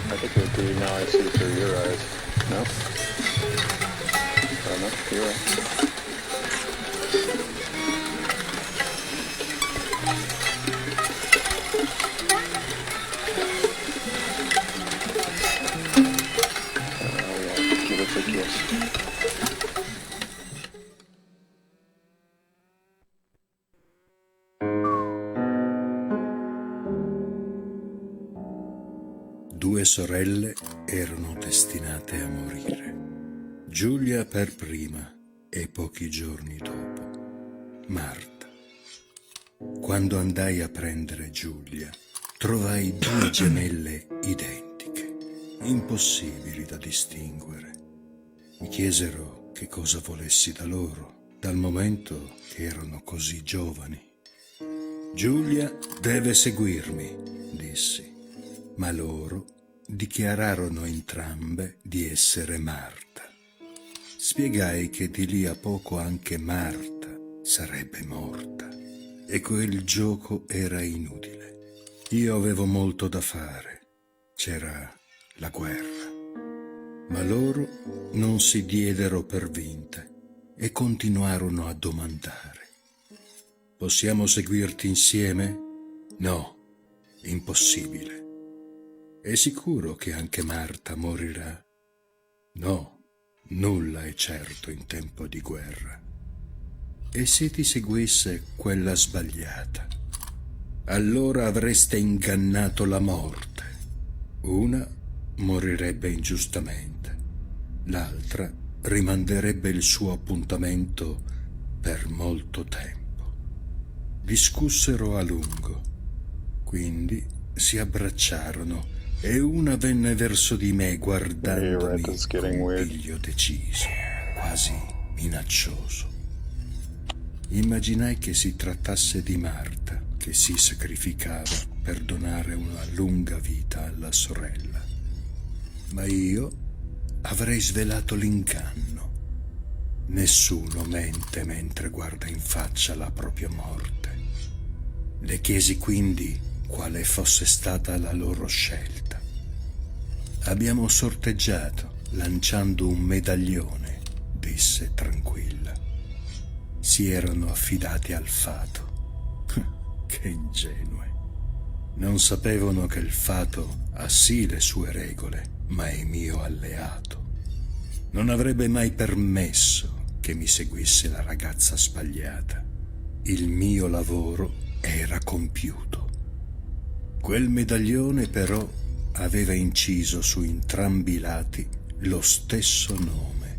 I think it would be now I see through your eyes. No? Oh, no, you're right. Oh, yeah, give us a kiss. Due sorelle erano destinate a morire. Giulia per prima e pochi giorni dopo Marta. Quando andai a prendere Giulia, trovai due gemelle identiche, impossibili da distinguere. Mi chiesero che cosa volessi da loro, dal momento che erano così giovani. Giulia deve seguirmi, dissi, ma loro dichiararono entrambe di essere Marta. Spiegai che di lì a poco anche Marta sarebbe morta e quel gioco era inutile. Io avevo molto da fare, c'era la guerra. Ma loro non si diedero per vinte e continuarono a domandare. Possiamo seguirti insieme? No, impossibile. È sicuro che anche Marta morirà? No, nulla è certo in tempo di guerra. E se ti seguisse quella sbagliata? Allora avreste ingannato la morte. Una morirebbe ingiustamente, l'altra rimanderebbe il suo appuntamento per molto tempo. Discussero a lungo, quindi si abbracciarono e una venne verso di me guardandomi con un piglio deciso, quasi minaccioso. Immaginai che si trattasse di Marta, che si sacrificava per donare una lunga vita alla sorella. Ma io avrei svelato l'inganno. Nessuno mente mentre guarda in faccia la propria morte. Le chiesi quindi quale fosse stata la loro scelta. Abbiamo sorteggiato lanciando un medaglione, disse tranquilla. Si erano affidati al fato. Che ingenue. Non sapevano che il fato ha sì le sue regole, ma è mio alleato. Non avrebbe mai permesso che mi seguisse la ragazza sbagliata. Il mio lavoro era compiuto. Quel medaglione però aveva inciso su entrambi i lati lo stesso nome,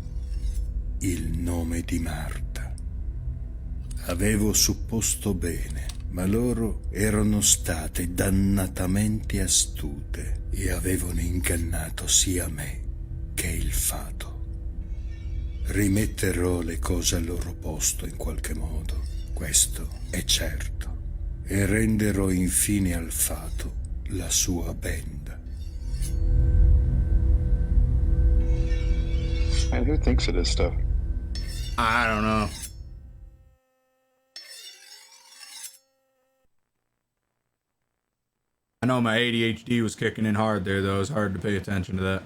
il nome di Marta. Avevo supposto bene, ma loro erano state dannatamente astute e avevano ingannato sia me che il fato. Rimetterò le cose al loro posto in qualche modo, questo è certo, e renderò infine al fato la sua benda. And who thinks of this stuff? I don't know. I know my ADHD was kicking in hard there, though. It was hard to pay attention to that.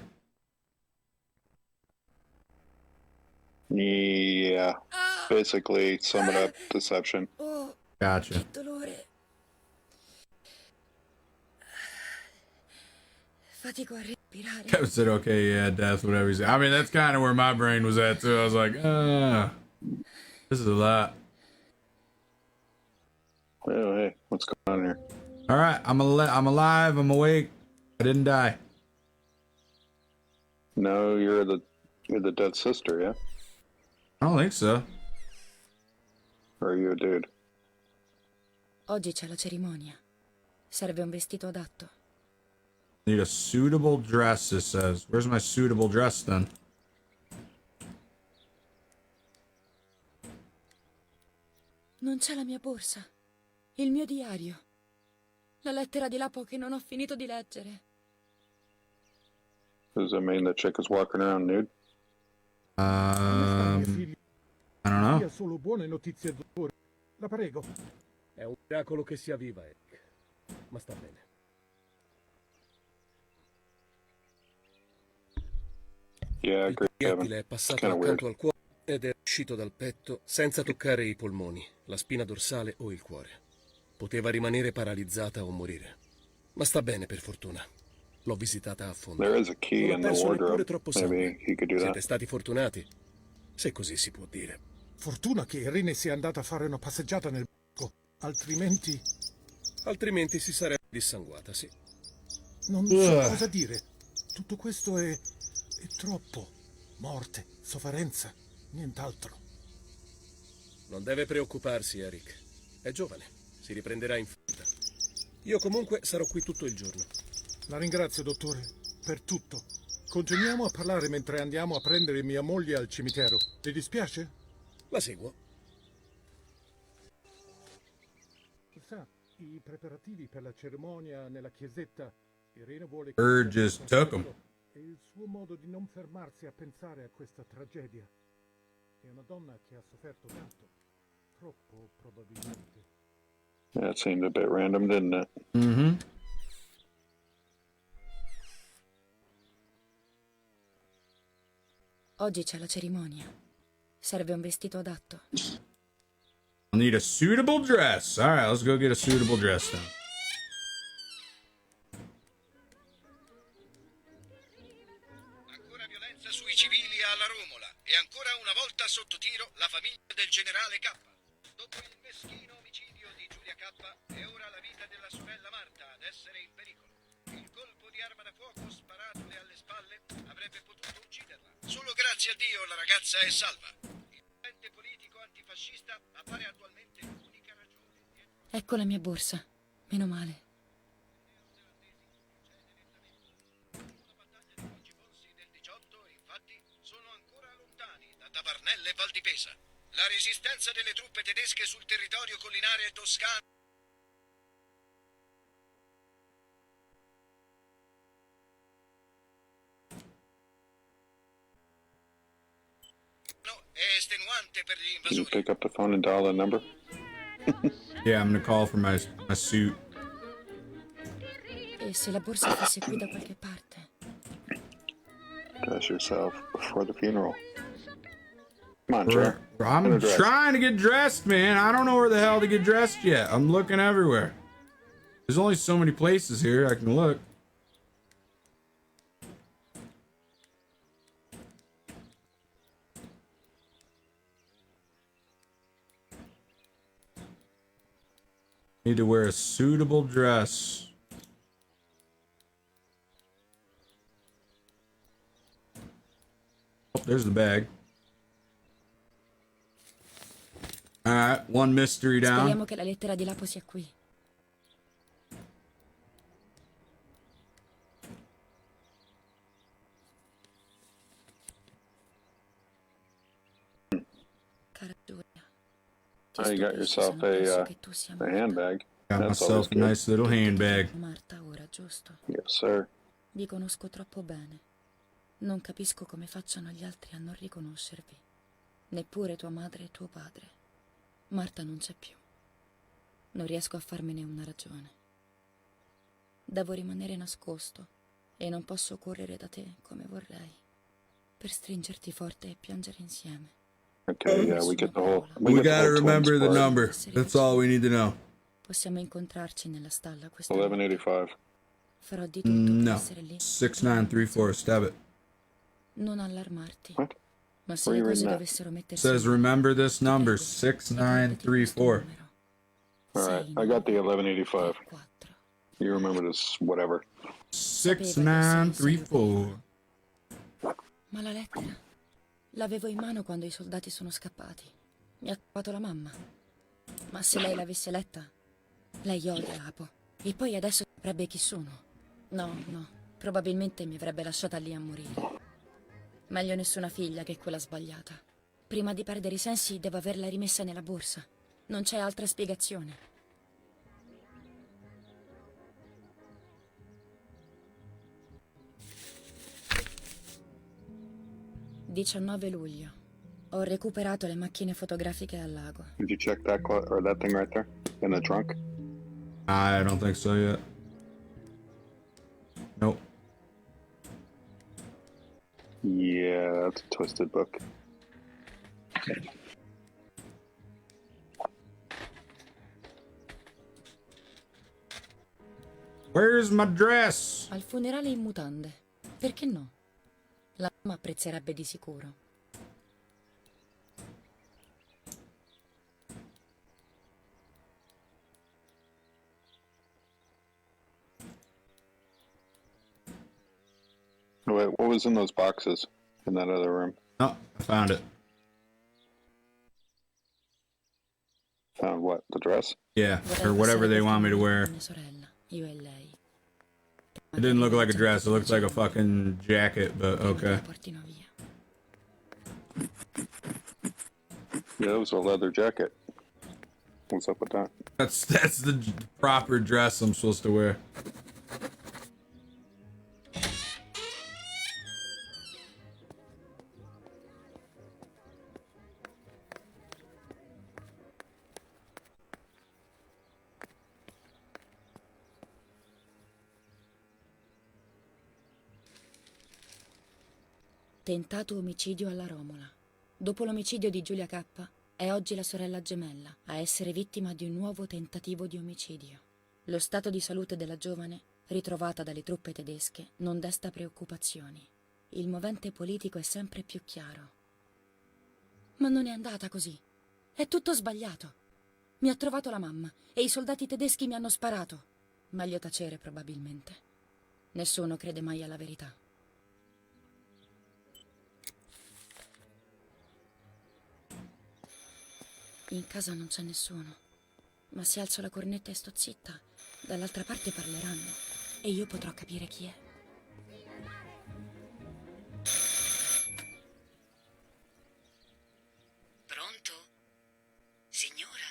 Yeah. Basically, sum it up, deception. Gotcha. Che dolore. Fatico a respirare. Kevin said, okay, yeah, death, whatever he said. I mean, that's kind of where my brain was at, too. I was like, this is a lot. Oh, hey, what's going on here? All right, I'm alive, I'm awake. I didn't die. No, you're the dead sister, yeah? I don't think so. Or are you a dude? Oggi c'è la cerimonia. Serve un vestito adatto. Need a suitable dress, it says. Where's my suitable dress, then? Non c'è la mia borsa. Il mio diario. La lettera di Lapo che non ho finito di leggere. Does that mean the chick is walking around nude? I don't know. Solo buone notizie, dottore. La prego. È un miracolo che sia viva, Eric. Ma sta bene. Yeah, I agree, Il Kevin. proiettile è It's passato kind of weird. accanto al cuore ed è uscito dal petto senza toccare i polmoni, la spina dorsale o il cuore. Poteva rimanere paralizzata o morire. Ma sta bene, per fortuna. L'ho visitata a fondo. There is a key Non ha in the perso neppure wardrobe. troppo Maybe sangue. he could do Siete that. stati fortunati, se così si può dire. Fortuna che Irene sia andata a fare una passeggiata nel bosco. Altrimenti si sarebbe dissanguata, sì. Non so cosa dire. Tutto questo è troppo. Morte, sofferenza, nient'altro. Non deve preoccuparsi, Eric. È giovane, si riprenderà in fretta. Io comunque sarò qui tutto il giorno. La ringrazio, dottore, per tutto. Continuiamo a parlare mentre andiamo a prendere mia moglie al cimitero. Le dispiace? La seguo. Sa, i preparativi per la cerimonia nella chiesetta. Irene vuole Bird just took him. È il suo modo di non fermarsi a pensare a questa tragedia. È una donna che ha sofferto tanto. Troppo, probabilmente. Yeah, it seemed a bit random, didn't it? Oggi c'è la cerimonia. Serve un vestito adatto. I'll need a suitable dress. All right, let's go get a suitable dress then. Ancora violenza sui civili alla Romola e ancora una volta sotto tiro la famiglia del generale K. Dopo il meschino omicidio di Giulia K, è ora la vita della sorella Marta ad essere in pericolo. Il colpo di arma da fuoco sparatole alle spalle avrebbe potuto ucciderla. Solo grazie a Dio la ragazza è salva. Il movimento politico antifascista appare attualmente l'unica ragione. Ecco la mia borsa. Meno male. Tavarnelle e Valdipesa. La resistenza delle truppe tedesche sul territorio collinare toscano è estenuante per gli Can you invasori. pick up the phone and dial the number? Yeah, I'm gonna call for my suit. E se la borsa fosse qui da qualche parte? Dress yourself before the funeral. Come on, Bro, Jar. I'm Get a dress. trying to get dressed, man. I don't know where the hell to get dressed yet. I'm looking everywhere. There's only so many places here I can look. Need to wear a suitable dress. Oh, there's the bag. Alright, one mystery down. Speriamo che la lettera di Lapo sia qui. Cara Giulia, Oh, you got yourself a handbag. Got That's always myself a good. nice little handbag. Marta ora, giusto? Yes, sir. Vi conosco troppo bene. Non capisco come facciano gli altri a non riconoscervi. Neppure tua madre e tuo padre. Marta non c'è più. Non riesco a farmene una ragione. Devo rimanere nascosto e non posso correre da te come vorrei. Per stringerti forte e piangere insieme. Okay, yeah, we get the whole. We get the gotta whole remember twins the part. number. That's all we need to know. Possiamo incontrarci nella stalla questa notte. 1185. Farò di tutto per No. essere lì. 6934, stab it. Non allarmarti. What? Ma se Where le you cose reading that? dovessero mettersi Says remember this number, 6934. All right, I got the 1185. You remember this, whatever. 6934. Ma la lettera? L'avevo in mano quando i soldati sono scappati. Mi ha trovato la mamma. Ma se lei l'avesse letta, lei odia Apo. E poi adesso saprebbe chi sono. No, probabilmente mi avrebbe lasciata lì a morire. Meglio nessuna figlia che quella sbagliata. Prima di perdere i sensi devo averla rimessa nella borsa. Non c'è altra spiegazione. 19 luglio. Ho recuperato le macchine fotografiche al lago. Did you check that or that thing right there in the trunk? I don't think so yet. Nope. Yeah, that's a twisted book. Where's my dress? Al funerale in mutande. Perché no? La mamma apprezzerebbe di sicuro. Wait, what was in those boxes in that other room? Oh, I found it. Found what? The dress? Yeah, or whatever they want me to wear. Mia sorella, io e lei. It didn't look like a dress. It looked like a fucking jacket, but okay. La portino via. Yeah, it was a leather jacket. What's up with that? That's the proper dress I'm supposed to wear. Tentato omicidio alla Romola. Dopo l'omicidio di Giulia K, è oggi la sorella gemella a essere vittima di un nuovo tentativo di omicidio. Lo stato di salute della giovane, ritrovata dalle truppe tedesche, non desta preoccupazioni. Il movente politico è sempre più chiaro. Ma non è andata così. È tutto sbagliato. Mi ha trovato la mamma e i soldati tedeschi mi hanno sparato. Meglio tacere, probabilmente. Nessuno crede mai alla verità. In casa non c'è nessuno, ma se alzo la cornetta e sto zitta, dall'altra parte parleranno e io potrò capire chi è. Pronto? Signora?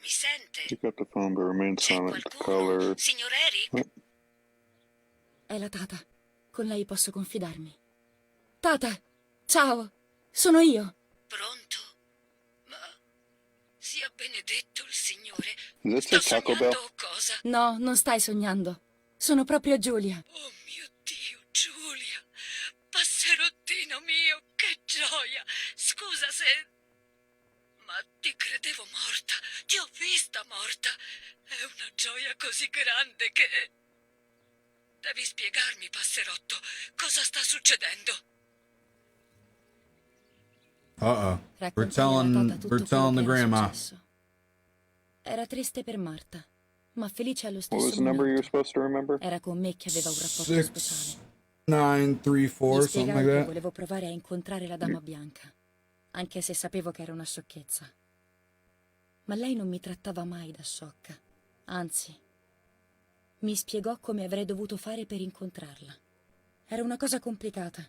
Mi sente? Pick up the phone but remain C'è silent. qualcuno? Caller. Signor Eric? What? È la Tata. Con lei posso confidarmi. Tata! Ciao! Sono io! Pronto? Ma sia benedetto il Signore. Is this Sto a Taco Bell? sognando o cosa? No, non stai sognando. Sono proprio Giulia. Oh mio Dio, Giulia! Passerottino mio, che gioia! Scusa se... Ma ti credevo morta. Ti ho vista morta. È una gioia così grande che... Devi spiegarmi, passerotto, cosa sta succedendo? Uh-oh. We're Raccontai alla Tata tutto we're telling the quello che era grandma. successo. Era triste per Marta, ma felice allo What stesso was the number you were momento. supposed to remember? Era con me che aveva un rapporto speciale. 6934, Gli something spiegai like che that. volevo provare a incontrare la Dama Bianca, anche se sapevo che era una sciocchezza. Ma lei non mi trattava mai da sciocca, anzi, mi spiegò come avrei dovuto fare per incontrarla. Era una cosa complicata.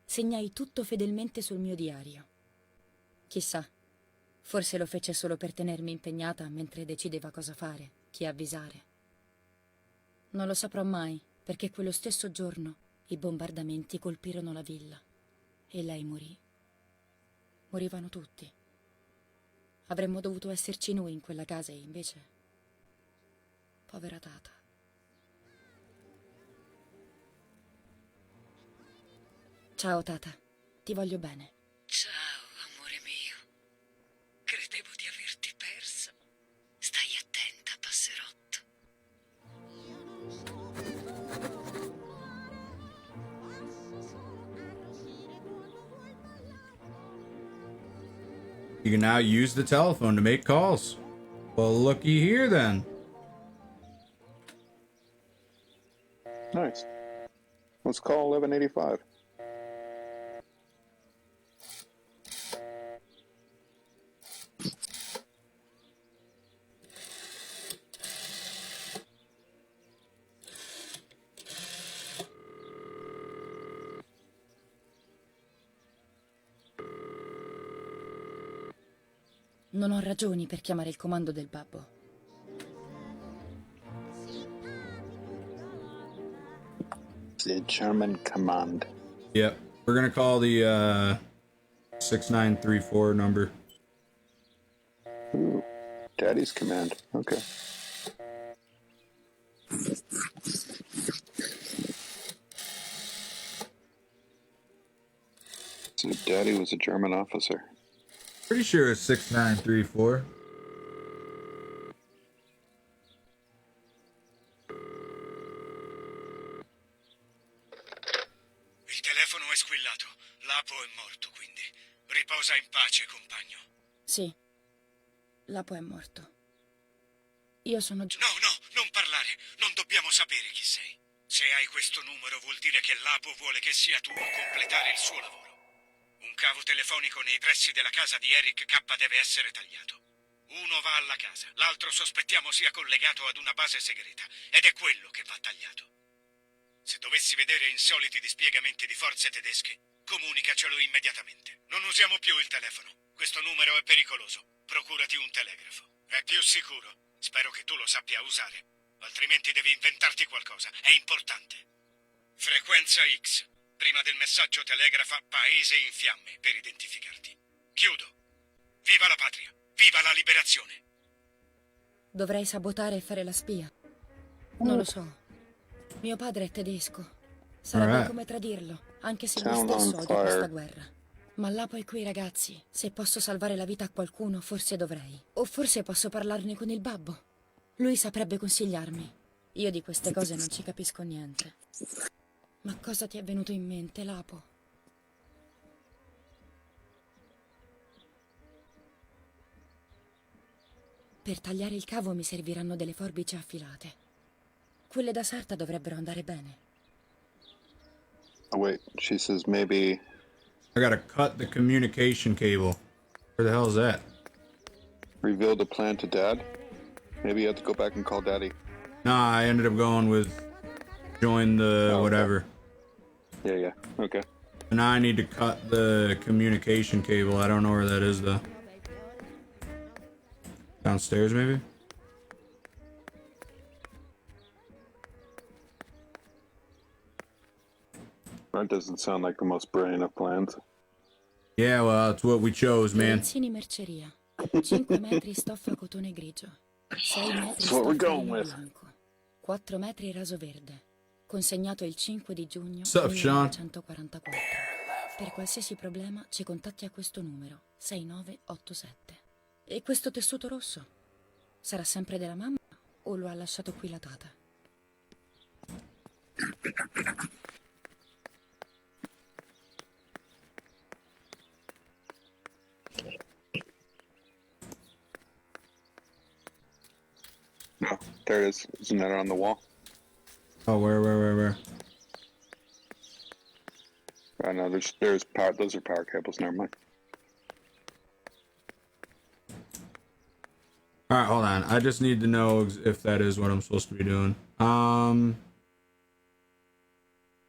Segnai tutto fedelmente sul mio diario. Chissà, forse lo fece solo per tenermi impegnata mentre decideva cosa fare, chi avvisare. Non lo saprò mai, perché quello stesso giorno i bombardamenti colpirono la villa e lei morì. Morivano tutti. Avremmo dovuto esserci noi in quella casa e invece... Povera Tata. Ciao Tata, ti voglio bene. Ciao, amore mio. Credevo di averti persa. Stai attenta, passerotto. You can now use the telephone to make calls. Well, looky here then. Nice. Let's call 1185. Non ho ragioni per chiamare il comando del babbo. The German command. Yep. We're gonna call the 6934 number. Ooh, Daddy's command. Okay. So Daddy was a German officer. Pretty sure it's 6934. Il telefono è squillato. Lapo è morto, quindi. Riposa in pace, compagno. Sì, Lapo è morto. Io sono No, non parlare. Non dobbiamo sapere chi sei. Se hai questo numero vuol dire che Lapo vuole che sia tu a completare il suo lavoro. Un cavo telefonico nei pressi della casa di Eric K deve essere tagliato. Uno va alla casa, l'altro sospettiamo sia collegato ad una base segreta, ed è quello che va tagliato. Se dovessi vedere insoliti dispiegamenti di forze tedesche, comunicacelo immediatamente. Non usiamo più il telefono. Questo numero è pericoloso. Procurati un telegrafo. È più sicuro. Spero che tu lo sappia usare. Altrimenti devi inventarti qualcosa. È importante. Frequenza X. Prima del messaggio telegrafa paese in fiamme per identificarti. Chiudo. Viva la patria. Viva la liberazione. Dovrei sabotare e fare la spia. Non lo so. Mio padre è tedesco. Sarebbe come tradirlo. anche se lui stesso odia questa guerra. Ma Lapo è qui, ragazzi. Se posso salvare la vita a qualcuno, forse dovrei. O forse posso parlarne con il babbo. Lui saprebbe consigliarmi. Io di queste cose non ci capisco niente. Ma cosa ti è venuto in mente, Lapo? Per tagliare il cavo mi serviranno delle forbici affilate. Quelle da sarta dovrebbero andare bene. Oh, wait, she says maybe... I gotta cut the communication cable. Where the hell is that? Reveal the plan to Dad? Maybe you have to go back and call Daddy. Nah, I ended up going with join the whatever. Okay. Yeah, okay. And now I need to cut the communication cable. I don't know where that is though. Downstairs maybe? That doesn't sound like the most brilliant of plans. Yeah, well, that's what we chose, man. Lezzini merceria. 5 metri stoffa cotone grigio. 6 metri stoffa lino bianco. 4 metri raso verde. Consegnato il 5 di giugno 1944. Per qualsiasi problema ci contatti a questo numero 6987. E questo tessuto rosso? Sarà sempre della mamma o lo ha lasciato qui la tata? Oh, there it is. Isn't that on the wall? Oh, where? I know, there's power, those are power cables, never mind. Alright, hold on. I just need to know if that is what I'm supposed to be doing. The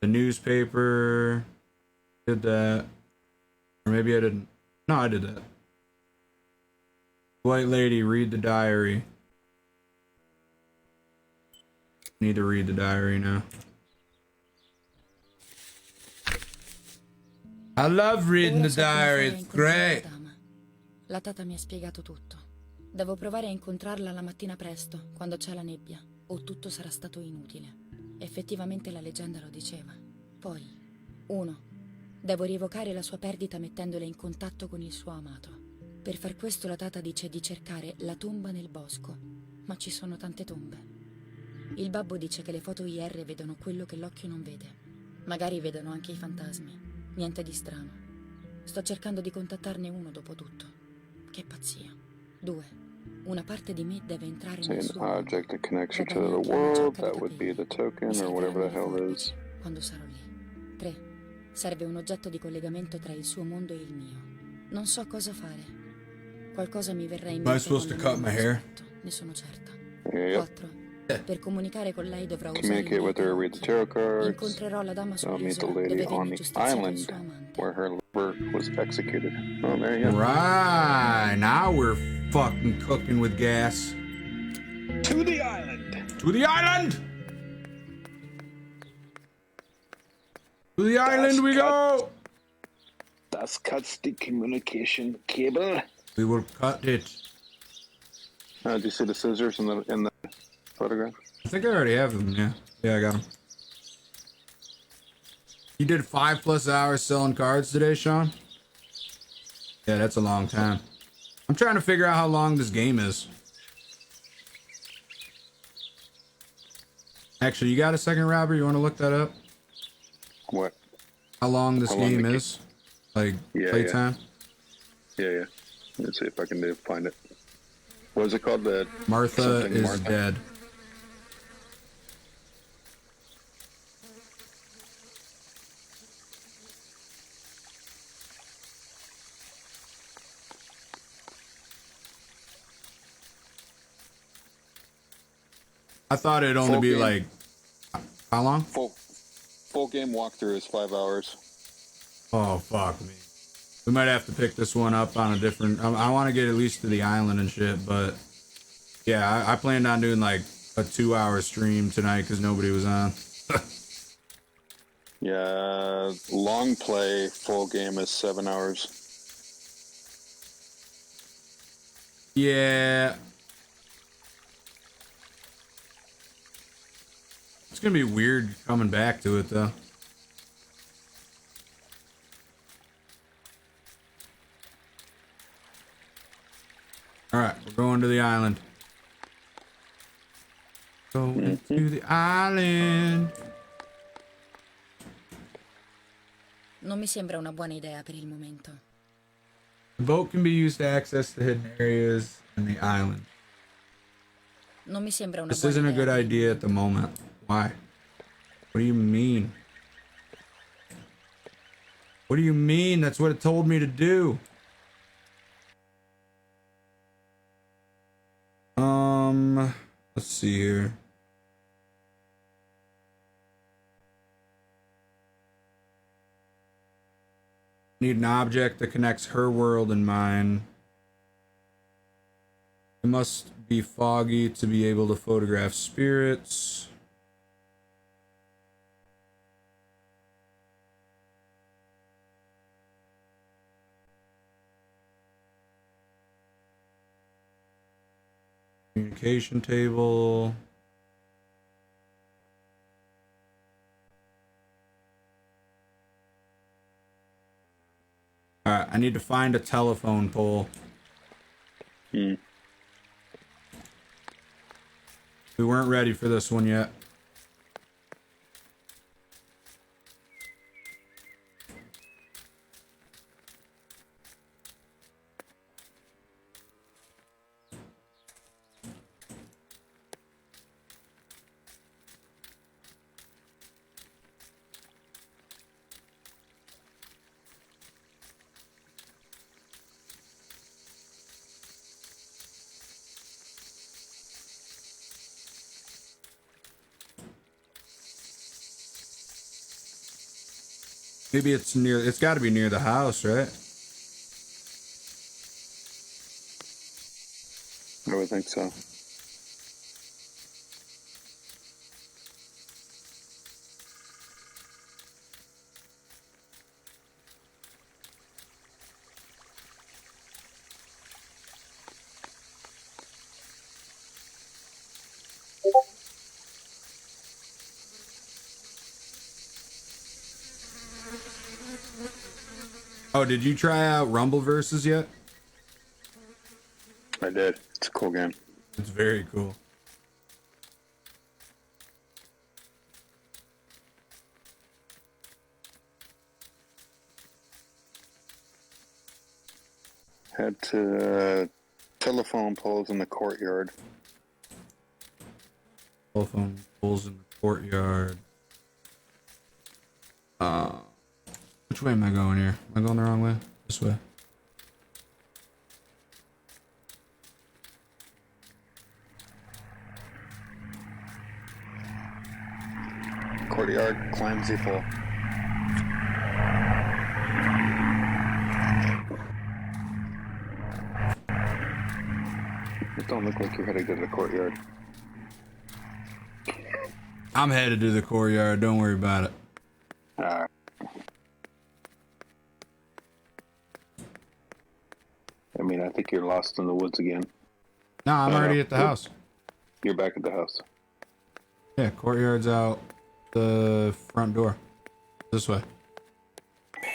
newspaper. Did that. Or maybe I didn't. No, I did that. White lady, read the diary. Need to read the diary now. I love reading the diary, it's great. La tata mi ha spiegato tutto. Devo provare a incontrarla la mattina presto, quando c'è la nebbia, o tutto sarà stato inutile. Effettivamente la leggenda lo diceva. Poi, 1. Devo rievocare la sua perdita mettendole in contatto con il suo amato. Per far questo la tata dice di cercare la tomba nel bosco, ma ci sono tante tombe. Il babbo dice che le foto IR vedono quello che l'occhio non vede. Magari vedono anche i fantasmi. Niente di strano. Sto cercando di contattarne uno dopo tutto. Che pazzia. 2. Una parte di me deve entrare nel suo mondo. Object that connects you to the world, that would be the token or whatever the hell it is. Quando sarò lì. 3. Serve un oggetto di collegamento tra il suo mondo e il mio. Non so cosa fare. Qualcosa mi verrà in mente. Am I supposed to cut my hair? Ne sono certa. Yep. 4. Per comunicare con lei dovrò Communicate with her, read the tarot cards. Incontrerò la dama Meet the sull'isola lady dove on venne the giustiziato il island suo amante. where her lover was executed. Oh, there you go. Right, now we're fucking cooking with gas. To the island! To the island! To the island we go! Das cuts the communication cable. We will cut it. Do you see the scissors in the photograph? I think I already have them, yeah. Yeah, I got them. You did 5+ hours selling cards today, Sean? Yeah, that's a long time. I'm trying to figure out how long this game is. Actually, you got a second, Robert? You want to look that up? What? How long this game is? Like, playtime? Yeah. Let's see if I can find it. What is it called? Martha is dead. I thought it'd only be like, how long? Full game walkthrough is 5 hours. Oh, fuck me. We might have to pick this one up on a different... I want to get at least to the island and shit, but... Yeah, I planned on doing like a 2-hour stream tonight because nobody was on. Yeah, long play, full game is 7 hours. Yeah. It's gonna be weird coming back to it, though. Alright, we're going to the island. Going to the island. Non mi sembra una buona idea per il momento. The boat can be used to access the hidden areas in the island. Non mi sembra una This buona isn't a idea. good idea at the moment. Why? What do you mean? What do you mean? That's what it told me to do. Let's see here. Need an object that connects her world and mine. It must be foggy to be able to photograph spirits. Communication table. Alright, I need to find a telephone pole. We weren't ready for this one yet. Maybe it's near, it's got to be near the house, right? I would think so. Oh, did you try out Rumble Versus yet? I did. It's a cool game. It's very cool. Had telephone poles in the courtyard. Telephone poles in the courtyard. Which way am I going here? Am I going the wrong way? This way. Courtyard, clumsy pole. It don't look like you're heading to the courtyard. I'm headed to the courtyard. Don't worry about it. I mean, I think you're lost in the woods again. No, I'm already at the house. You're back at the house. Yeah, courtyard's out the front door. This way.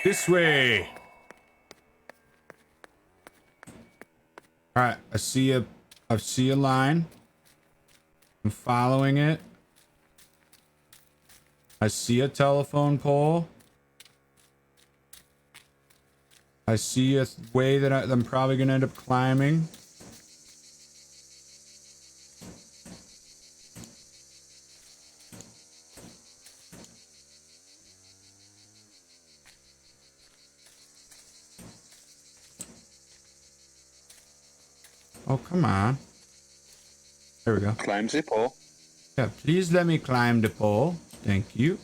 This way. All right, I see a line. I'm following it. I see a telephone pole. I see a way that I'm probably gonna end up climbing. Oh, come on. There we go. Climb the pole. Yeah, please let me climb the pole. Thank you.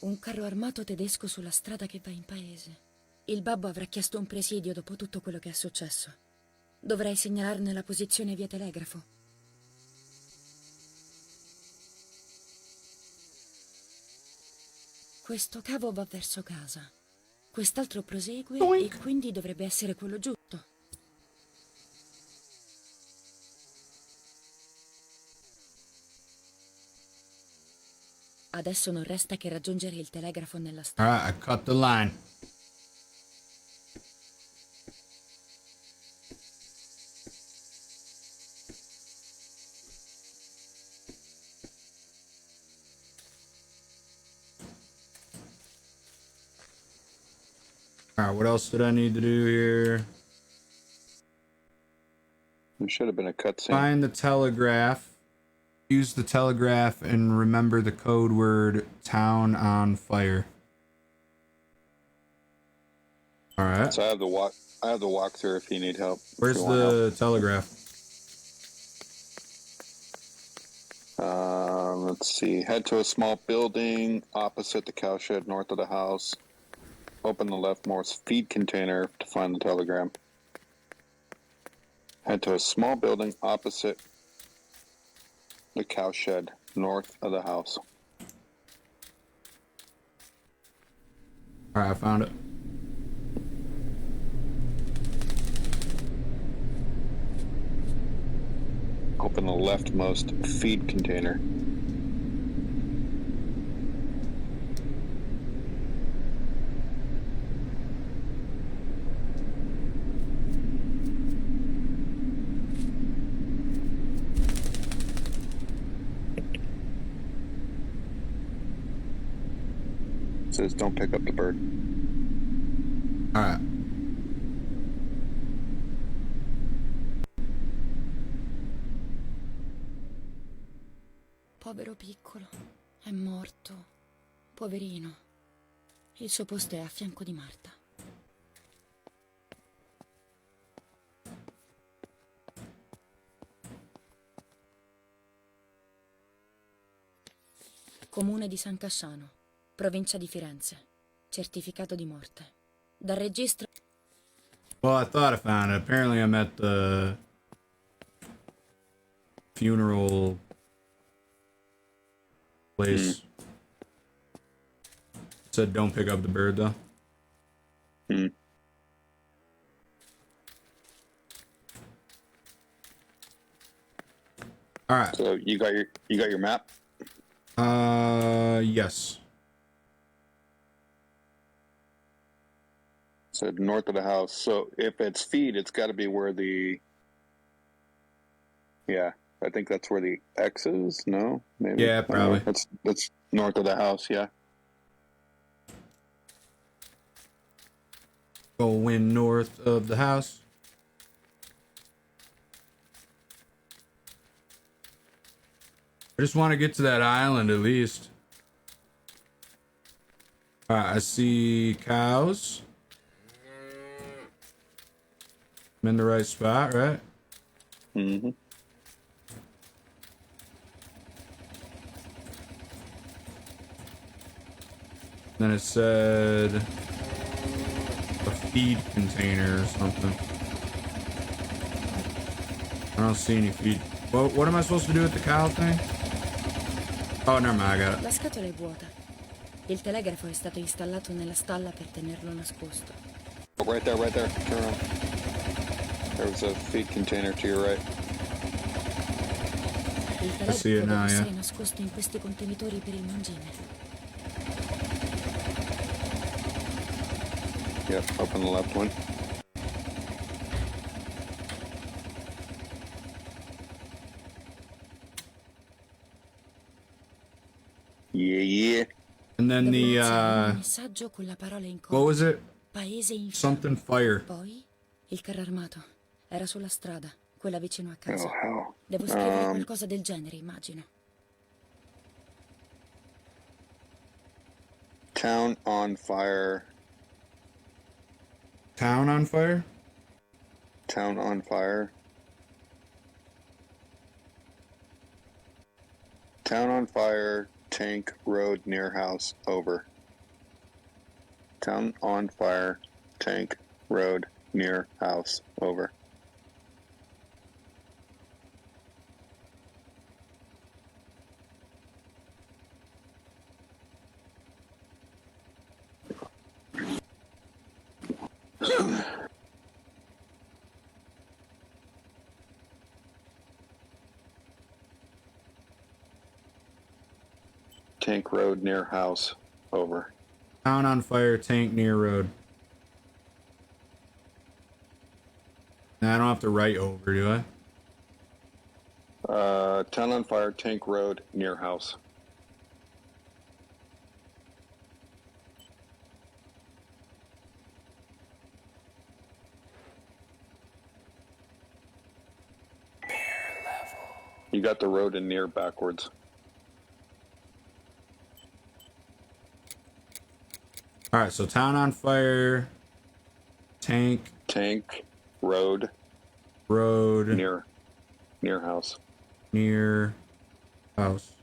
Un carro armato tedesco sulla strada che va in paese. Il babbo avrà chiesto un presidio dopo tutto quello che è successo. Dovrei segnalarne la posizione via telegrafo. Questo cavo va verso casa. Quest'altro prosegue Doink. e quindi dovrebbe essere quello giusto. Adesso non resta che raggiungere il telegrafo nella strada. All right, I cut the line. All right, what else did I need to do here? There should have been a cutscene. Find the telegraph. Use the telegraph and remember the code word "town on fire." All right. So I have the walkthrough if you need help. Where's the telegraph? Let's see. Head to a small building opposite the cowshed north of the house. Open the leftmost feed container to find the telegram. Head to a small building opposite the cowshed north of the house. All right, I found it. Open the leftmost feed container. It says don't pick up the bird. All right. Povero piccolo, è morto. Poverino. Il suo posto è a fianco di Marta. Comune di San Casciano, provincia di Firenze. Certificato di morte. Dal registro... Well, I thought I found it. Apparently, I'm at the funeral place. Said don't pick up the bird, though. All right. So you got your map? Yes. So north of the house. So if it's feed, it's got to be where the... Yeah, I think that's where the X is. No, maybe. Yeah, probably. That's north of the house. Yeah. Going north of the house. I just want to get to that island at least. Alright, I see cows. I'm in the right spot, right? Mm-hmm. Then it said a feed container or something. I don't see any feed. Well, what am I supposed to do with the cow thing? Oh, never mind, I got it. La scatola è vuota. Il telegrafo è stato installato nella stalla per tenerlo nascosto. Oh, right there. Turn around. There's a feed container to your right. Il telegrafo deve essere nascosto in questi contenitori per il mangime. Yep, open the left one. Yeah. And then the, un messaggio con la parola in what was it? Paese in Something fire. Poi il carro armato. Era sulla strada, quella vicino a casa. Oh, hell. Devo scrivere qualcosa del genere, immagino. Town on fire. Town on fire? Town on fire. Town on fire. Tank road near house. Over. Town on fire. Tank road near house. Over. tank road near house. Over. Town on fire, tank near road. Now I don't have to write over, do I? Town on fire, tank road near house. You got the road in near backwards. All right, so town on fire, tank, road, near house. Near house.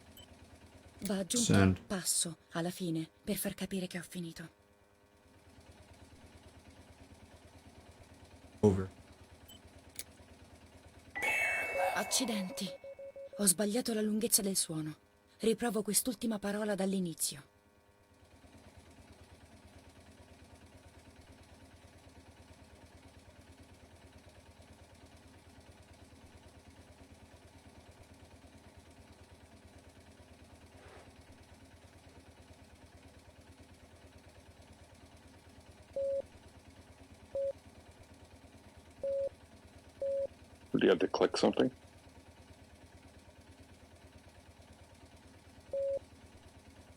Va aggiunto Send. passo alla fine per far capire che ho finito. Over. Accidenti. Ho sbagliato la lunghezza del suono. Riprovo quest'ultima parola dall'inizio. Do you have to click something?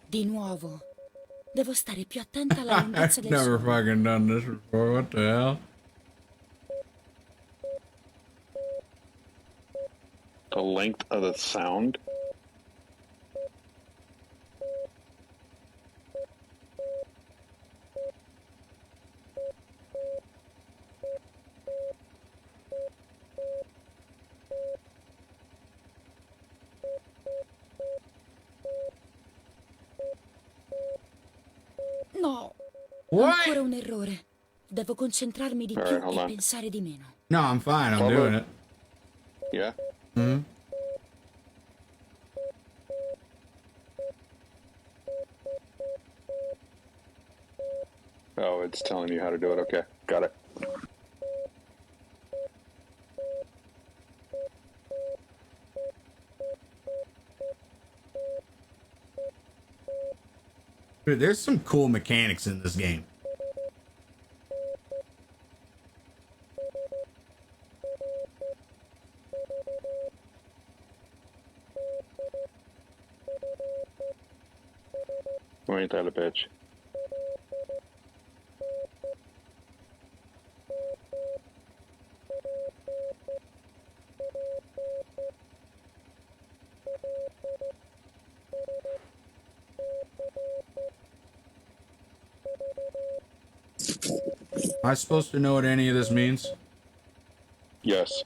Di nuovo. Devo stare più attenta alla lunghezza I've del never suono. fucking done this before. What the hell? The length of the sound? No. What? Ancora un errore. Devo concentrarmi di più hold e on. pensare di meno. No, I'm fine. I'm Follow. doing it. Yeah? Hmm. Oh, it's telling you how to do it. Okay, got it. Dude, there's some cool mechanics in this game. Ain't that a bitch? Am I supposed to know what any of this means? Yes.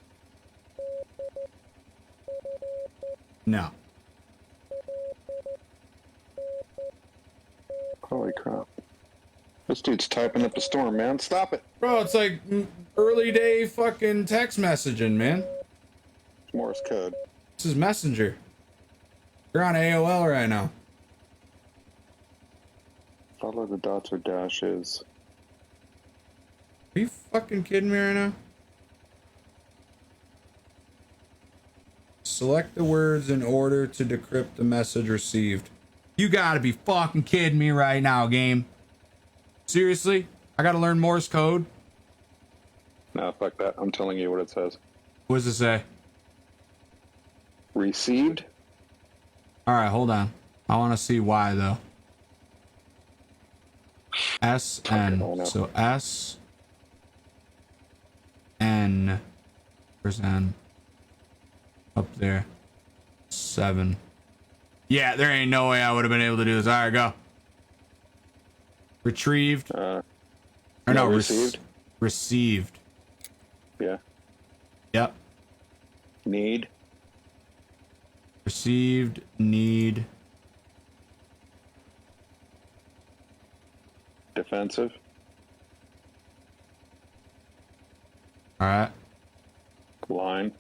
No. Holy crap. This dude's typing up a storm, man. Stop it. Bro, it's like early day fucking text messaging, man. Morse code. This is Messenger. You're on AOL right now. Follow the dots or dashes. Are you fucking kidding me right now? Select the words in order to decrypt the message received. You gotta be fucking kidding me right now, game. Seriously? I gotta learn Morse code? No, fuck that. I'm telling you what it says. What does it say? Received? Alright, hold on. I wanna see why though. SN. So S N. Where's N? Up there. 7. Yeah, there ain't no way I would have been able to do this. Alright, go. Retrieved. Or no, received. Received. Yeah. Yep. Need. Received. Need. Defensive. Alright. Line.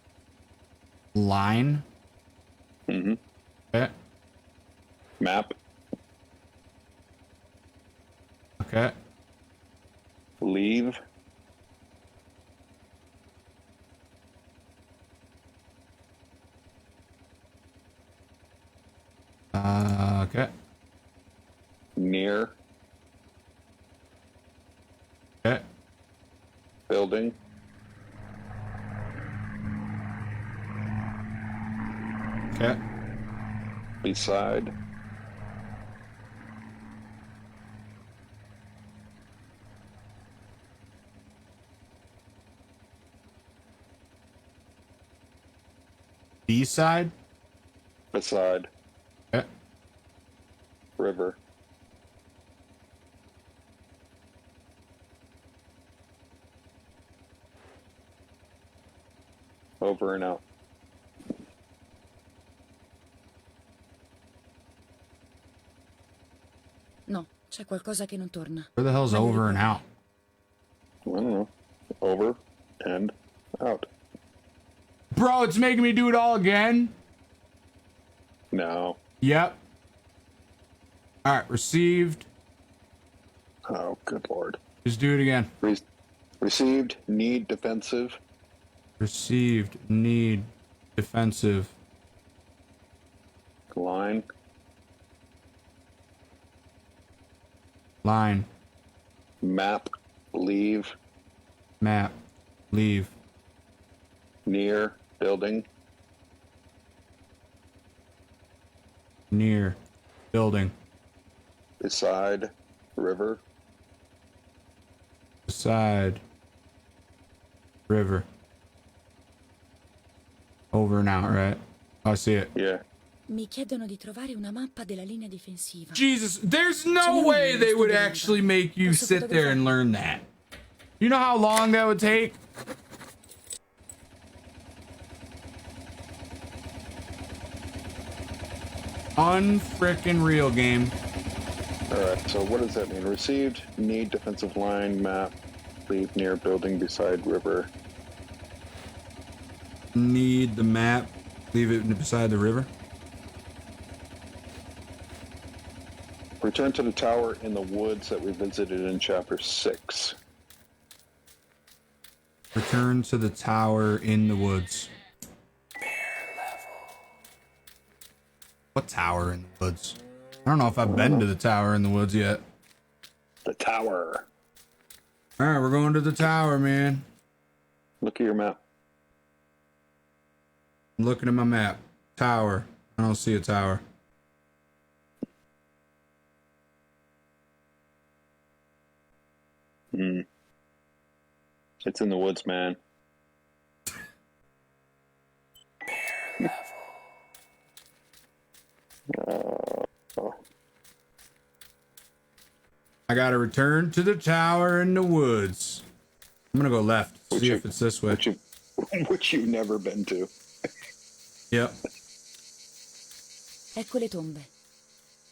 Line. Mm-hmm. Okay. Map. Okay. Leave. Okay. building. Okay. Beside. B-side? Beside. Okay. River. Over and out. No, c'è qualcosa che non torna. Where the hell's Ma over and out? I don't know. Over and out. Bro, it's making me do it all again. No. Yep. All right, received. Oh, good lord. Just do it again. Received, need defensive. Received, need defensive. Line. Line. Map, leave. Map, leave. Near, building. Near, building. Beside, river. Beside, river. Over and out, right? Oh, I see it. Yeah. Mi chiedono di trovare una mappa della linea difensiva. Jesus, there's no way they would actually make you sit there and learn that. You know how long that would take? Unfrickin' real, game. Alright, so what does that mean? Received, need defensive line, map, leave near building beside river. Need the map, leave it beside the river. Return to the tower in the woods that we visited in chapter 6. Return to the tower in the woods. What tower in the woods? I don't know if I've been to the tower in the woods yet. The tower. All right, we're going to the tower, man. Look at your map. I'm looking at my map. Tower. I don't see a tower. It's in the woods, man. I gotta return to the tower in the woods. I'm gonna go left. See if it's this way. Which you've never been to. Yep. Ecco le tombe.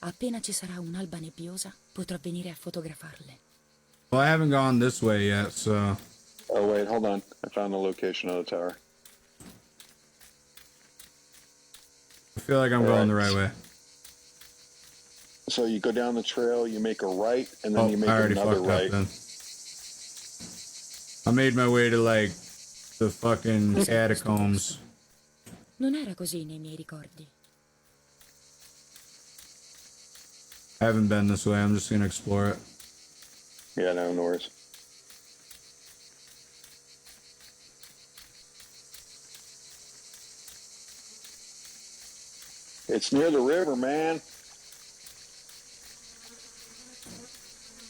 Appena ci sarà un'alba nebbiosa, potrò venire a fotografarle. Well, I haven't gone this way yet, so... Oh, wait, hold on. I found the location of the tower. I feel like I'm going the right way. So you go down the trail, you make a right, and then you make another right. Then. I made my way to, like, the fucking catacombs. Non era così nei miei ricordi. I haven't been this way. I'm just gonna explore it. Yeah, no worries. It's near the river, man.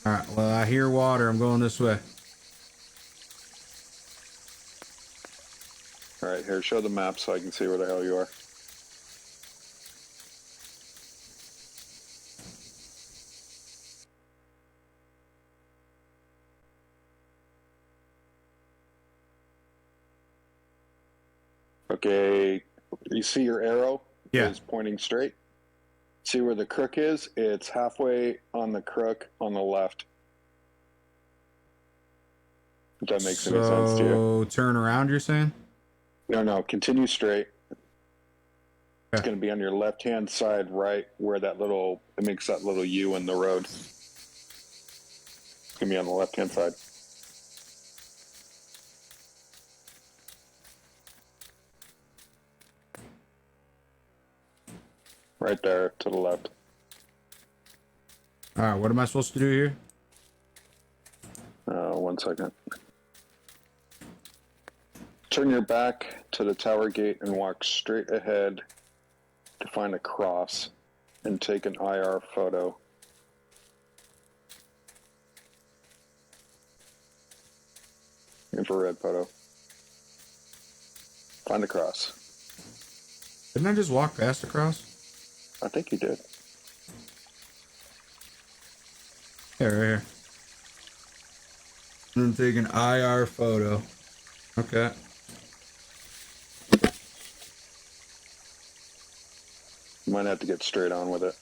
Alright, well, I hear water. I'm going this way. Alright, here, show the map so I can see where the hell you are. Okay, you see your arrow? Yeah. It's pointing straight. See where the crook is? It's halfway on the crook on the left. If that makes any sense to you. So, turn around, you're saying? No, continue straight. Okay. It's going to be on your left-hand side, right where that little, it makes that little U in the road. It's going to be on the left-hand side. Right there, to the left. Alright, what am I supposed to do here? 1 second. Turn your back to the tower gate and walk straight ahead to find a cross and take an IR photo. Infrared photo. Find the cross. Didn't I just walk past the cross? I think you did. Yeah, right here. And then take an IR photo. Okay. You might have to get straight on with it.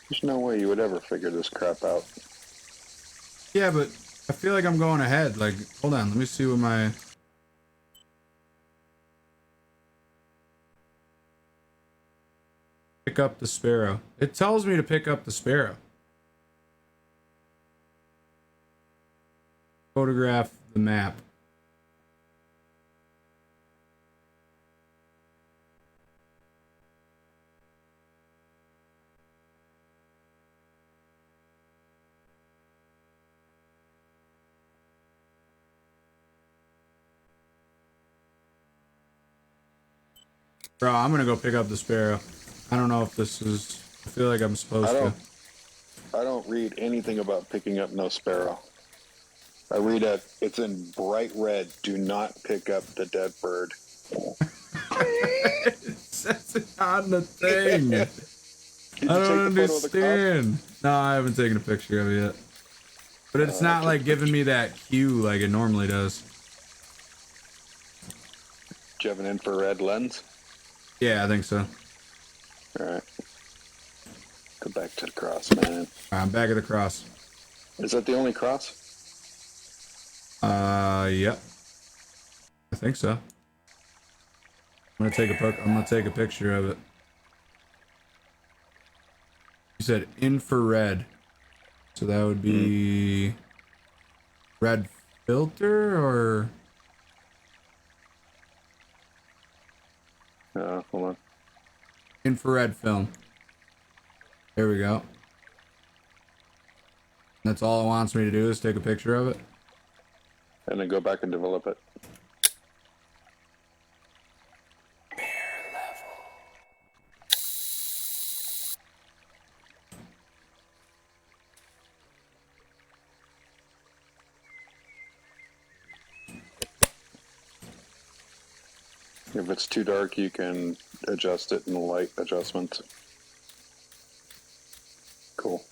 There's no way you would ever figure this crap out. Yeah, but I feel like I'm going ahead. Like, hold on, let me see what my... Pick up the sparrow. It tells me to pick up the sparrow. Photograph the map. Bro, I'm gonna go pick up the sparrow. I don't know if this is... I feel like I'm supposed to. I don't read anything about picking up no sparrow. I read it's in bright red. Do not pick up the dead bird. It says it on the thing. Did I you don't take the photo of the understand. No, I haven't taken a picture of it yet. But it's not like giving me that cue like it normally does. Do you have an infrared lens? Yeah, I think so. Alright. Go back to the cross, man. I'm back at the cross. Is that the only cross? Yep. I think so. I'm gonna take a picture of it. You said infrared. So that would be red filter or hold on. Infrared film. There we go. That's all it wants me to do is take a picture of it. And then go back and develop it. If it's too dark, you can adjust it in the light adjustments. Cool.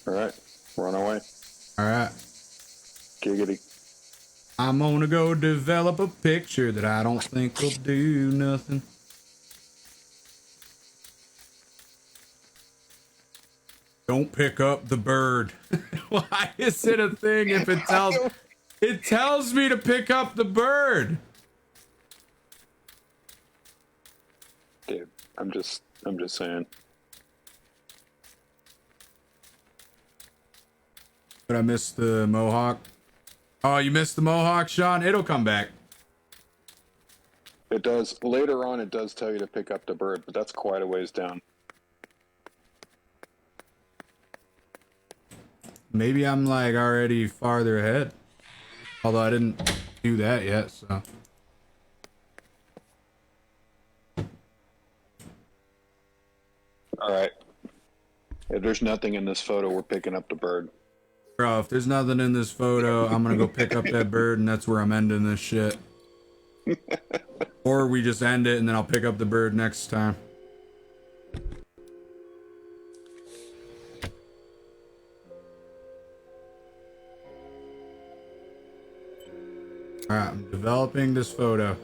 Alright, we're on our way. Alright. Giggity. I'm gonna go develop a picture that I don't think will do nothing. Don't pick up the bird. Why is it a thing if it tells me to pick up the bird? Dude, I'm just saying. But I missed the mohawk. Oh, you missed the mohawk, Sean? It'll come back. It does. Later on, it does tell you to pick up the bird, but that's quite a ways down. Maybe I'm like already farther ahead. Although I didn't do that yet, so. Alright. If there's nothing in this photo, we're picking up the bird. Bro, if there's nothing in this photo, I'm gonna go pick up that bird and that's where I'm ending this shit. Or we just end it and then I'll pick up the bird next time. Alright, I'm developing this photo.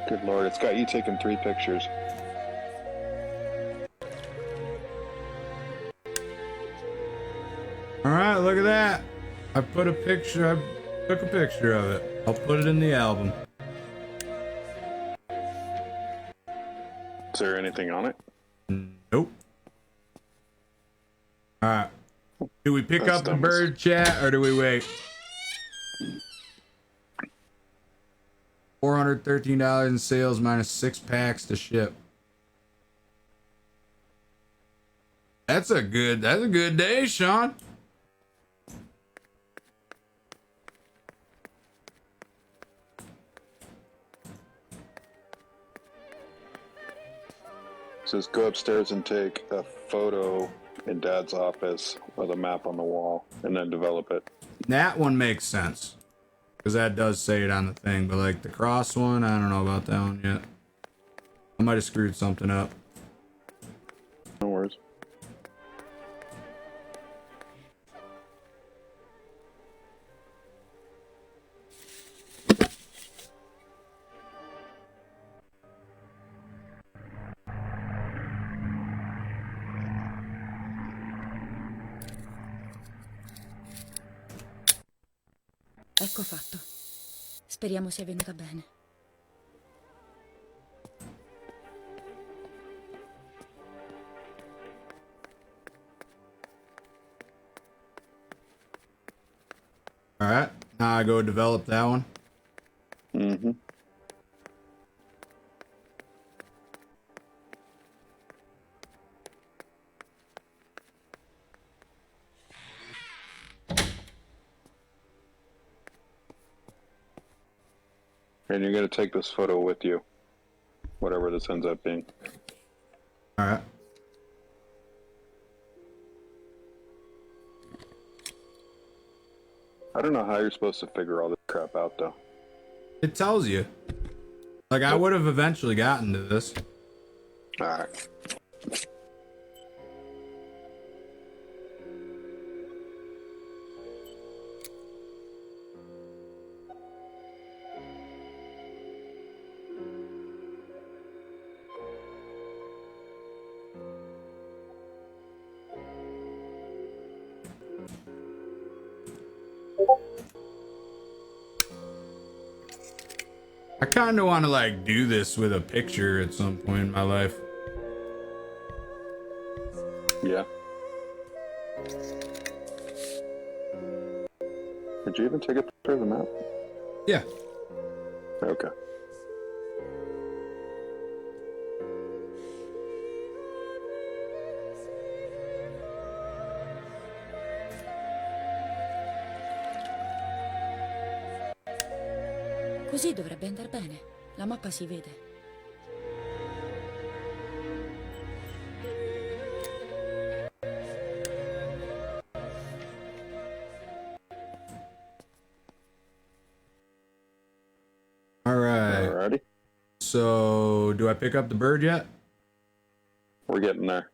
Good lord, it's got you taking 3 pictures. All right, look at that. I took a picture of it. I'll put it in the album. Is there anything on it? Nope. All right. Do we pick up the bird, chat, or do we wait? $413 in sales minus 6 packs to ship. That's a good day, Sean. It says go upstairs and take a photo in Dad's office of the map on the wall and then develop it. That one makes sense. Because that does say it on the thing. But like the cross one, I don't know about that one yet. I might have screwed something up. No worries. Ecco fatto. Speriamo sia venuta bene. All right. Now I go develop that one. Mm-hmm. And you're going to take this photo with you, whatever this ends up being. All right. I don't know how you're supposed to figure all this crap out, though. It tells you. Like, I would have eventually gotten to this. All right. I kind of want to like do this with a picture at some point in my life. Yeah. Did you even take a picture of the map? Yeah. Okay. Così dovrebbe andar bene. La mappa si vede. All right. Alrighty. So, do I pick up the bird yet? We're getting there.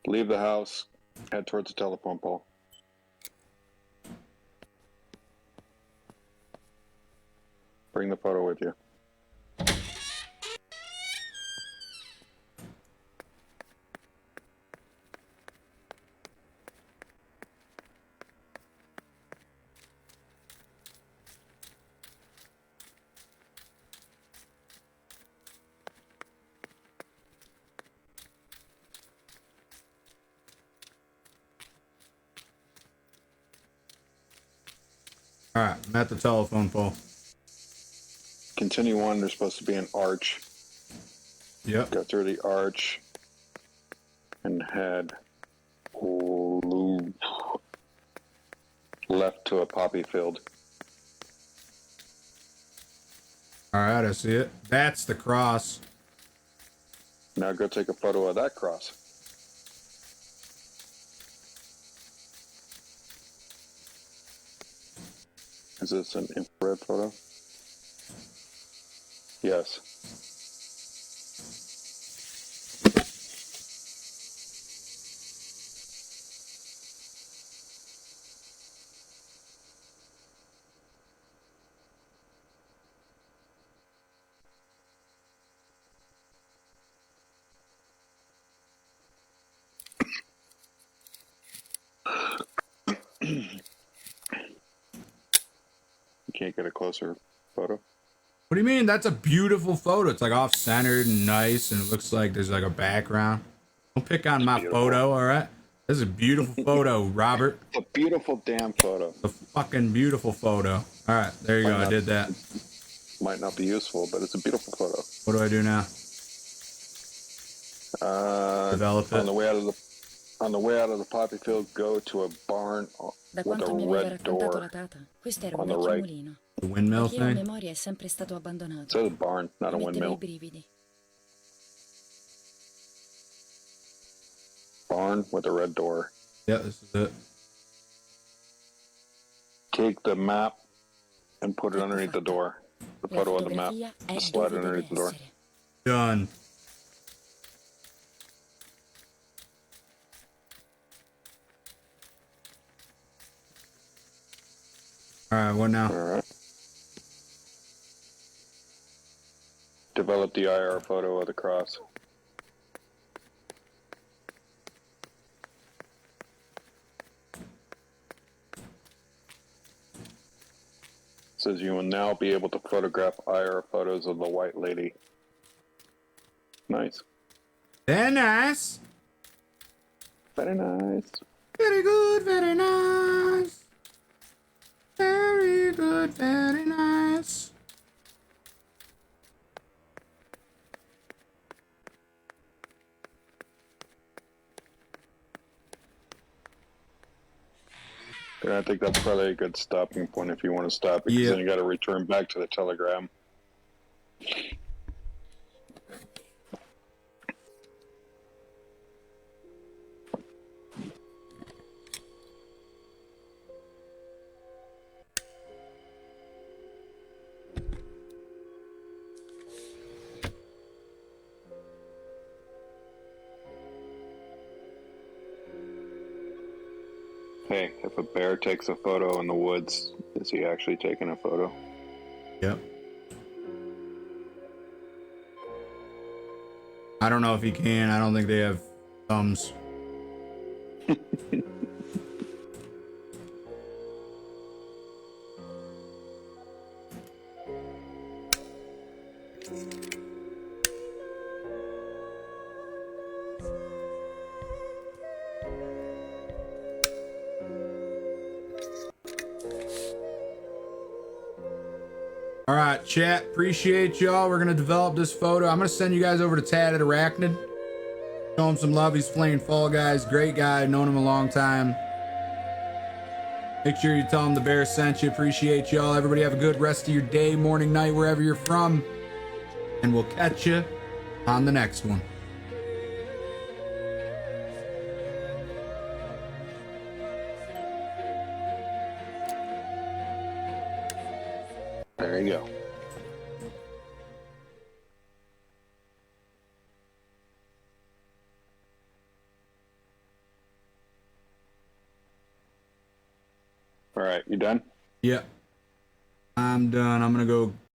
Leave the house. Head towards the telephone pole. Bring the photo with you. All right, I'm at the telephone pole. Continue on. There's supposed to be an arch. Yep. Go through the arch and head left to a poppy field. All right, I see it. That's the cross. Now go take a photo of that cross. Is this an infrared photo? Yes. You can't get a closer photo. What do you mean? That's a beautiful photo. It's like off-centered and nice, and it looks like there's like a background. Don't pick on my photo, all right? This is a beautiful photo, Robert. It's a beautiful damn photo. A fucking beautiful photo. All right, there you go. I did that. Might not be useful, but it's a beautiful photo. What do I do now? Develop it. On the way out of the poppy field, go to a barn Da with quanto a mi aveva red raccontato door. la tata, questo era On un the vecchio right. mulino. The windmill Da chi ha thing? memoria è sempre stato abbandonato. It says barn, not a Mi metteva i windmill. brividi. Barn with a red door. Yeah, this is it. Take the map and put it underneath the door. The La photo of the map. fotografia è Just slide it dove underneath the deve door. essere. Done. All right, what now? All right. Develop the IR photo of the cross. Says you will now be able to photograph IR photos of the white lady. Nice. Very nice. Very nice. Very good, very nice. Very good, very nice. And I think that's probably a good stopping point if you want to stop it, because then you got to return back to the telegram. Hey, if a bear takes a photo in the woods, is he actually taking a photo? Yep. I don't know if he can. I don't think they have thumbs. All right, chat. Appreciate y'all. We're gonna develop this photo. I'm gonna send you guys over to Tad at Arachnid. Show him some love. He's playing Fall Guys. Great guy. Known him a long time. Make sure you tell him the bear sent you. Appreciate y'all. Everybody have a good rest of your day, morning, night, wherever you're from. And we'll catch you on the next one. There you go. All right, you done? Yep. I'm done. I'm gonna go